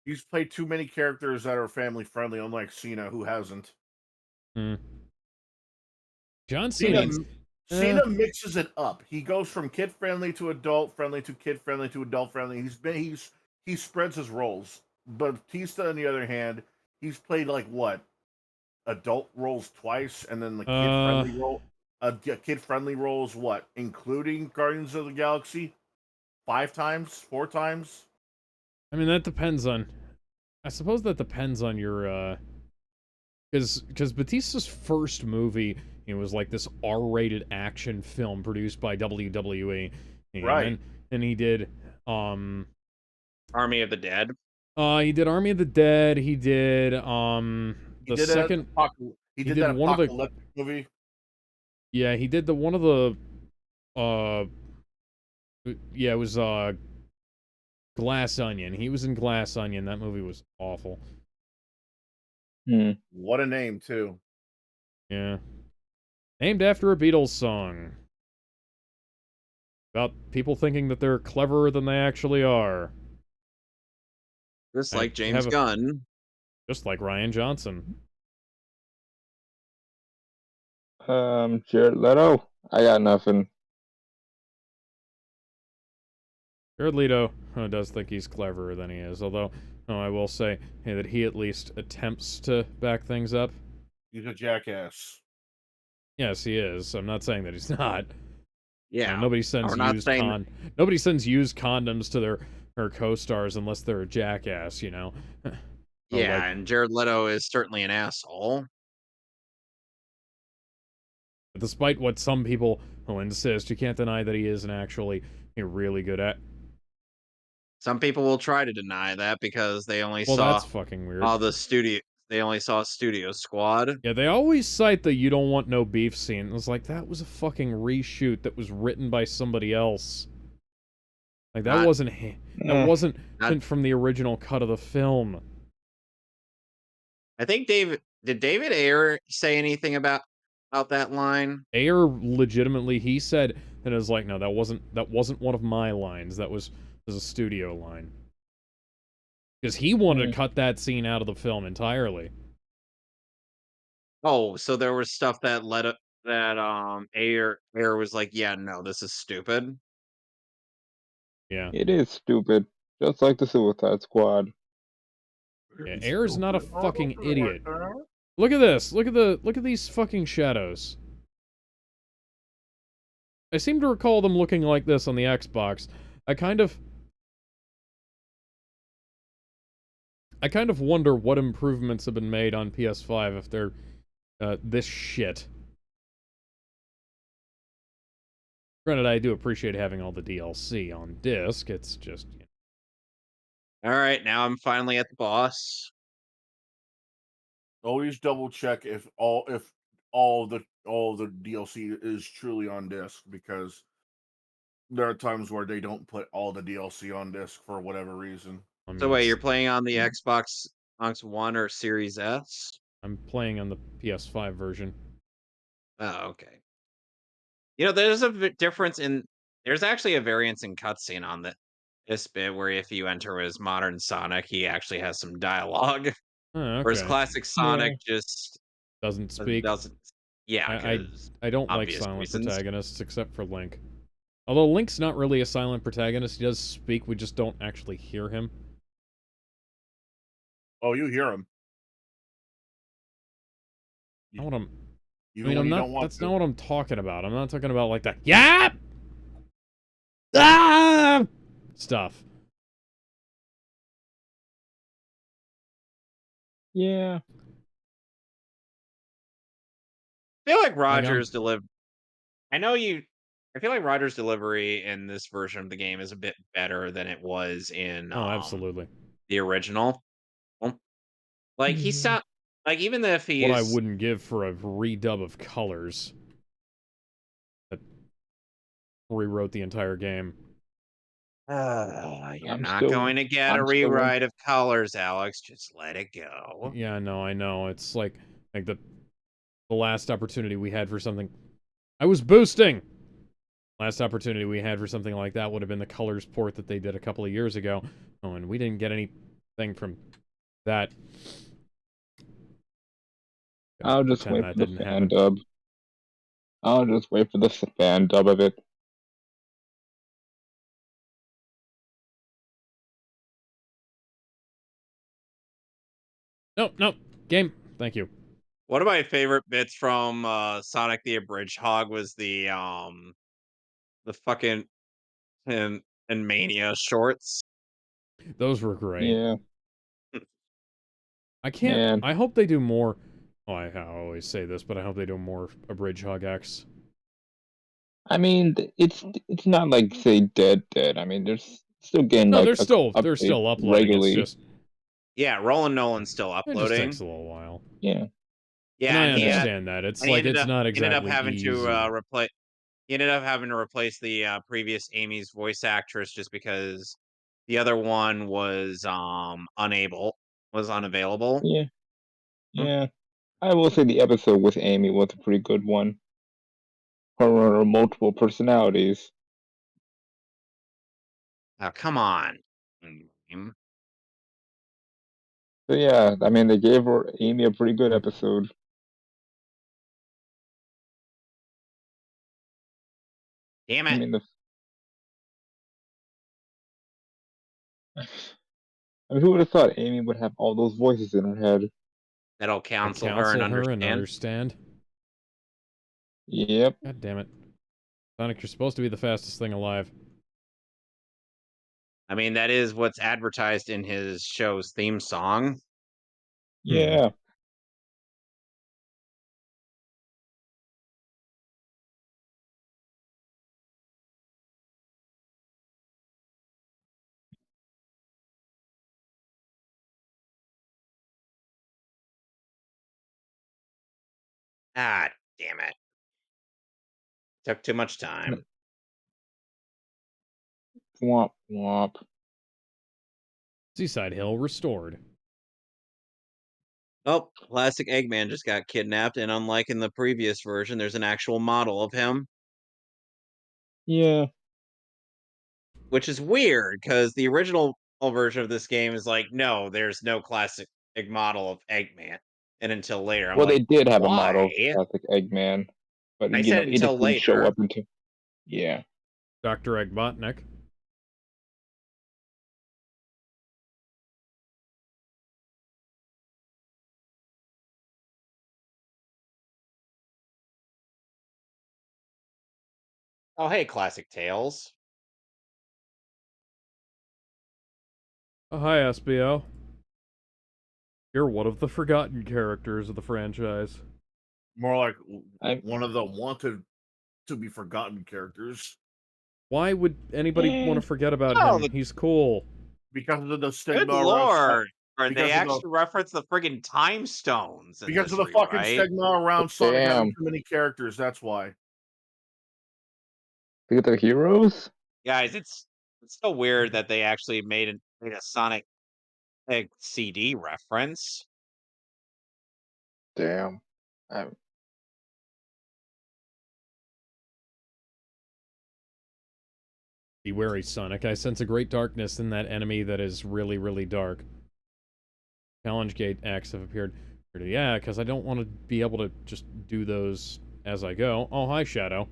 he's played too many characters that are family friendly, unlike Cena, who hasn't. Hmm. John I Cena, mean, eh, Cena mixes it up. He goes from kid friendly to adult friendly to kid friendly to adult friendly. He spreads his roles. But Batista, on the other hand, he's played like what, adult roles twice, and then the kid uh, friendly role. Kid friendly roles, what, including Guardians of the Galaxy, 5 times, 4 times. I mean that depends on. I suppose that depends on your because Batista's first movie, was like this R-rated action film produced by WWE, and Right. then he did um Army of the Dead. he did Army of the Dead. He did He the did that. second. He He did did that one of the apocalyptic movie. yeah. He did the one of the uh yeah. It was Glass Onion. He was in Glass Onion. That movie was awful. Hmm. What a name, too. Yeah, named after a Beatles song about people thinking that they're cleverer than they actually are. Just I like James have a, Gunn. just like Ryan Johnson. Jared Leto. I got nothing. Jared Leto does think he's cleverer than he is, although I will say that he at least attempts to back things up. He's a jackass. Yes, he is. I'm not saying that he's not. Yeah. Nobody We're sends not saying nobody sends used condoms to their co-stars unless they're a jackass, you know. Or yeah, like, and Jared Leto is certainly an asshole. despite what some people will insist, you can't deny that he isn't actually really good at. Some people will try to deny that because they only Well, saw that's fucking weird. all the studio they only saw Studio Squad. Yeah, they always cite the "you don't want no beef" scene. It was like that was a fucking reshoot that was written by somebody else. Like that Not wasn't that Eh, wasn't not from the original cut of the film. I think David Ayer say anything about that line? Ayer legitimately he said that it was like, no, that wasn't one of my lines. That was a studio line. Because he wanted to eh. cut that scene out of the film entirely. Oh, so there was stuff that led up that Ayer was like, "Yeah, no, this is stupid." Yeah. It is stupid. Just like the Suicide Squad. Yeah, Very Ayer's not a stupid. I don't fucking do it like idiot. that. Look at this. Look at these fucking shadows. I seem to recall them looking like this on the Xbox. I kind of wonder what improvements have been made on PS5 if they're this shit. Granted, I do appreciate having all the DLC on disc. It's just All right, now I'm finally at the boss. Always double check if all the DLC is truly on disc, because there are times where they don't put all the DLC on disc for whatever reason. I So mean, wait, you're it's playing on the Xbox One or Series S? I'm playing on the PS5 version. Oh, okay. You know, there's a difference in there's actually a variance in cutscene on this bit where if you enter as modern Sonic, he actually has some dialogue, Oh, whereas okay. classic Sonic Yeah. just Doesn't speak. doesn't. Yeah, I I because I don't like obvious silent reasons. protagonists except for Link. Although Link's not really a silent protagonist, he does speak, we just don't actually hear him. Oh, you hear him Not what even when I'm you not don't want that's not to. what I'm talking about. I'm not talking about like that. Yeah! Ah! Stuff. Yeah. I feel like Like Roger's deliver. I know you. I feel like Roger's delivery in this version of the game is a bit better than it was in oh, absolutely. the original. Well, like he Mhm. sound like even if What I he's wouldn't give for a redub of colors that rewrote the entire game. you're I'm not still going to get a I'm still waiting. rewrite of colors, Alex. Just let it go. Yeah, no, I know. It's like the last opportunity we had for something. I was boosting. Last opportunity we had for something like that would have been the colors port that they did a couple of years ago. Oh, and we didn't get anything from that. Gonna I'll just pretend wait that for the didn't fan happen. dub. I'll just wait for the fan dub of it. Nope, nope. Game. Thank you. One of my favorite bits from Sonic the Abridged Hog was the fucking and Mania shorts. Those were great. Yeah, I can't. man. I hope they do more. Oh, I always say this, but I hope they do more Abridge Hog X. I mean, it's not like say dead. I mean, there's still getting No, like a they're update still uploading. It's regularly. just Yeah, Roland Nolan's still it just takes uploading. a little while. Yeah, And Yeah, I and yeah. understand that. It's he like ended it's up not he ended up exactly having to easy. replace he ended up having to replace the previous Amy's voice actress just because the other one was unavailable. Yeah, Hmm. yeah. I will say the episode with Amy was a pretty good one. Her multiple personalities. Oh, come on. Mm. So yeah, I mean, they gave her Amy a pretty good episode. Damn I it. mean, the I mean, who would have thought Amy would have all those voices in her head? That'll I counsel her and counsel her and understand. understand. Yep. God damn it. Sonic, you're supposed to be the fastest thing alive. I mean, that is what's advertised in his show's theme song. Yeah. Ah, damn it. Took too much time. Womp womp. Seaside Hill restored. Oh, Plastic Eggman just got kidnapped, and unlike in the previous version, there's an actual model of him, Yeah. which is weird because the original version of this game is like, no, there's no classic model of Eggman. And until later, I'm Well, they like, did have a model of why? Classic Eggman, but I said it just until didn't show later. up until. Yeah. Dr. Eggbotnik. Oh, hey, Classic Tales. Oh, hi, SBO. You're one of the forgotten characters of the franchise. More like I. one of the wanted to be forgotten characters Why would anybody want Eh, to forget about Oh, him? He's cool. because of the good stigma around lord. Or they because of the actually reference the friggin' time stones in because this of the fucking rewrite. stigma around Sonic having damn. too many characters. That's why. Look at their heroes. Guys, it's so weird that they actually made a Sonic CD reference. Damn. I, Be wary, Sonic. I sense a great darkness in that enemy that is really, really dark. Challenge gate acts have appeared. Yeah, because I don't want to be able to just do those as I go. Oh, hi, Shadow.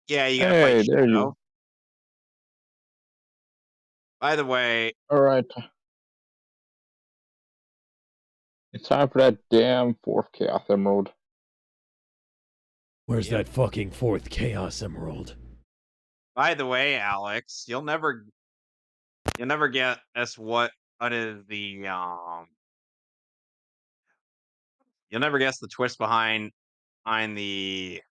Yeah, you gotta fight hey, there you. Shadow. By the way, All right. It's time for that damn fourth Chaos Emerald. Where's yep. that fucking fourth Chaos Emerald? By the way, Alex, you'll never guess what is the you'll never guess the twist behind the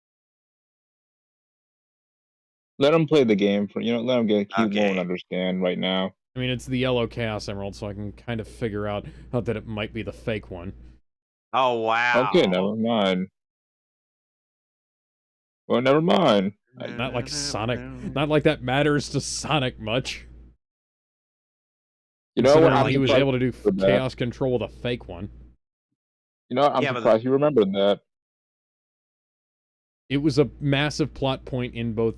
Let him play the game for let him get. He won't okay. understand right now. I mean, it's the yellow Chaos Emerald, so I can kind of figure out that it might be the fake one. Oh Okay, wow. never mind. Well, never mind. Not like Sonic. Not like that matters to Sonic much. You know what? Considering I'm he was surprised able to do with that. chaos control with a fake one. You know what? I'm Yeah, but surprised you remembered that. It was a massive plot point in both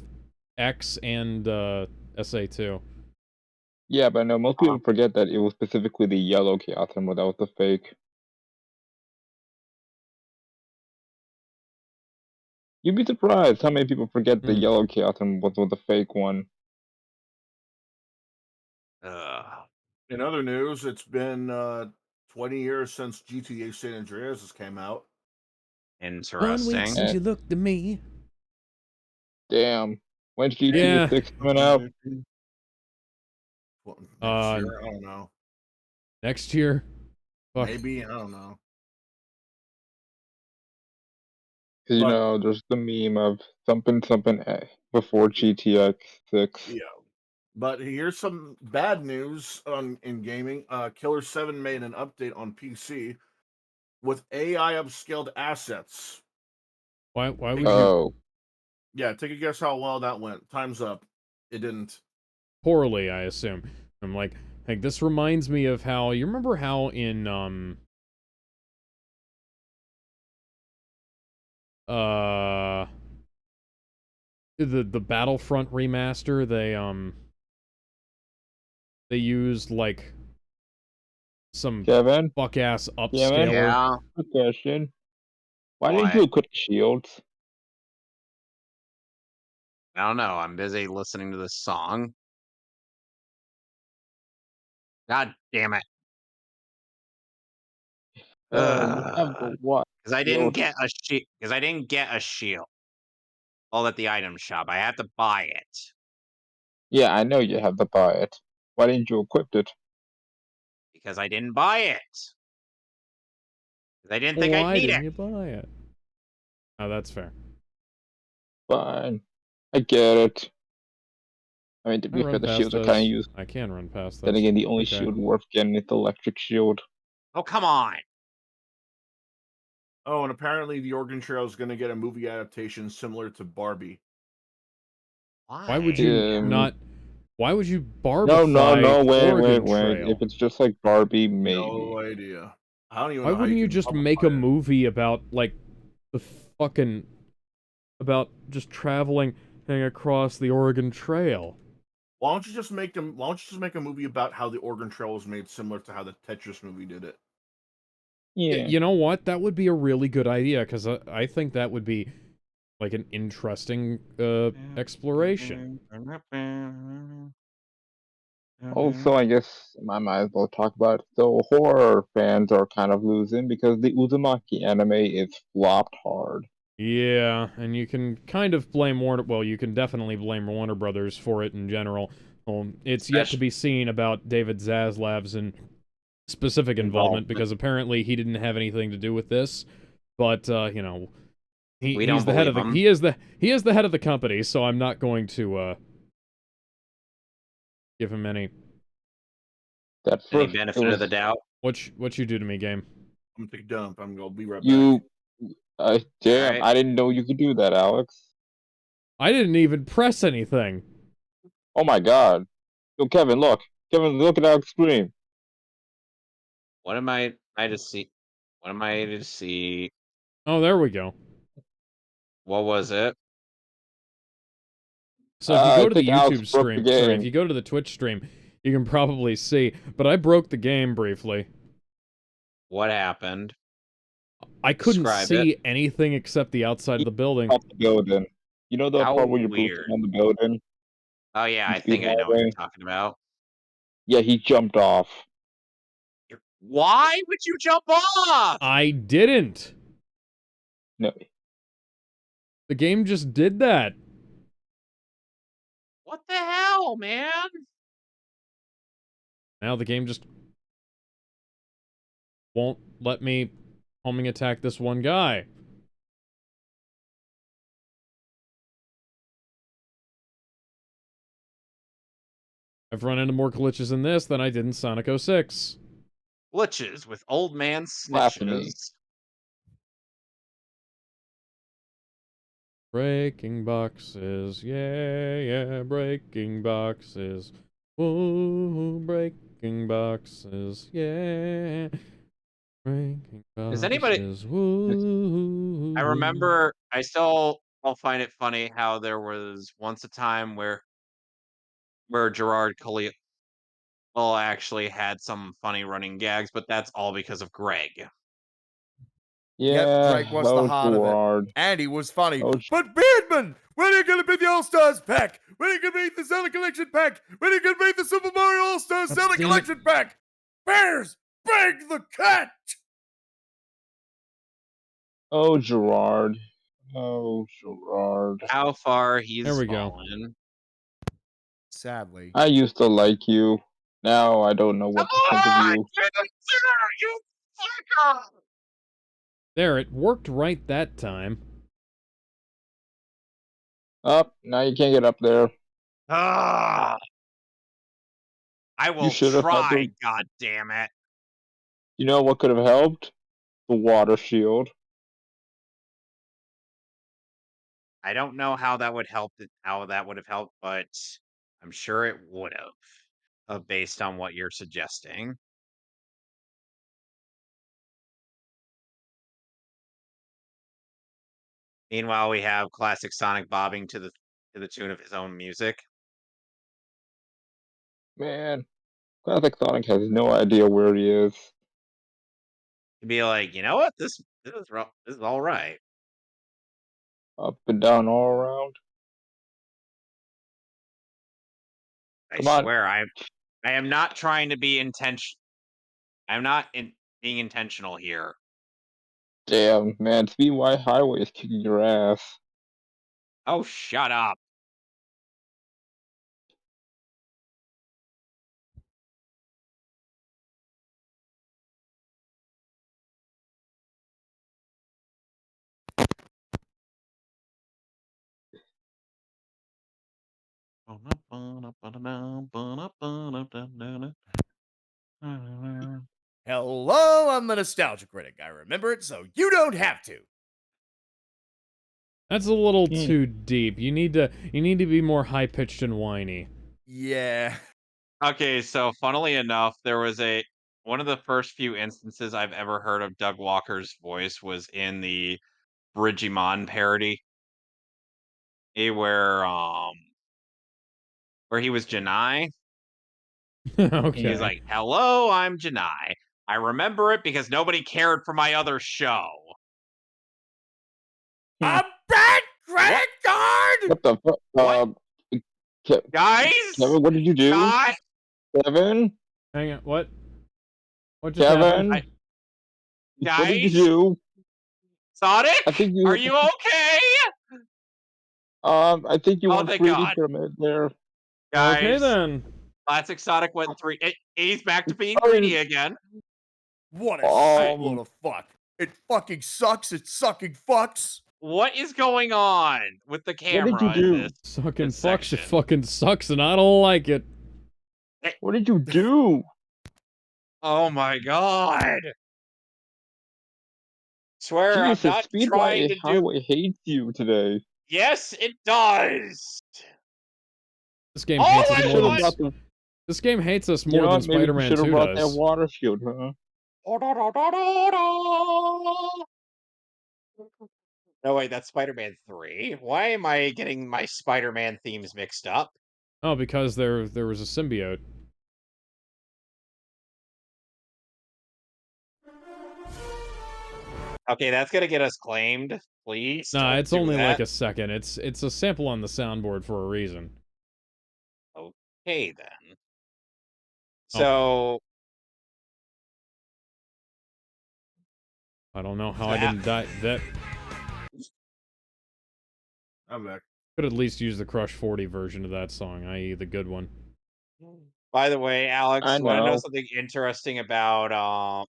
X and SA2. Yeah, but I know most people forget that it was specifically the yellow Chaos Emerald that was the fake. You'd be surprised how many people forget the yellow Chaos Emerald was the fake one. In other news, it's been 20 years since GTA San Andreas has came out. 1 week interesting. since you looked at me. Damn. When's GTA Yeah. 6 coming out? Well, next Uh, year, I don't know. Next year. Fuck. Maybe, I don't know. Because, But there's the meme of something something before GTX 6. yeah. But here's some bad news in gaming. Killer 7 made an update on PC with AI upscaled assets. Why would you... Oh. Yeah, take a guess how well that went. Time's up. It didn't. Poorly, I assume. I'm like, this reminds me of how... You remember how in, the Battlefront remaster, they used, like, some Kevin? fuck-ass Kevin? upscaler. Yeah. Good question. Why didn't What? you equip shields? I don't know. I'm busy listening to this song. God damn it. You have the what? Because I didn't Shield. get a shield. Because I didn't get a shield. All at the item shop. I had to buy it. Yeah, I know you have to buy it. Why didn't you equip it? Because I didn't buy it. Because I didn't think I'd Why need it. didn't you buy it? Oh, that's fair. Fine. I get it. I mean, to I be fair, run the past shields are kind of this. used. I can run past Then this. again, the only Okay. shield worth getting is the electric shield. Oh, come on. Oh, and apparently the Oregon Trail is going to get a movie adaptation similar to Barbie. Why would Why? you Um, not? Why would you no, barbify wait, Oregon wait. If Trail? it's just like Barbie, maybe. No idea. I don't even Why know how you wouldn't you can just make a barbify it. movie about like the fucking about just traveling across the Oregon Trail? Why don't you just make them? Why don't you just make a movie about how the Oregon Trail was made, similar to how the Tetris movie did it? Yeah. You know what? That would be a really good idea because I think that would be like an interesting exploration. Also, I guess I might as well talk about it. So horror fans are kind of losing because the Uzumaki anime is flopped hard. Yeah, and you can kind of blame Warner. Well, you can definitely blame Warner Brothers for it in general. It's yet to Especially be seen about David Zaslav's and specific involvement involvement. because apparently he didn't have anything to do with this. But We he's don't the head of believe the him. he is the head of the company, so I'm not going to give him any That Any first, it benefit of the was doubt? what you do to me, game. I'm gonna take a dump. I'm gonna be right back. you. Damn, Alright. I didn't know you could do that, Alex. I didn't even press anything. Oh my god. Yo, Kevin, look. Kevin, look at Alex screen. What am I to see? What am I to see? Oh, there we go. What was it? So if you I go to the think Alex YouTube broke the stream, sorry, if game. you go to the Twitch stream, you can probably see. But I broke the game briefly. What happened? I couldn't Describe it. see anything except the outside of the building. Off the building. You know the How part where you're boosting weird. on the building Oh yeah, in I Speed think I know what you're Highway? talking about. Yeah, he jumped off. Why would you jump off? I didn't. No, The game just did that. What the hell, man? Now the game just won't let me homing attack this one guy. I've run into more glitches in this than I did in Sonic 06. Glitches with old man blasphemy. snitches. Breaking boxes, yeah, breaking boxes. Ooh, breaking boxes, yeah. Breaking Is anybody? boxes, woo. I remember. I'll find it funny how there was once a time where Gerard Khalil actually had some funny running gags, but that's all because of Greg. Yep, Yeah, Greg was the oh heart of it. Gerard. And he was funny. Oh, But Beardman, when are you gonna be the All-Stars pack? When are you gonna be the Zelda Collection pack? When are you gonna be the Super Mario All-Stars Zelda damn it. Collection pack? Bears, beg the cat! oh Gerard. Oh Gerard. How far There he's we go. fallen. Sadly. I used to like you. Now I don't know what to think of Ah, you. get it there, you fucker! There, it worked right that time. Up, now you can't get up there. Ah, I You will should have had try. the. God damn it! You know what could have helped? The water shield. I don't know how that would help. How that would have helped, but I'm sure it would have, based on what you're suggesting. Meanwhile, we have classic Sonic bobbing to the tune of his own music. Man, Classic Sonic has no idea where he is. To be like, you know what, this is all right. Up and down all around. I Come on. swear, I am not trying to be I'm not being intentional here. Damn, man, Speed White Highway is kicking your ass. Oh, shut up. Hello, I'm the Nostalgia Critic. I remember it, so you don't have to. That's a little Hmm. too deep. You need to be more high pitched and whiny. Yeah. Okay, so funnily enough, there was one of the first few instances I've ever heard of Doug Walker's voice was in the Bridgimon parody, where he was Janai. He was Okay. like, "Hello, I'm Janai. I remember it because nobody cared for my other show." A bad credit card? What the fuck? What? Guys, Kevin, what did you do? guy, Kevin? Hang on. What? What just Kevin? happened? What did you guys, do? Sonic, I think you are hit you okay? I think you Oh, went thank 3D God, for a minute there. Okay guys. then. Classic Sonic went three. He's back to being Oh, 3D again. What a I, shitload of fuck. It fucking sucks. It sucking fucks. what is going on with the what did you camera in do? Sucking this fucks. It section? fucking sucks, and I don't like it. What did you do? Oh my God! Swear, I'm Jesus, not trying Speedway to do. Highway hates you today. Yes, it does. This game All hates us I You more should have than want. brought the. This game hates us You more know than what? Maybe you Spider-Man should have 2 brought that does. water shield, huh? No, wait, that's Spider-Man 3. Why am I getting my Spider-Man themes mixed up? Oh, because there was a symbiote. Okay, that's gonna get us claimed. Please Nah, don't it's do only like that. a second. It's a sample on the soundboard for a reason. Okay, then. Oh, So, I don't know how I that, didn't die. That I'm back. could at least use the Crush 40 version of that song, i.e. the good one. by the way, Alex, I you want to know know. something interesting about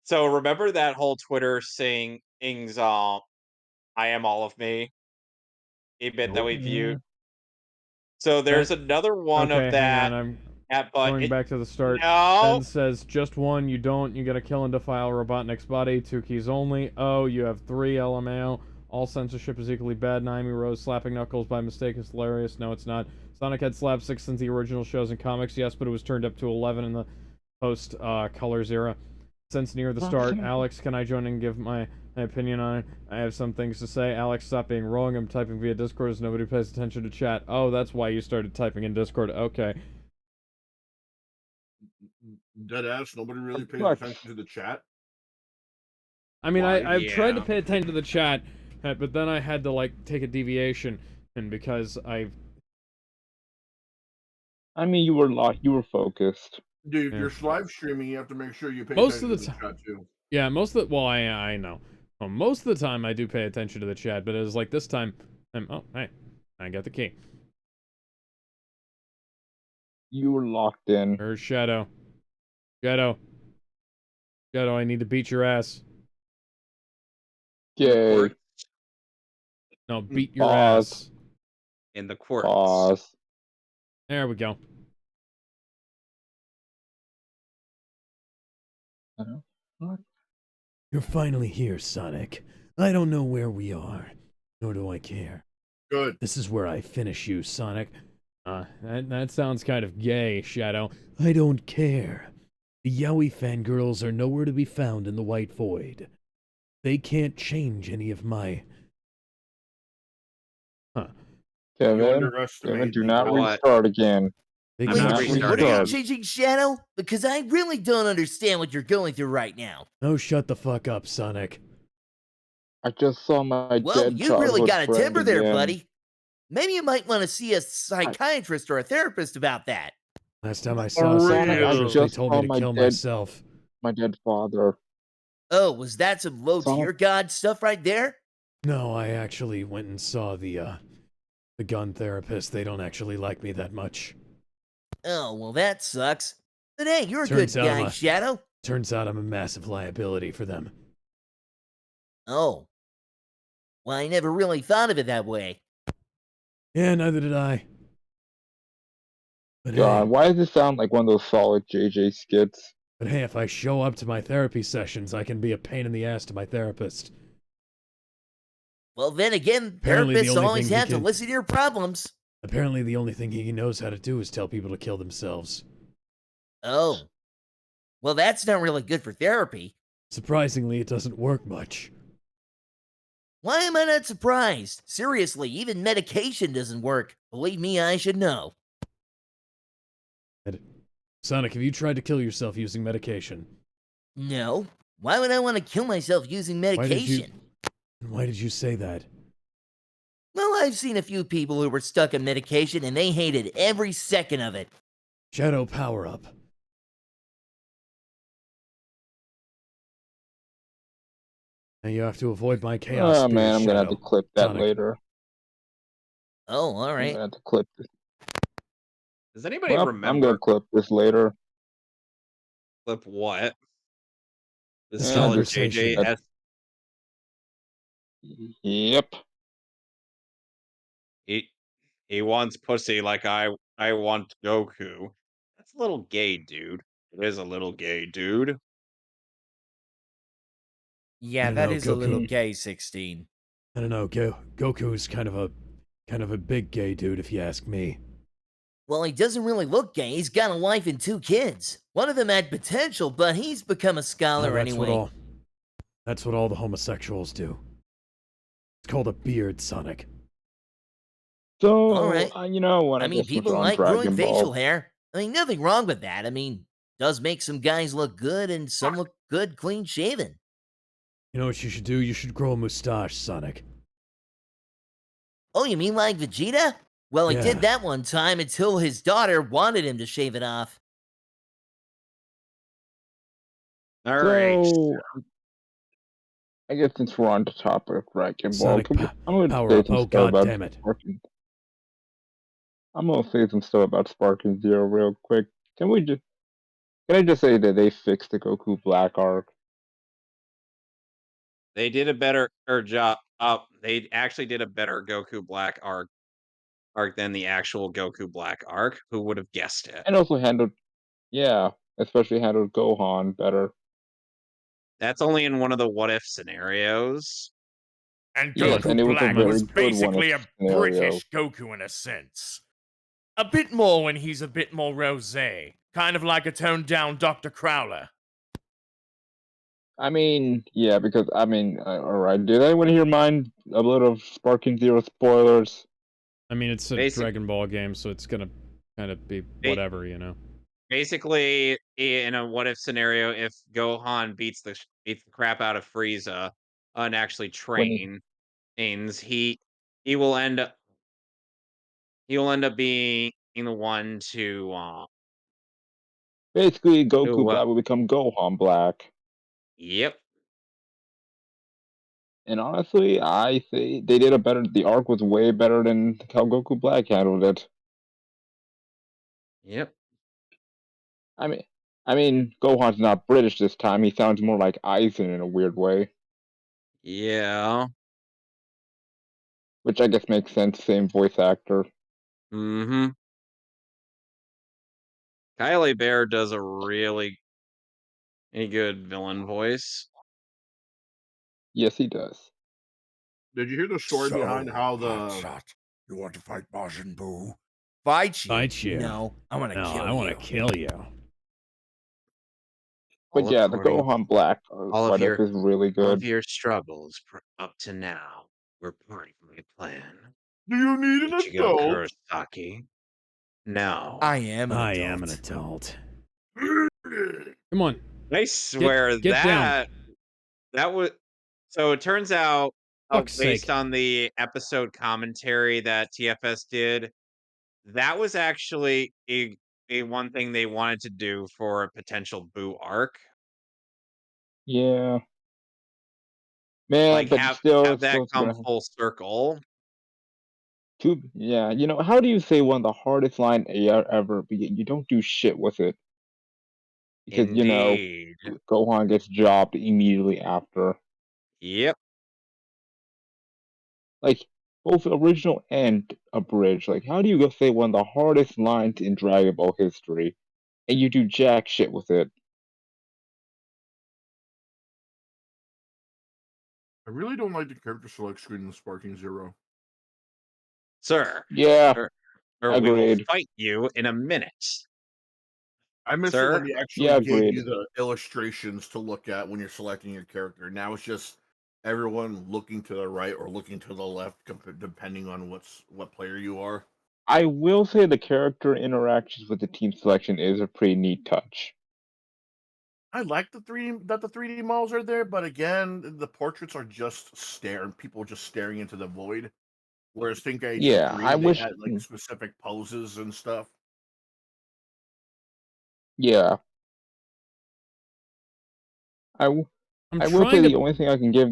so remember that whole Twitter sayings I am all of me bit that Nope. we Yeah. viewed. So Ben, there's another one of okay, hang that on. I'm but going it back to the start. no. Ben says, just one, you don't. You gotta kill and defile Robotnik's body. 2 keys only. Oh, you have 3 LMAO. All censorship is equally bad. Naomi Rose slapping Knuckles by mistake is hilarious. No, it's not. Sonic had slapped 6 since the original shows and comics, yes, but it was turned up to 11 in the post-Colors era. Since near the start, Alex, can I join and give my opinion on it? I have some things to say. Alex, stop being wrong. I'm typing via Discord as nobody pays attention to chat. Oh, that's why you started typing in Discord. Okay. Dead ass. Nobody really pays Fuck. attention to the chat. I mean, Why? I've tried to Yeah. pay attention to the chat, but then I had to, like, take a deviation, and because I mean, you were focused. Dude, if Yeah. you're live streaming, you have to make sure you pay Most attention of to the the chat too. yeah, most of the, well, I know. Well, most of the time I do pay attention to the chat, but it was like this time, oh, hey, I got the key. You were locked in. Where's Shadow? Shadow. Shadow, I need to beat your ass. In the Yay. court. No, beat your Pause. ass. In the courts. Pause. There we go. What? You're finally here, Sonic. I don't know where we are, nor do I care. Good. This is where I finish you, Sonic. That sounds kind of gay, Shadow. I don't care. The Yowie fangirls are nowhere to be found in the White Void. They can't change any of my... You Kevin, underestimate do the not What? restart again. They I'm Wait, not can't what change... restarting are you again. changing, Shadow? Because I really don't understand what you're going through right now. Oh, shut the fuck up, Sonic. I just saw my Well, dead you really childhood got a friend temper there, again. buddy. Maybe you might want to see a I, psychiatrist or a therapist about that. Last time I For saw a Sonic, I psychiatrist, they real. just told me saw to kill myself. my dead father. Oh, was that some low Sonic, tier god stuff right there? No, I actually went and saw the gun therapist. They don't actually like me that much. Oh, well, that sucks. But hey, you're a Turns good out guy, Shadow. Turns out I'm a massive liability for them. Oh, well, I never really thought of it that way. Yeah, neither did I. But God, hey, why does this sound like one of those solid JJ skits? if I show up to my therapy sessions, I can be a pain in the ass to my therapist. Well, then again, Apparently the therapists only always thing he have to can listen to your problems. Apparently the only thing he knows how to do is tell people to kill themselves. Oh, well, that's not really good for therapy. Surprisingly, it doesn't work much. Why am I not surprised? Seriously, even medication doesn't work. Believe me, I should know. Sonic, have you tried to kill yourself using medication? No. Why would I want to kill myself using medication? Why did you say that? Well, I've seen a few people who were stuck on medication and they hated every second of it. Shadow, power up. Now you have to avoid my chaos Oh spears, man, I'm gonna have to Shadow. clip that Sonic. later. Oh, I'm alright. gonna have to clip this. Does anybody Well, I'm gonna remember clip this later. clip what? The This Yeah, solid just conversation. that. JJS. Yep. He he wants pussy like I want Goku. That's a little gay, dude. It is a little gay, dude. I Yeah, don't that know, is a little Goku. gay, 16. I don't know, Goku's kind of a big gay dude if you ask me. Well, he doesn't really look gay. He's got a wife and 2 kids. One of them had potential, but he's become a scholar anyway. That's what all the homosexuals do. It's called a beard, Sonic. So, Alright. when I I mean, guess we're people on like growing Dragon facial Ball. hair. I mean, nothing wrong with that. I mean, does make some guys look good and some look good clean shaven. You know what you should do? You should grow a mustache, Sonic. Oh, you mean like Vegeta? Well, he Yeah. did that one time until his daughter wanted him to shave it off. All right. So, I guess since we're on the topic of Dragon Ball, Sonic, I'm going to power say up. some Oh, stuff god about damn it. Sparking. I'm going to say some stuff about Sparking Zero real quick. Can I just say that they fixed the Goku Black arc? They did a better job. They actually did a better Goku Black arc than the actual Goku Black arc. Who would have guessed it? And also especially handled Gohan better. That's only in one of the what if scenarios. And Yes, Goku and it was a Black very was good one basically of a scenario. British Goku in a sense. A bit more when he's a bit more rosé. Kind of like a toned down Dr. Crowler. I mean, yeah, because alright. Did anyone here mind a little of Sparking Zero spoilers? I mean, it's a Basic, Dragon Ball game, so it's gonna kind of be ba- whatever, you know. basically, in a what if scenario, if Gohan beats the crap out of Frieza and actually When he trains, he will end up being the one basically Goku to Black will become Gohan Black. yep. And honestly, I think they did a better. The arc was way better than how Goku Black handled it. Yep. I mean, Gohan's not British this time. He sounds more like Aizen in a weird way, Yeah. which I guess makes sense. Same voice actor. Mm-hmm. Kylie Bear does a really good villain voice. Yes, he does. Did you hear the story behind how the Hotshot, you want to fight Majin Buu? Fight you? Fight you? No, I want to No, kill I you. want to kill you. But All yeah, the according Gohan Black all of what if your is really all of good. your struggles up to now were part of my plan. do you need an Ichigo adult? Kurosaki. No. I am an I adult. am an adult. Come on. I swear Get down. that was so it turns out Fuck's based sake. on the episode commentary that TFS did, that was actually a one thing they wanted to do for a potential Boo arc. Yeah, man, Like, but have still, have it's that still come gonna full circle. too. Yeah, how do you say one of the hardest line ever, but yet you don't do shit with it because Indeed. Gohan gets jobbed immediately after. Yep. Like both original and abridged. Like, how do you go say one of the hardest lines in Dragon Ball history, and you do jack shit with it? I really don't like the character select screen in Sparking Zero. Sir, Yeah, or we will agreed. fight you in a minute. I miss it when Sir? they actually Yeah, gave agreed. you the illustrations to look at when you're selecting your character. Now it's just everyone looking to the right or looking to the left, depending on what player you are. I will say the character interactions with the team selection is a pretty neat touch. I like the 3D models are there, but again, the portraits are just people just staring into the void. Whereas Think Yeah, I HO3, they wish. had like specific poses and stuff. Yeah, I, w- I'm I will trying say the to. only thing I can give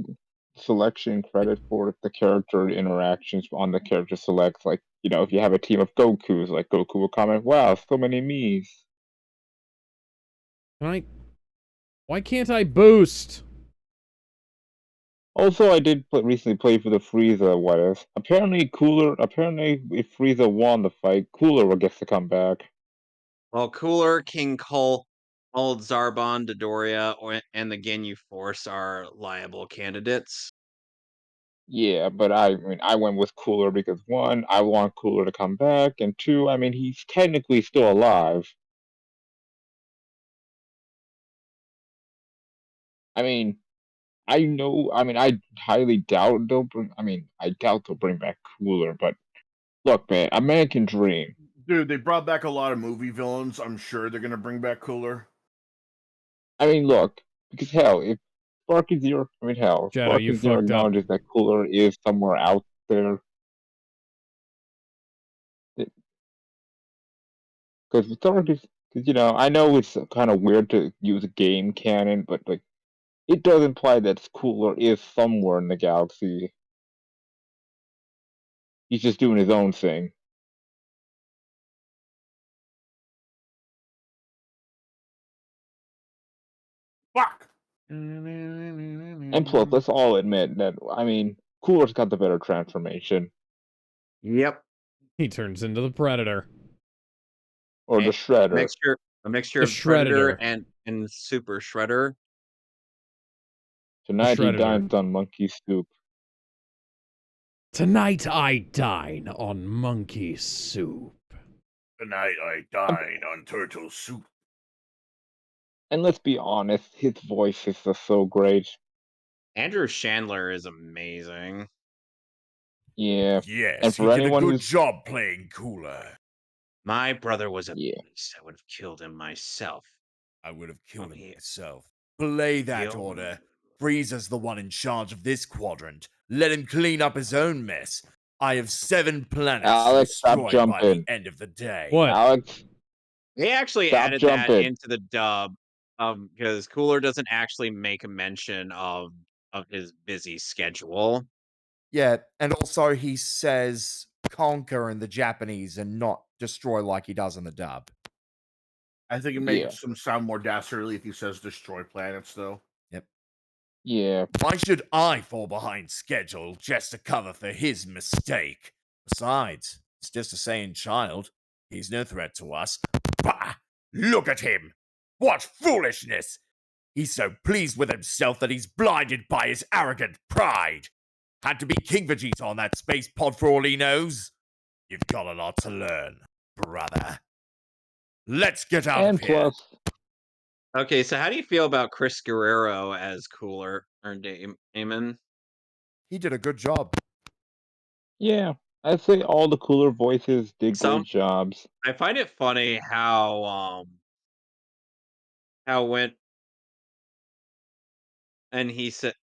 selection credit for is the character interactions on the character selects. Like, if you have a team of Gokus, like Goku will comment, "Wow, so many me's." Can I. Why can't I boost? Also, I did recently play for the Frieza what if. Apparently if Frieza won the fight, Cooler gets to come back. Well, Cooler, King Colt, Old Zarbon, Dodoria, and the Ginyu Force are liable candidates. Yeah, but I mean, I went with Cooler because one, I want Cooler to come back, and two, I mean, he's technically still alive. I mean, I highly doubt they'll bring. I mean, I doubt they'll bring back Cooler, but look, man, American Dream. Dude, they brought back a lot of movie villains. I'm sure they're gonna bring back Cooler. I mean, look, because hell, if Shadow, you Sparky Zero fucked up. acknowledges that Cooler is somewhere out there. Because I know it's kind of weird to use a game canon, but like, it does imply that Cooler is somewhere in the galaxy. He's just doing his own thing. Fuck! And plus, let's all admit that, I mean, Cooler's got the better transformation. Yep. He turns into the Predator. Or the A, Shredder. a mixture The of Predator Shredditor. and Super Shredder. The Tonight he Shredditor. dines on monkey soup. Tonight I dine on monkey soup. Tonight I dine on turtle soup. And let's be honest, his voice is just so great. Andrew Chandler is amazing. Yeah. And Yes, he for did a anyone good who's job playing Cooler. My brother was a yeah. beast. I would have killed him myself. I would have Oh, killed him he myself. Play that killed order. him. Frieza's the one in charge of this quadrant. Let him clean up his own mess. I have 7 planets to Alex, stop destroy by the jumping. end of the day. What? Alex, They actually stop added that jumping. into the dub, because Cooler doesn't actually make a mention of his busy schedule. Yeah, and also he says conquer in the Japanese and not destroy like he does in the dub. I think it Yeah. makes him sound more dastardly if he says destroy planets, though. Yep. Yeah. Why should I fall behind schedule just to cover for his mistake? Besides, it's just a Saiyan child. He's no threat to us. Bah! Look at him! What foolishness! He's so pleased with himself that he's blinded by his arrogant pride. Had to be King Vegeta on that space pod for all he knows. You've got a lot to learn, brother. Let's get out of And here. plus, Okay, so how do you feel about Chris Guerrero as Cooler or Damon? He did a good job. yeah, I'd say all the Cooler voices did great Some jobs. I find it funny how when and he said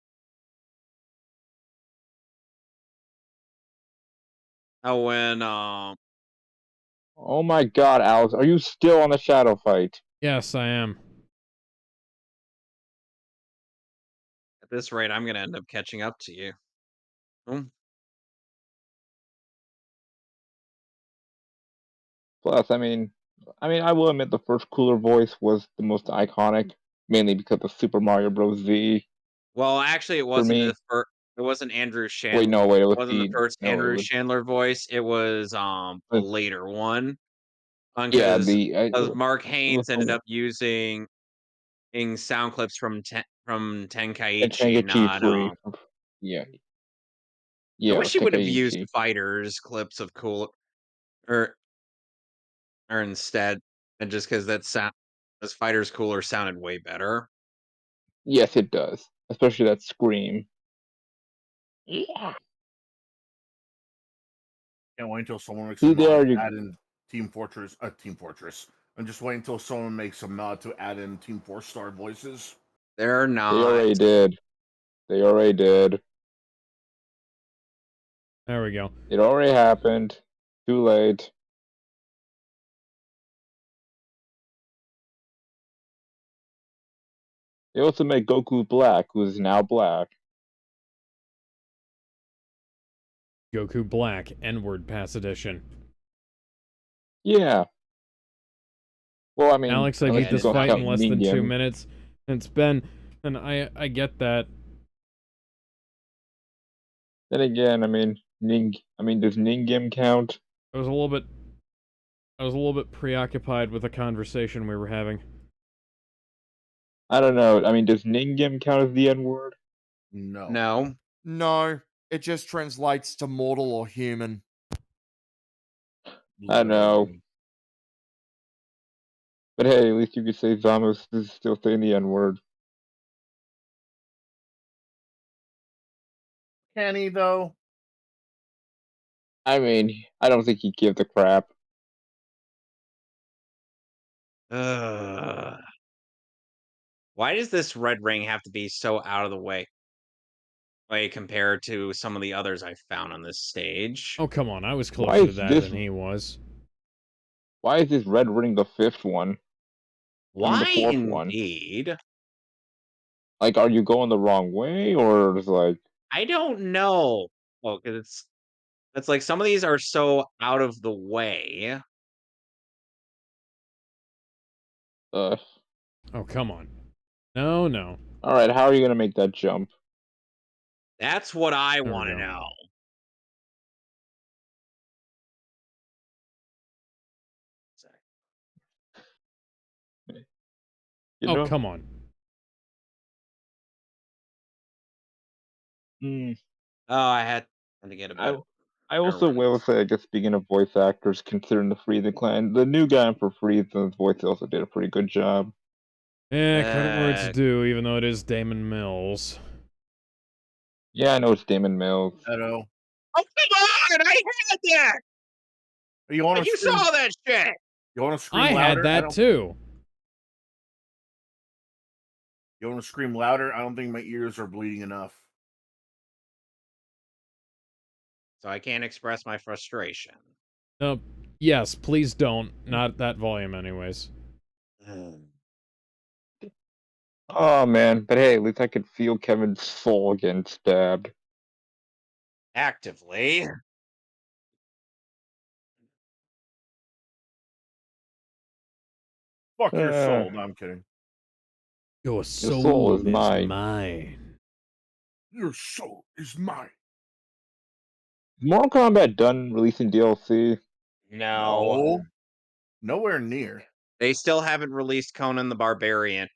Oh, when Oh my god, Alex, are you still on the shadow fight? Yes, I am. at this rate, I'm gonna end up catching up to you. Mm. Plus, I will admit the first cooler voice was the most iconic, mainly because of Super Mario Bros. Z Well, actually, for me. it wasn't Andrew Wait, Shan. no, wait, it It was wasn't the the first no, it Andrew was Chandler voice. It was a uh, later one. yeah, Because Mark it was Haynes ended the up using sound clips from Tenkaichi, Tenkaichi not free. Yeah, I yeah, it wish was he would have used Tenkaichi. fighters clips of cool or instead, and just because that sound as fighters cooler sounded way better. Yes, it does, especially that scream. Yeah. Can't wait until someone makes a See, mod there to you. add in Team Fortress. I'm just waiting until someone makes a mod to add in Team 4-star voices. They're They not. already did. They already did. There we go. It already happened. Too late. They also made Goku black, who is now black. Goku Black, N-word Pass Edition. Yeah. Well, Alex, I beat unless you this don't fight in count less than 2 Ningam. minutes. It's been, and I get that. Then again, does Ningam count? I was a little bit, I was a little bit preoccupied with the conversation we were having. I don't know. Does Ningam count as the N word? No. No. No, it just translates to mortal or human. I know. Literally. But hey, at least you could say Zamos is still saying the N word. Can he, though? I don't think he gives a crap. Ugh. Why does this red ring have to be so out of the way compared to some of the others I found on this stage? Oh, come on, I was Why closer to is that this than he was. why is this red ring the fifth one? The Why fourth one. indeed? Like, are you going the wrong way, or is like, I don't know. Well, 'cause it's like some of these are so out of the way. uh, Oh, come on. No, no. all right, how are you gonna make that jump? That's what I There we want to go. know. You Oh, know? come on. Hmm. Oh, I had to get a I better I also run. will say, I guess speaking of voice actors, considering the Frieza clan, the new guy for Frieza's voice also did a pretty good job. Eh, credit where it's Uh, due, even though it is Damon Mills. Yeah, I know it's Damon Mills. Edo. oh come on! I had that. You want Like to you scream? saw that shit. You want to scream I had louder? I that don't. too. You want to scream louder? I don't think my ears are bleeding enough. So I can't express my frustration. No, yes, please don't. Not that volume, anyways. Oh man, but hey, at least I could feel Kevin's soul getting stabbed. Actively. Fuck your Uh, soul. No, I'm kidding. Your your soul is soul is mine. mine. Your soul is mine. Is Mortal Kombat done releasing DLC? No. No, nowhere near. They still haven't released Conan the Barbarian.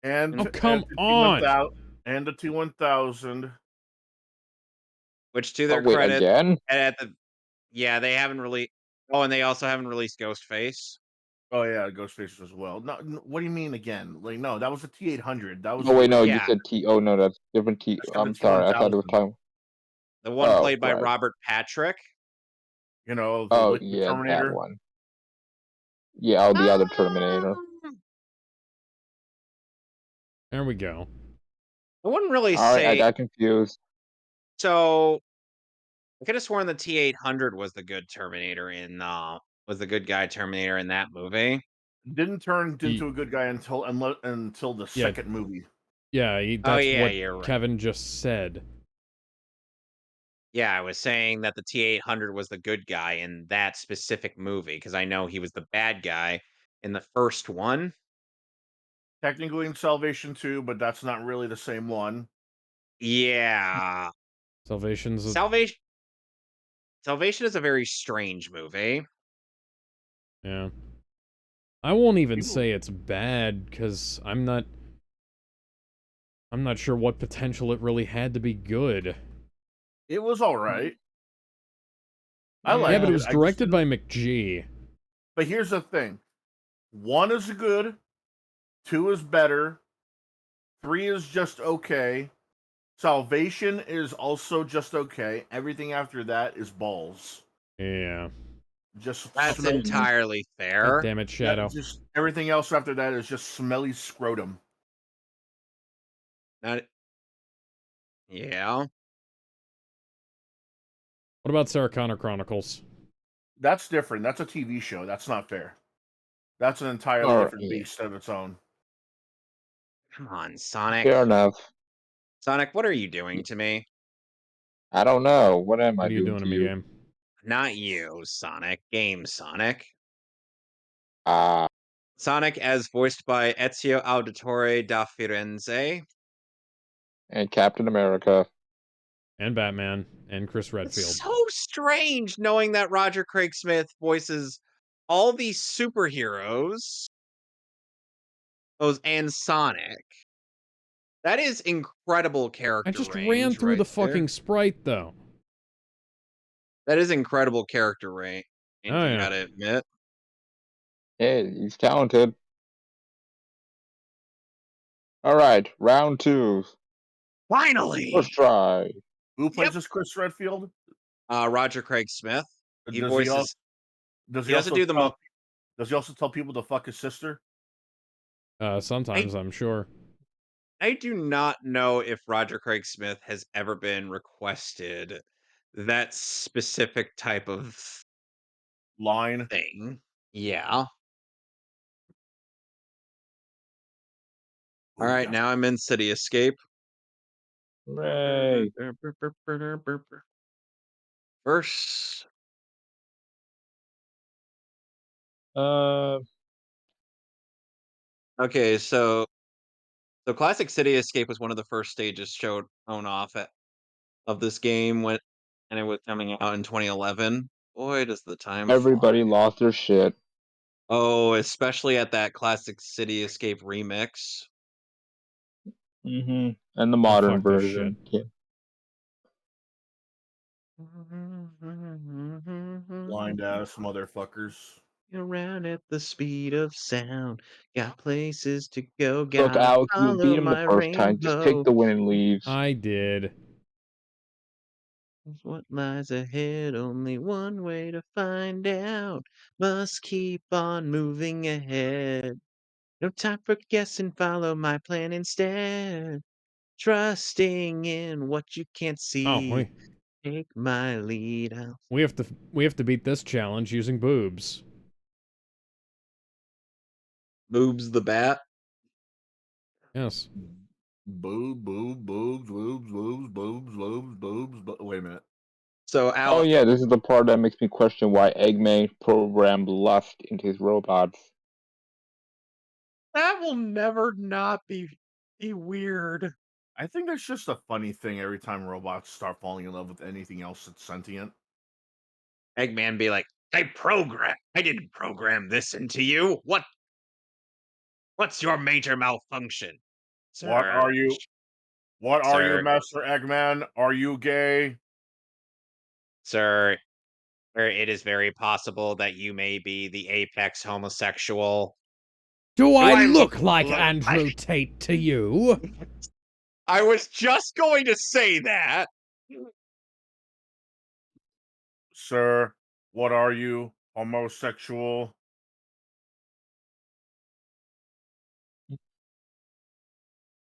Oh, And come the on! T1000 and the T1000. Which to Oh their wait, credit, again? yeah, they haven't released. Oh, and they also haven't released Ghostface. Oh yeah, Ghostface as well. No, what do you mean again? Like no, that was the T800. That was Oh the wait, no, you original. Yeah, said T. Oh no, that's different T. I said the I'm sorry, I thought it was T1000. time. the one Oh played by right. Robert Patrick. You know the Oh Liquid yeah, that Terminator. one. Yeah, oh the other Terminator. Um, There we go. I wouldn't really All right, I say got confused. so. I could have sworn the T-800 was the good Terminator was the good guy Terminator in that movie. Didn't turn He, into a good guy until the yeah, second movie. yeah, Oh, that's yeah, what you're right. Kevin just said. Yeah, I was saying that the T-800 was the good guy in that specific movie because I know he was the bad guy in the first one. Technically in Salvation 2, but that's not really the same one. Yeah. Salvation's a, Salvation Salvation is a very strange movie. yeah. I won't even People, say it's bad because I'm not sure what potential it really had to be good. it was all right. I Yeah, but liked it Yeah. it. was I just directed didn't. by McGee. But here's the thing: one is good, two is better, three is just okay. Salvation is also just okay. Everything after that is balls. Yeah. Just That's smelly. entirely God fair. damn it, Yeah, Shadow. just everything else after that is just smelly scrotum. Not yeah. What about Sarah Connor Chronicles? That's different. That's a TV show. That's not fair. That's an entirely Or different yeah, beast of its own. Come on, Sonic. fair enough. Sonic, what are you doing to me? I don't know. What am I What are you doing doing to to me, you? game? Not you, Sonic. Game Sonic. Ah, Sonic as voiced by Ezio Auditore da Firenze. and Captain America. And Batman and Chris It's Redfield. so strange knowing that Roger Craig Smith voices all these superheroes. And Sonic. That is incredible I character just ran range through right the there. fucking sprite, though. That is incredible character range, Oh, you yeah. gotta admit. Hey, he's talented. All right, round two. First Finally! try. Who plays Yep. this Chris Redfield? Roger Craig Smith. He Does he also voices does he he doesn't also do the tell does he also tell people to fuck his sister? Sometimes, I I'm sure. I do not know if Roger Craig Smith has ever been requested that specific type of Line. thing. Yeah. Ooh, Alright, yeah. now I'm in City Escape. Hooray. First Uh, okay, so Classic City Escape was one of the first stages shown off of this game and it was coming out in 2011. Boy, does the time everybody fly. lost their shit. Oh, especially at that Classic City Escape remix. Mm-hmm. And the Oh, modern fuck this shit. version. Yeah. Blind ass motherfuckers. Around at the speed of sound. Got places to go, Look, gotta Alex, you beat follow him the my first time. Just take rainbow. the win and leave. I did. What lies ahead, only one way to find out. Must keep on moving ahead. No time for guessing, follow my plan instead. Trusting in what you can't Oh, see. Take my lead. we have to beat this challenge using boobs. Boobs the bat. Yes. Boobs. Wait a minute. So Oh Alex, yeah, this is the part that makes me question why Eggman programmed lust into his robots. that will never not be weird. I think that's just a funny thing every time robots start falling in love with anything else that's sentient. Eggman be like, I didn't program this into you. What's your major malfunction? What are you? Search. What are you, Sir, Master Eggman? Are you gay? sir, it is very possible that you may be the apex homosexual. Do Do I I look look like like Andrew Tate to you? I was just going to say that. Sir, what are you? Homosexual?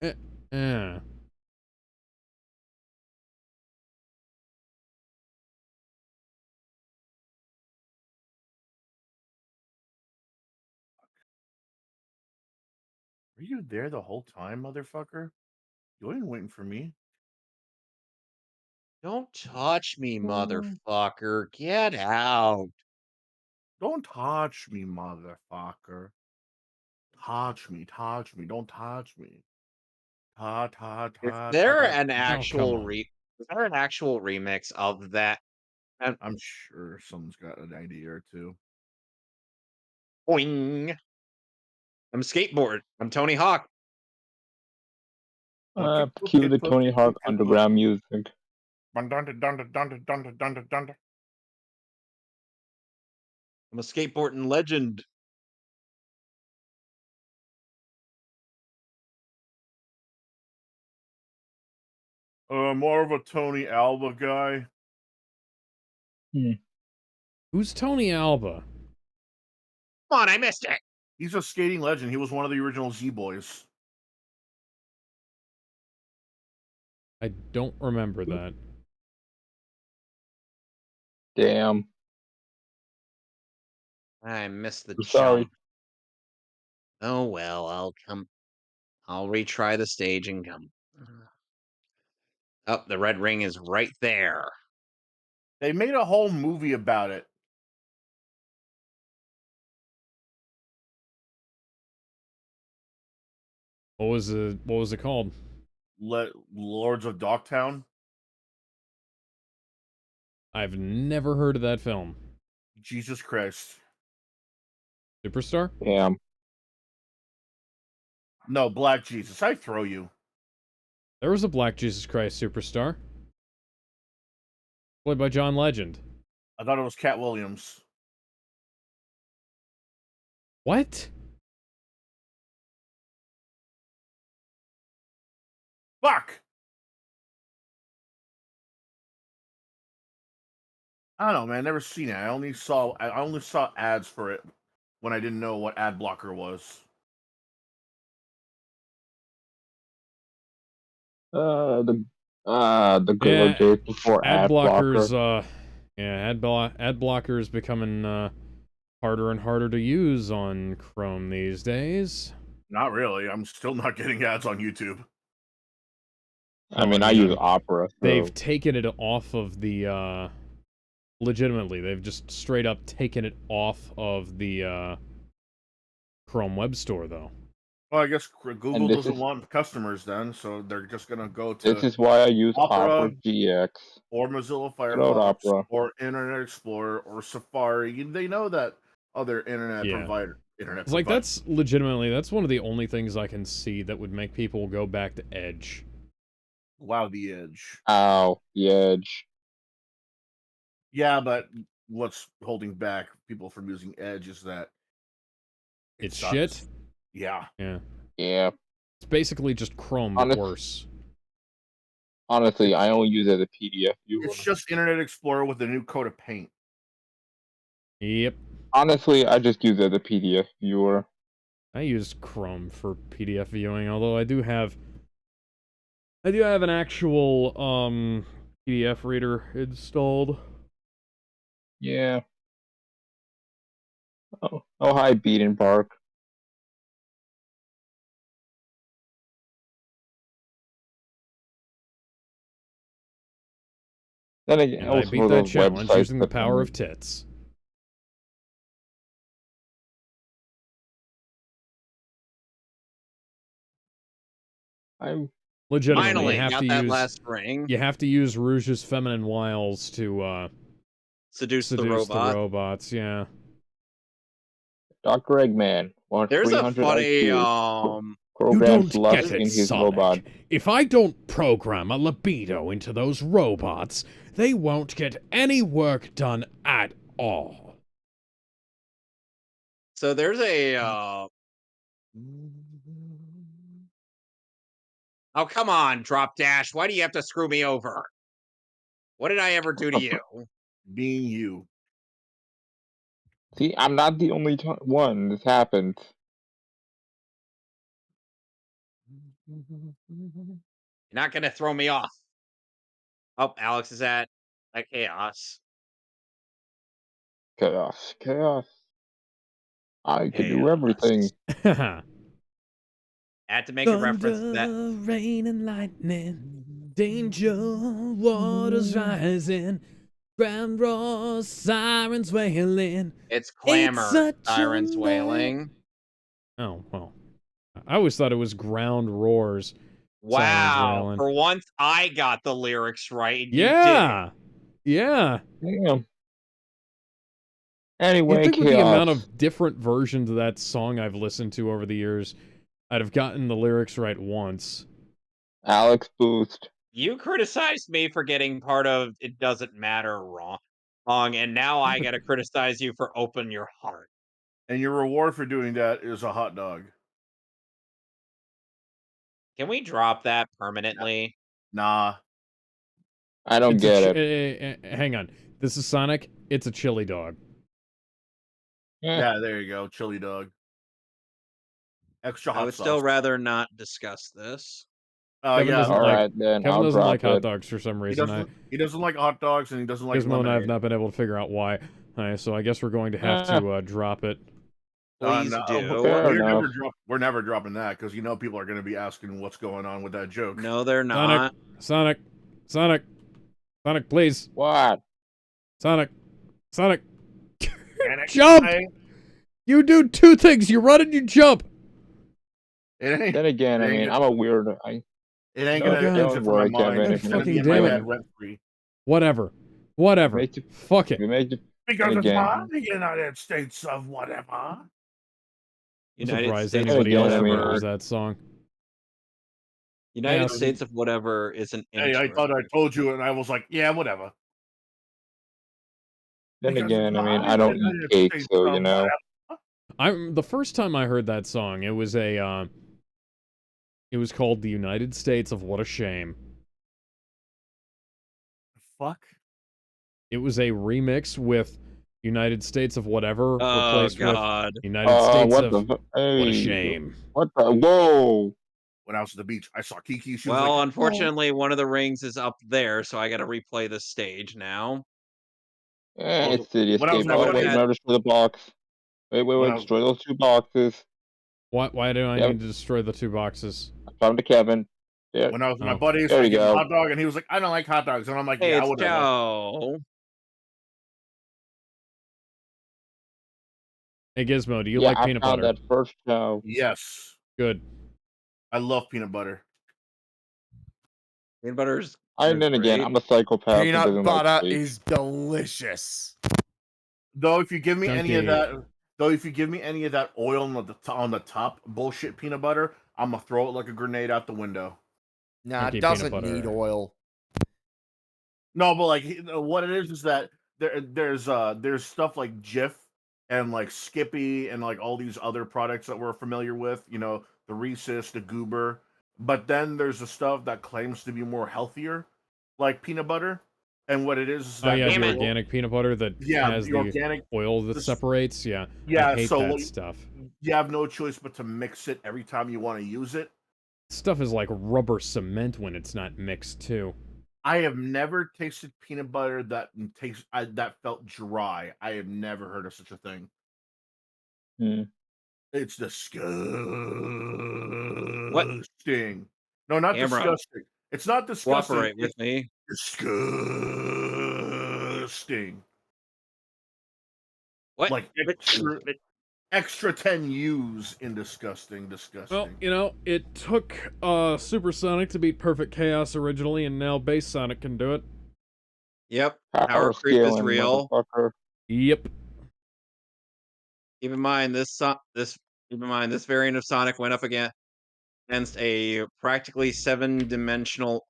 Eh, eh. Are you there the whole time, motherfucker? You ain't waiting for me. Don't touch me, Mm. motherfucker. Get out. Don't touch me, motherfucker. Touch me, don't touch me. Ta ta Is ta ta there ta. an Oh, come actual on. is there an actual remix of that? And I'm sure someone's got an idea or two. boing. I'm skateboard. I'm Tony Hawk. Cue the Tony Hawk underground music. I'm a skateboarding legend. More of a Tony Alba guy. Who's Tony Alba? Come on, I missed it. He's a skating legend. He was one of the original Z Boys. I don't remember that. Damn. I missed the Sorry. jump. Oh well, I'll retry the stage and come. Oh, the red ring is right there. They made a whole movie about it. What was it called? Lords of Dogtown. I've never heard of that film. Jesus Christ. Superstar? Damn. No, Black Jesus. I throw you. There was a Black Jesus Christ Superstar. Played by John Legend. I thought it was Cat Williams. What? Fuck! I don't know, man. Never seen it. I only saw ads for it when I didn't know what ad blocker was. The the good old Yeah, days before ad ad blocker. blockers, ad blockers becoming, harder and harder to use on Chrome these days. Not really. I'm still not getting ads on YouTube. I No, I mean, I use mean, Opera, they've so taken it off of the, legitimately, they've just straight up taken it off of the, Chrome Web Store, though. Well, I guess and Google doesn't want customers then, so they're just gonna go this to is why I use Opera Opera GX. or Mozilla Good old Firefox Opera. or Internet Explorer or Safari. They know that other Yeah. internet It's like, provider. that's legitimately, that's one of the only things I can see that would make people go back to Edge. Wow, the Edge. Ow, the Edge. Yeah, but what's holding back people from using Edge is that it It's sucks. shit? Yeah. Yeah. Yeah. It's basically just Chrome, but Honest, worse. honestly, I only use it as a PDF viewer. It's just Internet Explorer with a new coat of paint. Yep. Honestly, I just use it as a PDF viewer. I use Chrome for PDF viewing, although I do have an actual PDF reader installed. Yeah. Oh, hi, Beaten Bark. Then again, And I also beat for that those challenge websites using the that power promote. of tits. I'm Legitimately, Finally, got that last ring. you have to use Rouge's feminine wiles to Seduce the seduce the robot. robots, yeah. Dr. Eggman, There's a 300 funny IQ, You programs don't get lust it, in his robot. Sonic. If I don't program a libido into those robots, they won't get any work done at all. so there's a oh come on, drop dash. Why do you have to screw me over? What did I ever do to you? Being you. See, I'm not the only one this happens. You're not gonna throw me off. Oh, Alex is at chaos. Chaos, chaos. I can do Chaos. everything. Had to make a reference to that. Thunder, rain, and lightning, danger, waters rising, ground roars, sirens wailing. It's It's clamor, such a sirens night. wailing. Oh, well. I always thought it was ground roars, sirens Wow, wailing. for once I got the lyrics right and you didn't. Yeah! Yeah! Damn. You'd Anyway, think with the amount chaos. of different versions of that song I've listened to over the years, I'd have gotten the lyrics right once. Alex Boost. You criticized me for getting part of "It Doesn't Matter" wrong, and now I gotta criticize you for "Open Your Heart." And your reward for doing that is a hot dog. Can we drop that permanently? Nah. I don't It's a get it. hang on. This is Sonic. It's a chili dog. Eh, Yeah, there you go. Chili dog. Extra I hot would sauce. still rather not discuss this. Kevin Yeah. doesn't all like right, then Kevin I'll doesn't drop like hot it. dogs for some He reason. doesn't like hot dogs and he doesn't like Gizmo and I have lemonade. not been able to figure out why. So I guess we're going to have Eh, to drop it. Please No, do. fair enough. we're never dropping that because people are going to be asking what's going on with that joke. No, they're Sonic, not. Sonic, Sonic, Sonic, please, What? Sonic, Sonic, And it, jump! I- You do two things. You run and you jump. it ain't. Then again, It I ain't mean, gonna- I'm a weird. It ain't Oh, gonna God. exit Don't from my worry, mind. Kevin. It's If gonna be Fucking in my damn it. head rent free. Whatever. Make you, Fuck if it. you make it, Because it's again. not the United States of whatever. I'm United surprised States of anybody again, else I mean, remembers whatever. that song. United Yeah, States of whatever isn't Hey, I thought I interesting. told you, and I was like, yeah, whatever. Then Because it's again, I mean, not I the don't eat United cake, States so of you know. I'm the first time I heard that song. It was it was called "The United States of What a Shame." Fuck. It was a remix with "United States of Whatever" Oh replaced with God. "United States What of the? What a Hey, Shame." what the? Whoa! When I was at the beach, I saw Kiki. She was like, Well, "Oh." unfortunately, one of the rings is up there, so I gotta replay the stage now. It's City When I was Escape. with my Go Oh wait, buddies, ahead. no, destroy the box. when Wait, I was, destroy those two boxes. Why do I Yep, need to destroy the two boxes? I found the Kevin. There, when I was with my Oh, buddies, there I you gave him a go. hot dog, and he was like, "I don't like hot dogs," and I'm like, Hey, "Yeah, it's whatever." Joe. hey Gizmo, do you Yeah, like I peanut found butter? that first cow. Yes, Good. I love peanut butter. Peanut butter's And then again, great. I'm a psychopath who Peanut doesn't like butter cake. is delicious. Though, if you give me any of Chunky. that, oil on the top bullshit peanut butter, I'm gonna throw it like a grenade out the window. Nah, Chunky it peanut doesn't need butter. oil. No, but like what it is that there's stuff like Jif and like Skippy and like all these other products that we're familiar with, the Reese's, the Goober. But then there's the stuff that claims to be more healthier, like peanut butter. And what it is Oh that yeah, the the Damn it. oil, organic peanut butter that yeah, has the the organic, oil that this, separates. Yeah, I yeah. hate So that like, stuff. you have no choice but to mix it every time you want to use it. Stuff is like rubber cement when it's not mixed too. I have never tasted peanut butter that felt dry. I have never heard of such a thing. Hmm. It's What? disgusting. No, not Camera, disgusting. It's not disgusting. cooperate with It's me. disgusting. What? Like extra 10 U's in disgusting. Well, Disgusting. it took Supersonic to beat Perfect Chaos originally, and now Base Sonic can do it. Yep. Power Power creep is scaling, real. motherfucker. Yep. Keep in mind this variant of Sonic went up against a practically seven-dimensional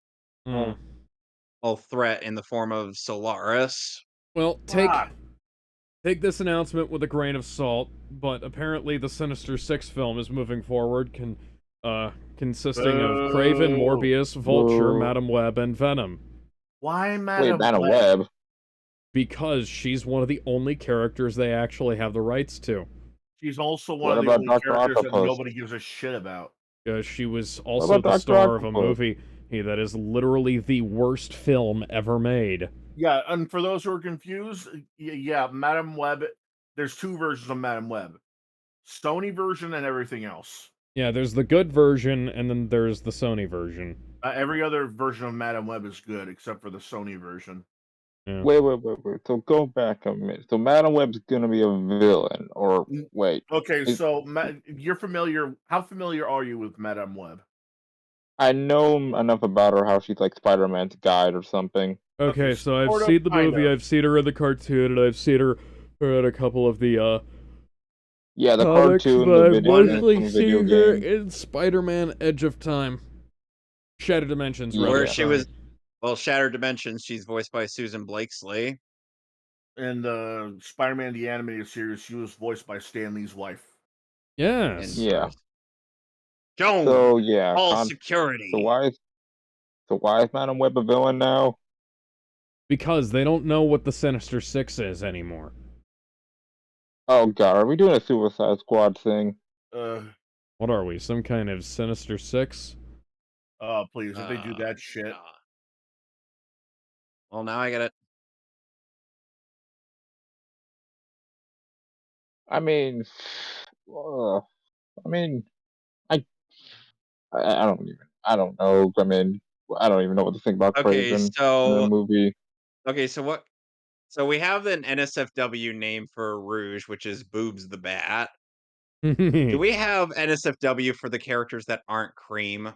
Hmm. threat in the form of Solaris. Well, Ah, take this announcement with a grain of salt, but apparently the Sinister Six film is moving forward, consisting of Craven, boo. Morbius, Vulture, Whoa. Madam Web, and Venom. Why Wait, Madam Madam Web? Web. Because she's one of the only characters they actually have the rights to. She's also one What of the about only Dr. characters that Octopus? nobody gives a shit about. She was What also about the Dr. star of a Octopus? movie that is literally the worst film ever made. Yeah, and for those who are confused, yeah, Madam Web. There's two versions of Madam Web: Sony version and everything else. Yeah, there's the good version, and then there's the Sony version. Every other version of Madam Web is good except for the Sony version. Yeah. Wait. So go back a minute. So Madam Web's gonna be a villain, or wait? Okay, It, so you're familiar. How familiar are you with Madam Web? I know enough about her, how she's like Spider-Man's guide or something. Okay, so I've sort of, seen the kind movie, of. I've seen her in the cartoon, and I've seen her in a couple of the Yeah, the comics, cartoon, but the I've video, and mostly some video seen her game. in Spider-Man: Edge of Time, Shattered Dimensions, rather. Where Yeah. she Sorry. was, well, Shattered Dimensions, she's voiced by Susan Blakesley. In the Spider-Man the Animated Series, she was voiced by Stan Lee's wife. Yes. Yeah. Interesting. Joan, So yeah, all so security. why is Madam Web a villain now? Because they don't know what the Sinister Six is anymore. Oh god, are we doing a Suicide Squad thing? Uh, What are we, some kind of Sinister Six? please, if they do that shit. God. Well, now I got it. I mean, uh, I mean, I, I don't even, I don't know. I mean, I don't even know what to think about Okay, Craven in the movie. so what? So we have an NSFW name for Rouge, which is Boobs the Bat. Do we have NSFW for the characters that aren't Cream?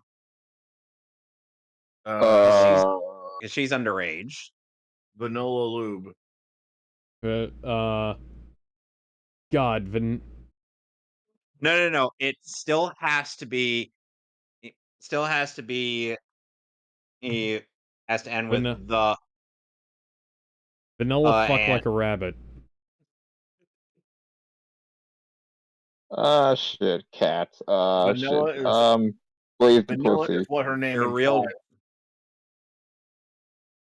Because she's Uh, because she's underage. Vanilla Lube. uh, God, No. It still has to be. It still has to be. It has to end with Van- the Vanilla fuck and like a rabbit. shit, cats. Shit. Vanilla is Blaze the Vanilla is pussy. what her name your real implies.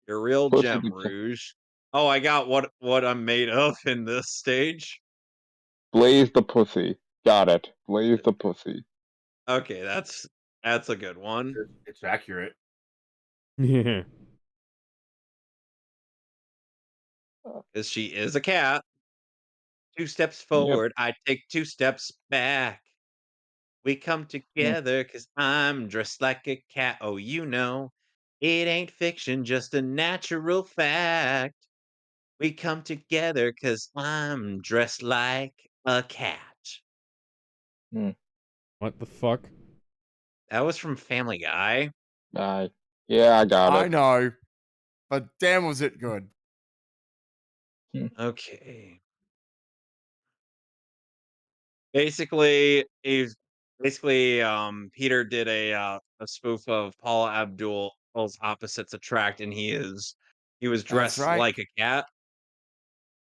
your real Pussy gem be Rouge. Oh, I got what I'm made of in this stage. Blaze the pussy. Got it. Blaze the pussy. Okay, that's a good one. It's accurate. Yeah. Because she is a cat. 2 steps Yep. forward, I take 2 steps back. We come Mm, together because I'm dressed like a cat. Oh, you know, it ain't fiction, just a natural fact. We come together because I'm dressed like a cat. mm. What the fuck? That was from Family Guy. I, yeah, I got I it. know, but damn was it good. Hmm. Okay. Basically, Peter did a spoof of Paula Abdul's Opposites Attract, and he was That's dressed right. like a cat.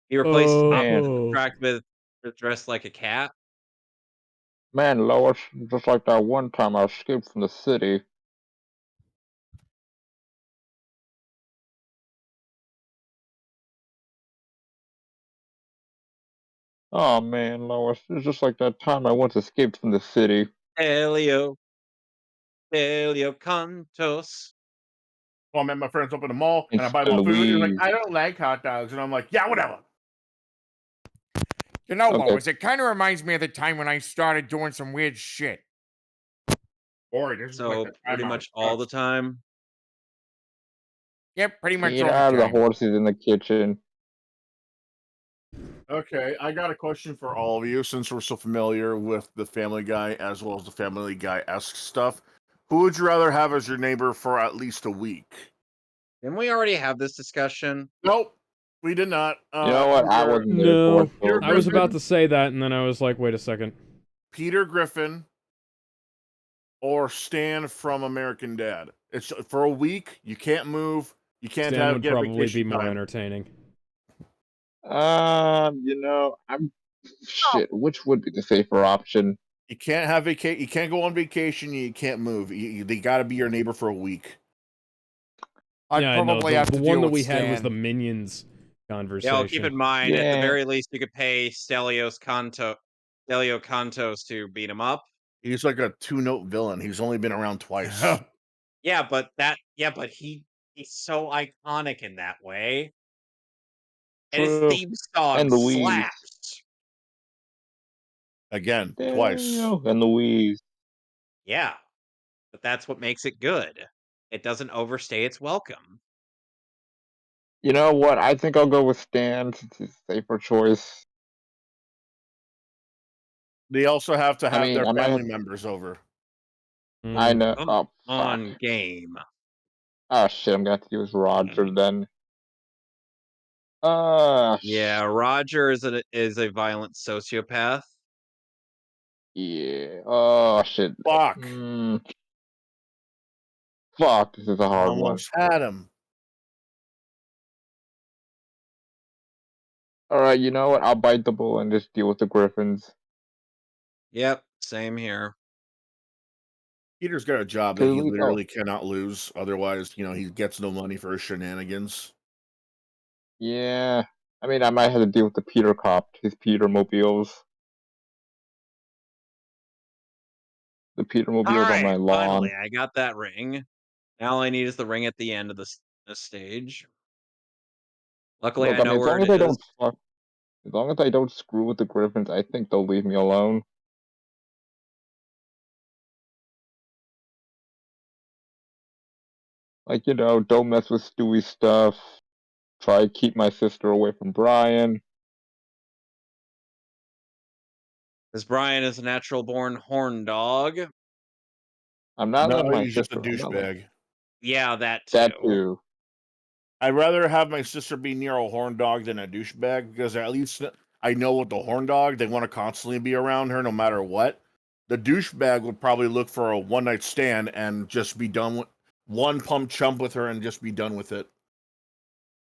He replaced Man, Opposites Oh. Attract with dressed like a cat. man, Lois, just like that one time I escaped from the city. Oh man, Lois, it's just like that time I once escaped from the city. Helio, Helio Cantos. Well, I met my friends up in the mall and I It's buy my food. And like, Louise. I don't like hot dogs. And I'm like, yeah, whatever. You know, Okay, Lois, it kind of reminds me of the time when I started doing some weird shit. Boy, this is like So the pretty time I was much all the touched. time. Yep, pretty much get all the out of the time. horses in the kitchen. Okay, I got a question for all of you since we're so familiar with the Family Guy as well as the Family Guy-esque stuff. Who would you rather have as your neighbor for at least a week? Didn't we already have this discussion? Nope, we did not. You know what? I Either wasn't there for it, No. Peter so I was about Griffin, to say that, and then I was like, wait a second. Peter Griffin, or Stan from American Dad. It's for a week. You can't move. You can't Stan would get probably be vacation more time. entertaining. I'm shit. Which would be the safer option? You can't have You can't go on vacation. You can't move. They got to be your neighbor for a week. I'd Yeah, I know. probably have The to one deal that with we had was the Stan. Minions Yeah, well, keep conversation. in mind, at the Yeah, very least, you could pay Stelio Cantos to beat him up. He's like a two-note villain. He's only been around twice. Yeah, but he's so iconic in that way. And his true. theme song And Louise. slaps. Again, Yeah, twice. and Louise. Yeah, but that's what makes it good. It doesn't overstay its welcome. You know what? I think I'll go with Stan since it's a safer choice. They also have to I have mean, their I might have. family members over. I Mm, know. Come Oh fuck. on, game. Oh shit. I'm gonna have to use Roger then. Uh, Yeah, sh- Roger is a violent sociopath. yeah. Oh shit. Fuck. Mm, fuck. This is a hard one. Almost had him. All right. You know what? I'll bite the bullet and just deal with the Griffins. Yep, same here. Peter's got a job that Cause he oh literally cannot lose. Otherwise, he gets no money for his shenanigans. yeah. I mean, I might have to deal with the Peter cop, his Peter mobiles. The Peter All mobiles on right, my finally, lawn. I got that ring. Now all I need is the ring at the end of the stage. Luckily, Look, I I mean, know as where long it as I is. don't fuck, as long as I don't screw with the Griffins, I think they'll leave me alone. Like, don't mess with Stewie's stuff. Try to keep my sister away from Brian. Because Brian is a natural born horn dog. I'm not No, letting my he's just a sister. I'm not letting douchebag. Yeah, that that too. too. I'd rather have my sister be near a horn dog than a douchebag because at least I know with the horn dog, they want to constantly be around her no matter what. The douchebag would probably look for a one night stand and just be done with one pump chump with her and just be done with it.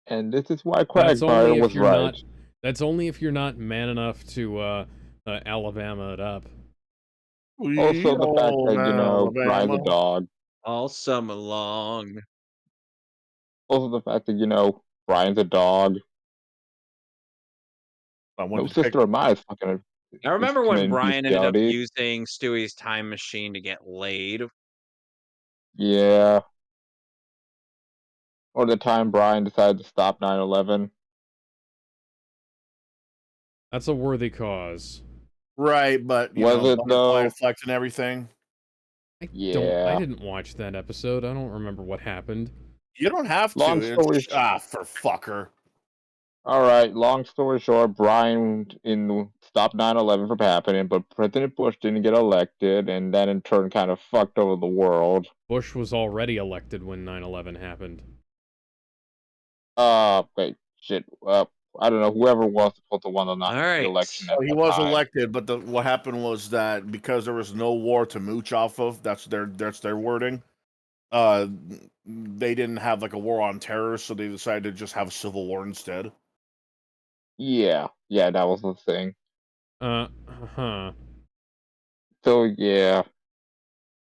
And this is why that's Quagmire only if was you're right. not. That's only if you're not man enough to Alabama it up. Also, the fact Old that Brian's a Alabama. dog. All summer long. Also, the fact that Brian's a dog. I No wanted to pick. sister of mine is fucking I is remember when committing Brian ended up bestiality. using Stewie's time machine to get laid. Yeah. Or the time Brian decided to stop 9/11. That's a worthy cause. Right, but Was it butterfly though? effect and everything. I Yeah. didn't watch that episode. I don't remember what happened. You don't have to. Long story. It's for fucker. All right. Long story short, Brian stopped 9/11 from happening, but President Bush didn't get elected, and that in turn kind of fucked over the world. Bush was already elected when 9/11 happened. Wait, shit. I don't know. Whoever was supposed to win All the right. election at Well, he that was time. elected, but what happened was that because there was no war to mooch off of, that's their wording. Uh, they didn't have like a war on terror, so they decided to just have a civil war instead. Yeah, that was the thing. Huh. So yeah,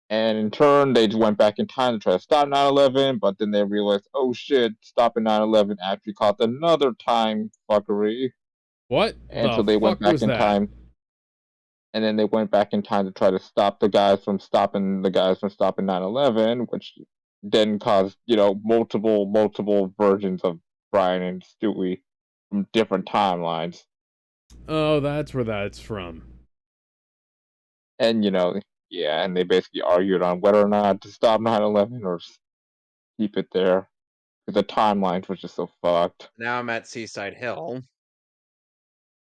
and in turn, they just went back in time to try to stop 9/11, but then they realized, oh shit, stopping 9/11 actually caused another time fuckery. What And so the they went fuck back was in that? time, and then they went back in time to try to stop the guys from stopping 9/11, which then caused, multiple versions of Brian and Stewie from different timelines. Oh, that's where that's from. And, yeah, and they basically argued on whether or not to stop 9/11 or keep it there. Because the timelines were just so fucked. Now I'm at Seaside Hill.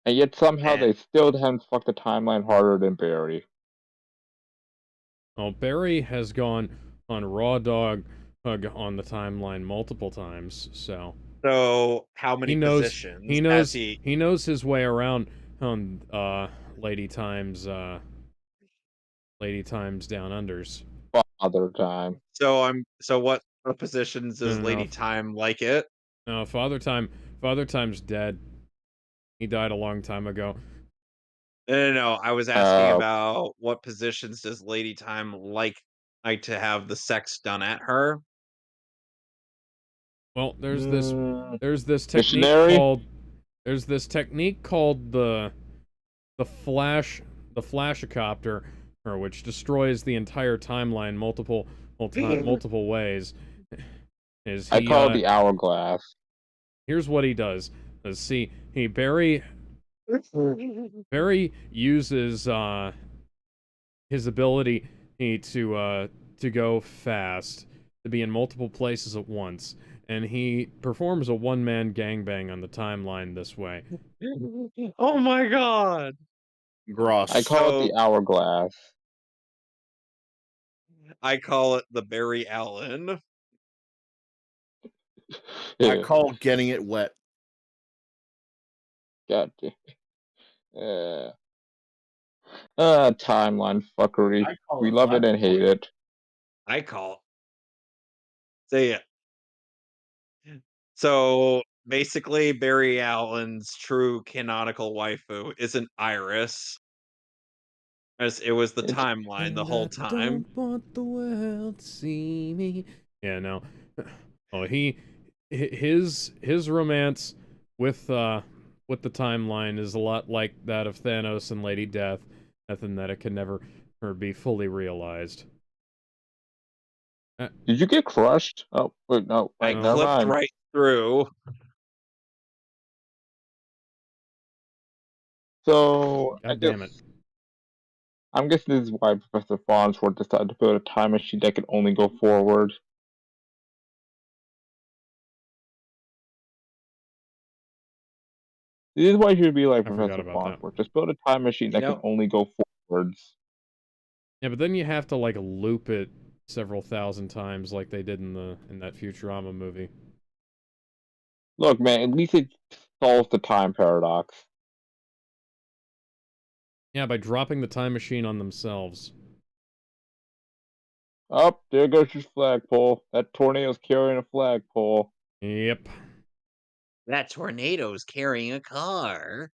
And yet somehow And they still haven't fucked the timeline harder than Barry. Oh, Barry has gone on Raw Dog Hug on the timeline multiple times, so so how he many knows positions he has knows he? he knows his way around on Lady Times Down Unders. Father time. So what positions No, does no, no. Lady Time like it? No, Father Time's dead. He died a long time ago. No. I was asking Uh, about what positions does Lady Time like to have the sex done at her? Well, mm, there's this technique missionary? called the flashicopter, or which destroys the entire timeline multiple ways. Is I he call it the hourglass. Here's what he does. Let's see. Barry uses his ability to go fast, to be in multiple places at once, and he performs a one-man gangbang on the timeline this way. Oh my god. Gross. I call it So the hourglass. I call it the Barry Allen. I call getting it wet. God damn. Timeline fuckery. I call We it love it and hate it. I call say it. So basically, Barry Allen's true canonical waifu isn't Iris, as it was the It's timeline the And whole I time. don't want the world to see me. Yeah, no. Oh, his romance with the timeline is a lot like that of Thanos and Lady Death, nothing that it can never be fully realized. Did you get crushed? Oh wait, no. I No. Never clipped mind. right through. So I God guess damn it. I'm guessing this is why Professor Farnsworth decided to build a time machine that can only go forward. This is why you should be like I forgot Professor about that. Farnsworth. Just build a time machine You that can know, only go forwards. Yeah, but then you have to like loop it several thousand times like they did in that Futurama movie. Look, man, at least it solves the time paradox. Yeah, by dropping the time machine on themselves. Up, there goes your flagpole. That tornado's carrying a flagpole. Yep. that tornado's carrying a car.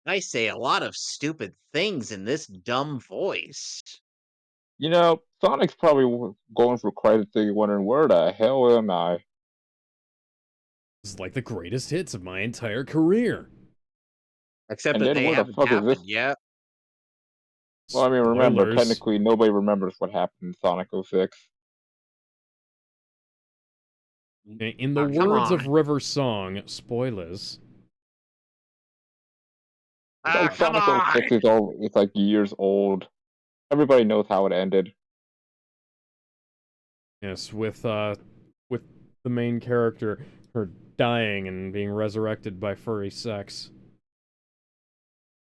I say a lot of stupid things in this dumb voice. You know, Sonic's probably going for credit thing, wondering where the hell am I? This is like the greatest hits of my entire career. Except And that then they where the haven't fuck is this? happened yet. Well, I mean, remember, Spoilers. technically, nobody remembers what happened in Sonic 06. In the Come words on. of River Song, spoilers. Like, Come Sonic on. 06 is all, it's like years old. Everybody knows how it ended. Yes, with the main character her dying and being resurrected by furry sex.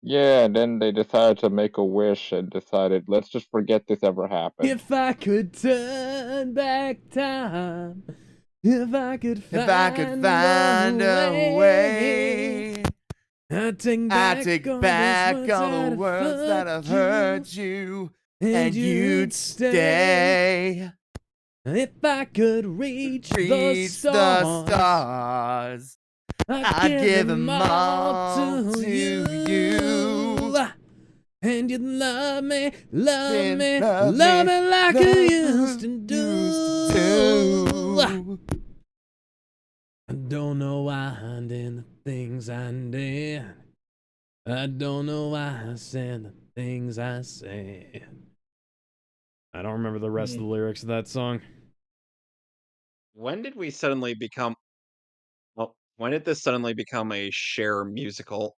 Yeah, and then they decided to make a wish and decided, let's just forget this ever happened. If I could turn back time, if I could If I could find a way, I'd take I'd take back all the words that have have hurt you, and you'd stay. If I could reach the Reach the stars, stars. I'd give them all to you. And you'd love me, love me, love me like you used to do. I don't know why I did the things I did. I don't know why I said the things I said. I don't remember the rest of the lyrics of that song. When did we suddenly become well, when did this suddenly become a Cher musical?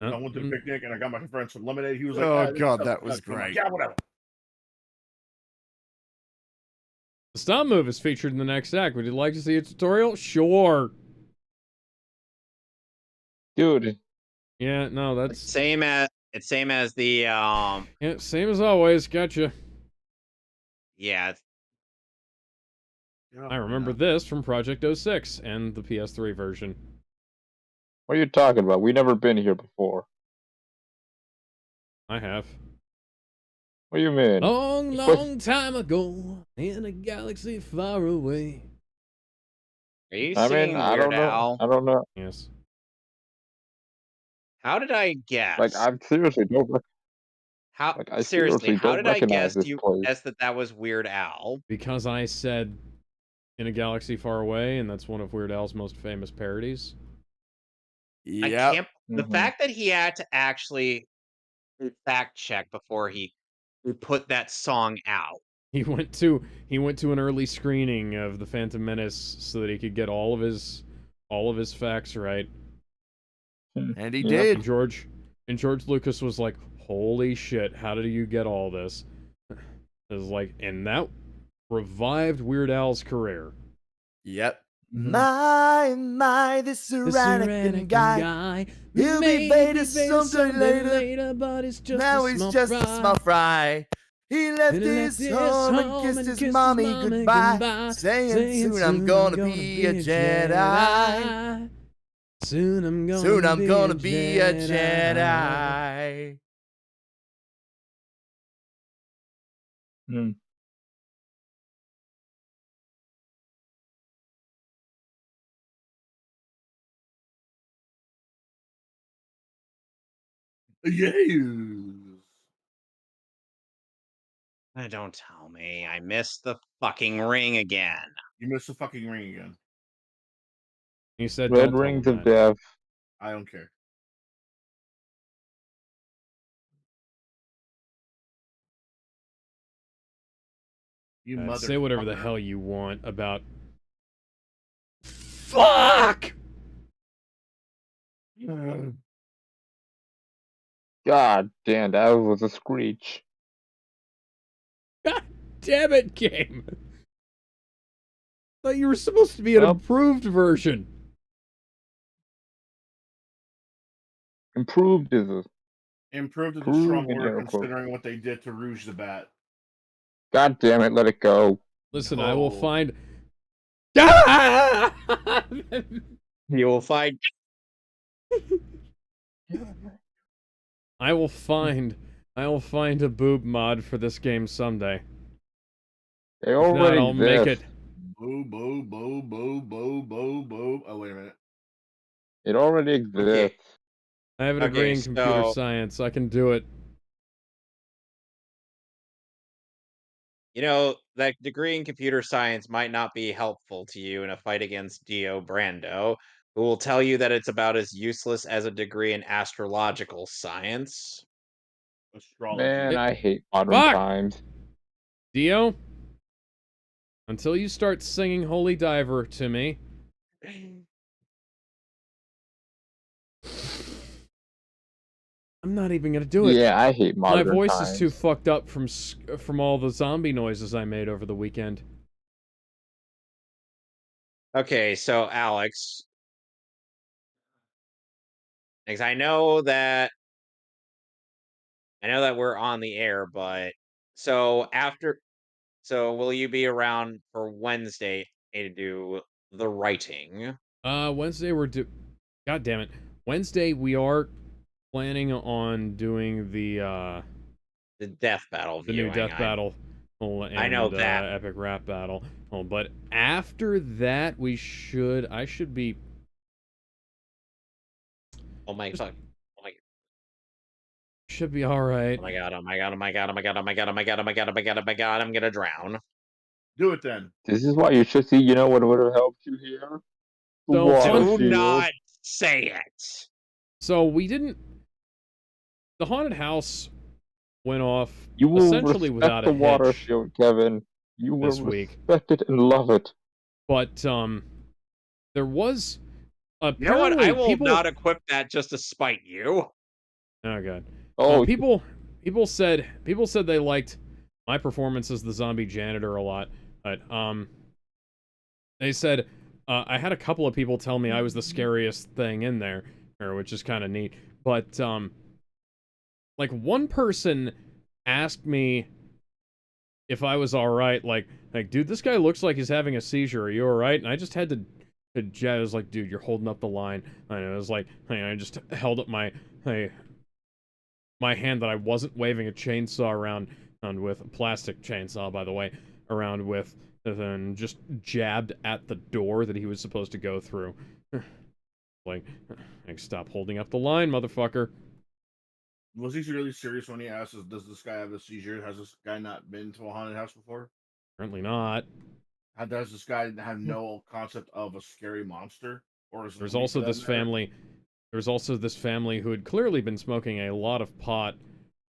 I went to the picnic and I got my friend some lemonade. He was like, Oh this god, stuff that is was nuts." I'm like, great. yeah, whatever. The stop move is featured in the next act. Would you like to see a tutorial? Sure. Dude, Yeah, no, that's Same as the yeah, same as always. Gotcha. yeah, I remember this from Project 06 and the PS3 version. what are you talking about? We never been here before. I have. What do you mean? Long, What? long time ago, in a galaxy far away. are you I mean, singing I Weird don't know. Al? I don't know. Yes. How did I Like, guess? I seriously don't. How Like, I seriously, seriously how don't did I recognize guess this you place. guess that was Weird Al? Because I said in a galaxy far away, and that's one of Weird Al's most famous parodies. I Yep. can't the fact that he had to actually fact check before he put that song out. He went to an early screening of the Phantom Menace so that he could get all of his facts right. And he Yep. did. And George Lucas was like, holy shit, how did you get all this? It's like, and that revived Weird Al's career. Yep. My, this Saranakin guy. He'll be Vedas sometime later. but it's just Now a he's small just fry. a small fry. He left And he left his home and kissed his mommy goodbye, saying soon I'm gonna be a Jedi. Soon I'm Gonna be a Jedi. Hmm. Yes. Don't tell me. I missed the fucking ring again. You missed the fucking ring again. He said, Red don't tell Rings him of that. Death. I don't care. You Say whatever the motherfucker. hell you want about... Fuck! God damn, that was a screech. God damn it, game! Thought you were supposed to be an Well, improved version. improved is a Improved is a strong improved in word air quotes. considering what they did to Rouge the Bat. God damn it, let it go. Listen, No. I will find... You will find. I will find a boob mod for this game someday. They If not, already I'll make exist. it. Boo, boo, boo, boo, boo, boo, boo. Oh, wait a minute. It already Okay. exists. I have a degree Okay, in computer so science. I can do it. that degree in computer science might not be helpful to you in a fight against Dio Brando, who will tell you that it's about as useless as a degree in astrological science. Astrology. Man, I hate modern Fuck! times. Dio? Until you start singing Holy Diver to me... I'm not even gonna do it. Yeah, I hate My modern voice is too times. fucked up from all the zombie noises I made over the weekend. Okay, so Alex, because I know that we're on the air, but so after so will you be around for Wednesday to do the writing? Wednesday God damn it. Wednesday we are planning on doing The death battle the new viewing. death battle I know and that. epic rap battle. But after that I should be Oh my just fuck. Oh my should be all right. oh my god, oh my god, oh my god, oh my god, oh my god, oh my god, oh my god, oh my god, oh my god, I'm gonna drown. Do it then. This is why you should see, you know what would have helped you here? The So water fun Do shield. not say it. So we didn't the haunted house went off You will essentially respect without a the water hitch shield, Kevin. You will this week. respect it and love it. But there was You know what? I apparently will people not equip that just to spite you. Oh god. Oh, People said they liked my performance as the zombie janitor a lot. But they said I had a couple of people tell me I was the scariest thing in there, which is kind of neat. But like one person asked me if I was all right, like dude, this guy looks like he's having a seizure. Are you all right? And I just had to I was like, dude, you're holding up the line. And it was like, I just held up my hand that I wasn't waving a chainsaw around with, a plastic chainsaw, by the way, around with, and then just jabbed at the door that he was supposed to go through. Like, stop holding up the line, motherfucker. Was he really serious when he asked us, does this guy have a seizure? Has this guy not been to a haunted house before? Apparently not. Does this guy have no concept of a scary monster? Or is There's also this family. There's also this family who had clearly been smoking a lot of pot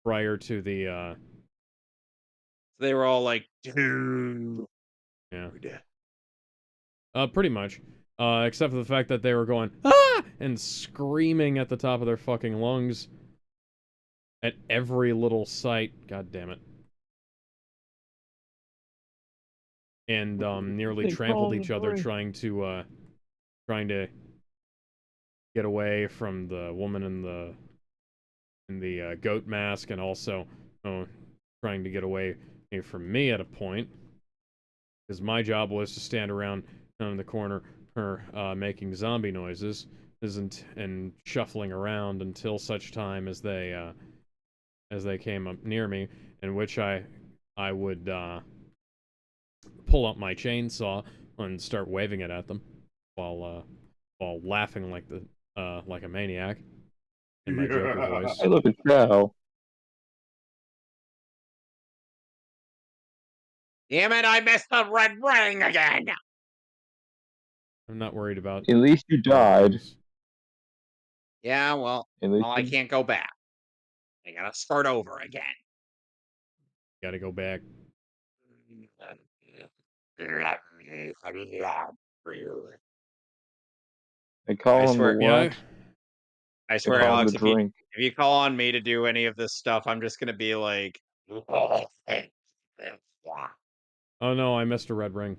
prior to the, They were all like, dude. yeah. Pretty much. Except for the fact that they were going, ah! And screaming at the top of their fucking lungs. at every little site. God damn it. And nearly They call trampled him each the other drink. trying to get away from the woman in the goat mask, and also trying to get away from me at a point, because my job was to stand around in the corner, making zombie noises, isn't and shuffling around until such time as they came up near me, in which I would pull out my chainsaw and start waving it at them while laughing like a maniac in my Joker voice. Hey, look, it's Cal. Damn it, I missed the red ring again! I'm not worried about At least you red died. rings. Yeah, well, At least I you... can't go back. I gotta start over again. Gotta go back. They I call him the swear, Yeah. what? I They swear, call him the Alex, drink. if you call on me to do any of this stuff, I'm just gonna be like, Oh no, I missed a red ring.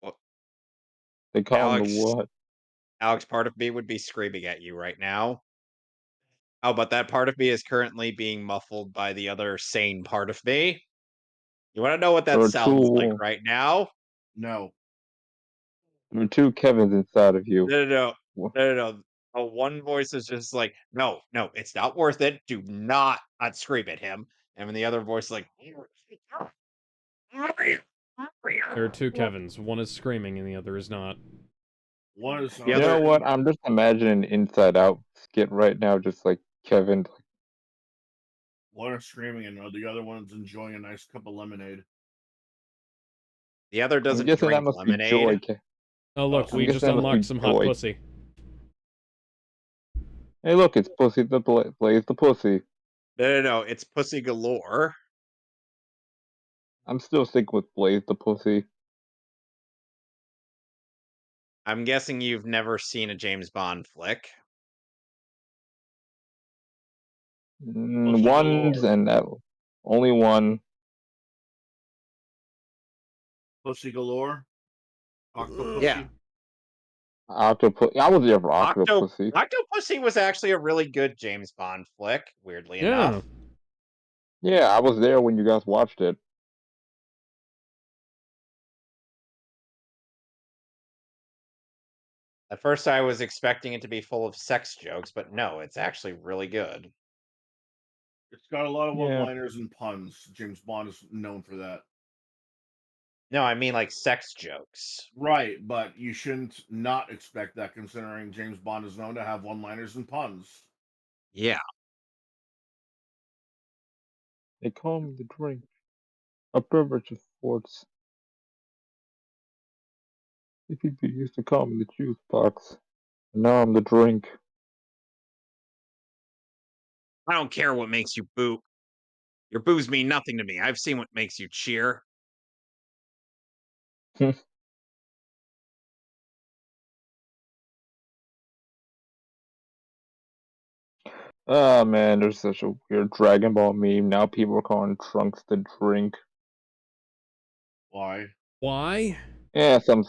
well, They call him the Alex, what? part of me would be screaming at you right now. Oh, but that part of me is currently being muffled by the other sane part of me. You want to know what There that are sounds like two. right now? No. There are two Kevins inside of you. No, no, no, Wha- no, no, no. One voice is just like, no, no, it's not worth it. Do not scream at him. And then the other voice is like, There are two Kevins. One is screaming and the other is not. One is the You know other. what? I'm just imagining Inside Out skit right now, just like Kevin. One is screaming and the other one's enjoying a nice cup of lemonade. The other I'm doesn't guessing that drink must be Joy. lemonade. Oh look, So I'm we guessing just that must unlocked be some hot Joy. pussy. Hey, look, it's Pussy the Blaze the Pussy. No, no, no. It's pussy galore. I'm still sticking with Blaze the Pussy. I'm guessing you've never seen a James Bond flick. Pussy Ones galore. and that only one. Pussy galore. Yeah. Octopussy. Octopus. I was there for Octopussy. Octopussy was actually a really good James Bond flick, weirdly Yeah. enough. Yeah, I was there when you guys watched it. At first, I was expecting it to be full of sex jokes, but no, it's actually really good. It's got a lot of Yeah. one-liners and puns. James Bond is known for that. No, I mean like sex jokes. Right, but you shouldn't not expect that considering James Bond is known to have one-liners and puns. Yeah. They call me the drink. A beverage of sorts. The people used to call me the juice box. And now I'm the drink. I don't care what makes you boo. Your boos mean nothing to me. I've seen what makes you cheer. Oh man, there's such a weird Dragon Ball meme. Now people are calling Trunks the drink. Why? Why? Yeah, some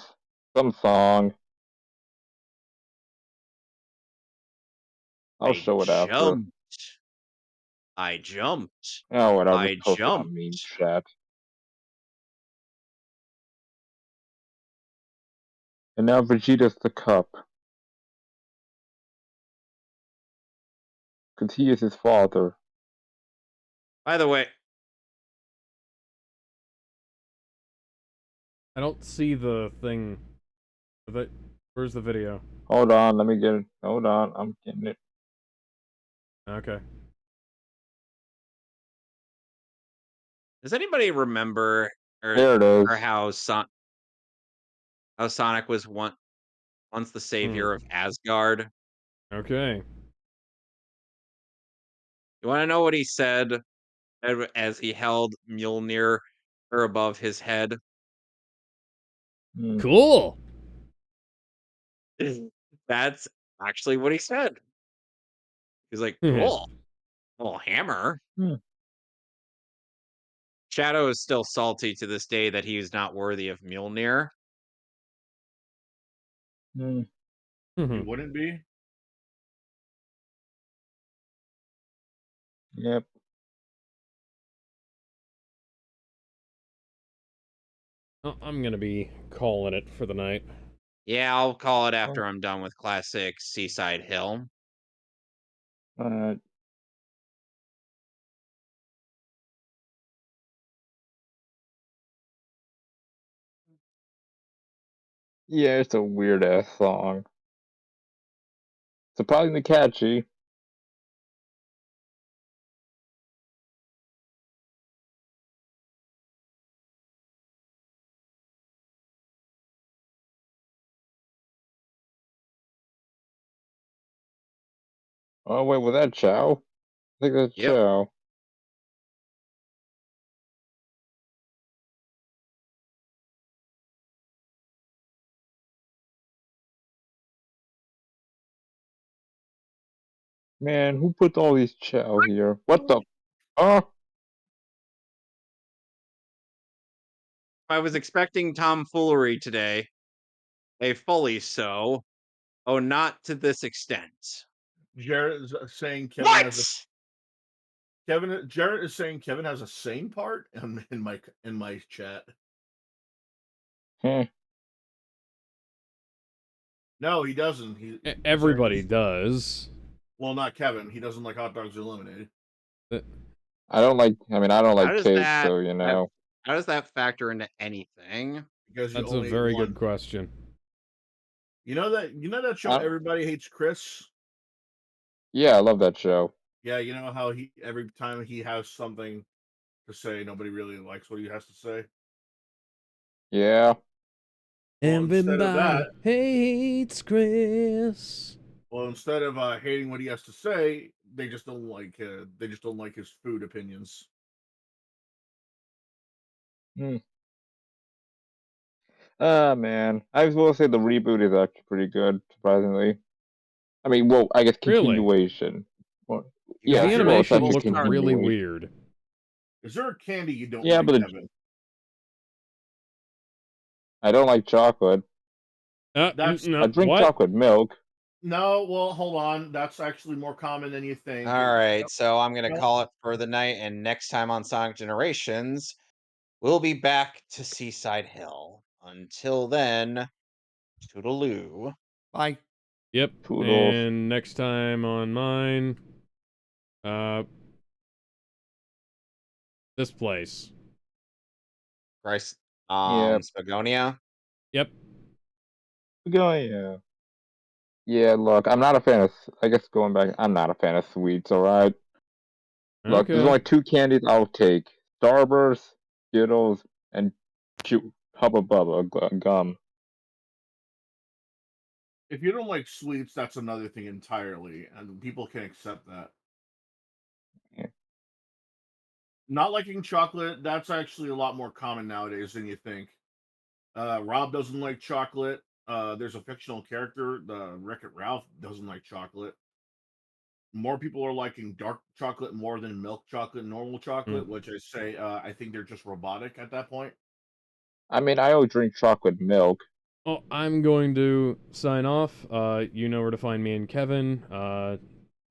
song. I'll I show it after. jumped. I jumped. Oh, whatever. I Just post it on jumped. meme chat. And now Vegeta's the cup. Because he is his father. By the way, I don't see the thing. Where's the video? Hold on, let me get it. Hold on, I'm getting it. Okay. does anybody remember There it is. how Sonic was once the savior of Asgard? Okay. You want to know what he said as he held Mjolnir above his head? Hmm. Cool. That's actually what he said. He's like, Hmm. cool. Little hammer. Hmm. Shadow is still salty to this day that he is not worthy of Mjolnir. Hmm. He Mhm. wouldn't be. Yep. Oh, I'm gonna be calling it for the night. Yeah, I'll call it Oh, after I'm done with classic Seaside Hill. uh, yeah, it's a weird ass song. Surprisingly catchy. Oh wait, was that Chow? I think that's Yep. Chow. Man, who put all these Chow here? What the? Oh, I was expecting tomfoolery today. A fully so. Oh, not to this extent. Jarrett is saying Kevin has a What? Kevin. Jarrett is saying Kevin has a sane part in my chat. hmm. No, he doesn't. He's saying Everybody does. well, not Kevin. He doesn't like hot dogs or lemonade Uh, I don't like. I mean, I don't How like does cake, that so you know. how does that factor into anything? because you That's a only ate very good one. question. You know that show I, Everybody Hates Chris? yeah, I love that show. Yeah, you know how he every time he has something to say, nobody really likes what he has to say. Yeah. Well, instead of that, Everybody hates Chris. hating what he has to say, they just don't like his food opinions. Hmm. Ah, man. I will say the reboot is actually pretty good, surprisingly. I mean, well, I guess Really? continuation. Well, You Because yeah, the guys Is are there well, it's animation actually both a looked really talking. continuation. weird. is there a candy you don't Yeah, like, but Kevin? I don't like chocolate. That's I No, drink what? chocolate milk. no. Well, hold on. That's actually more common than you think. All right, so I'm gonna Don't call it for the night, and next time on Sonic Generations, we'll be back to Seaside Hill. Until then, toodaloo. Bye. Yep. Toodles. And next time on mine, uh, this place. Christ, Yeah, Spagonia. Yep. we're going, yeah. Yeah, look, I'm not a fan of, I guess going back, I'm not a fan of sweets, alright? Look, there's Okay. only two candies I'll take. Starburst, Skittles, and Hubba Bubba gum. If you don't like sweets, that's another thing entirely, and people can accept that. Yeah. Not liking chocolate, that's actually a lot more common nowadays than you think. Rob doesn't like chocolate. There's a fictional character, the Wreck-It Ralph, doesn't like chocolate. More people are liking dark chocolate more than milk chocolate, normal Hmm. chocolate, which I say I think they're just robotic at that point. I mean, I only drink chocolate milk. Well, I'm going to sign off. You know where to find me and Kevin.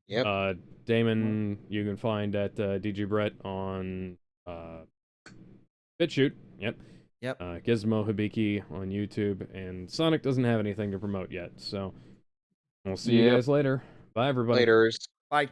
Yep. Damon, you can find at DG Brett on uh, BitChute. Yep. Yep. Gizmo Hibiki on YouTube, and Sonic doesn't have anything to promote yet, so we'll see you Yep. guys later. Bye, everybody. Laters. Bye.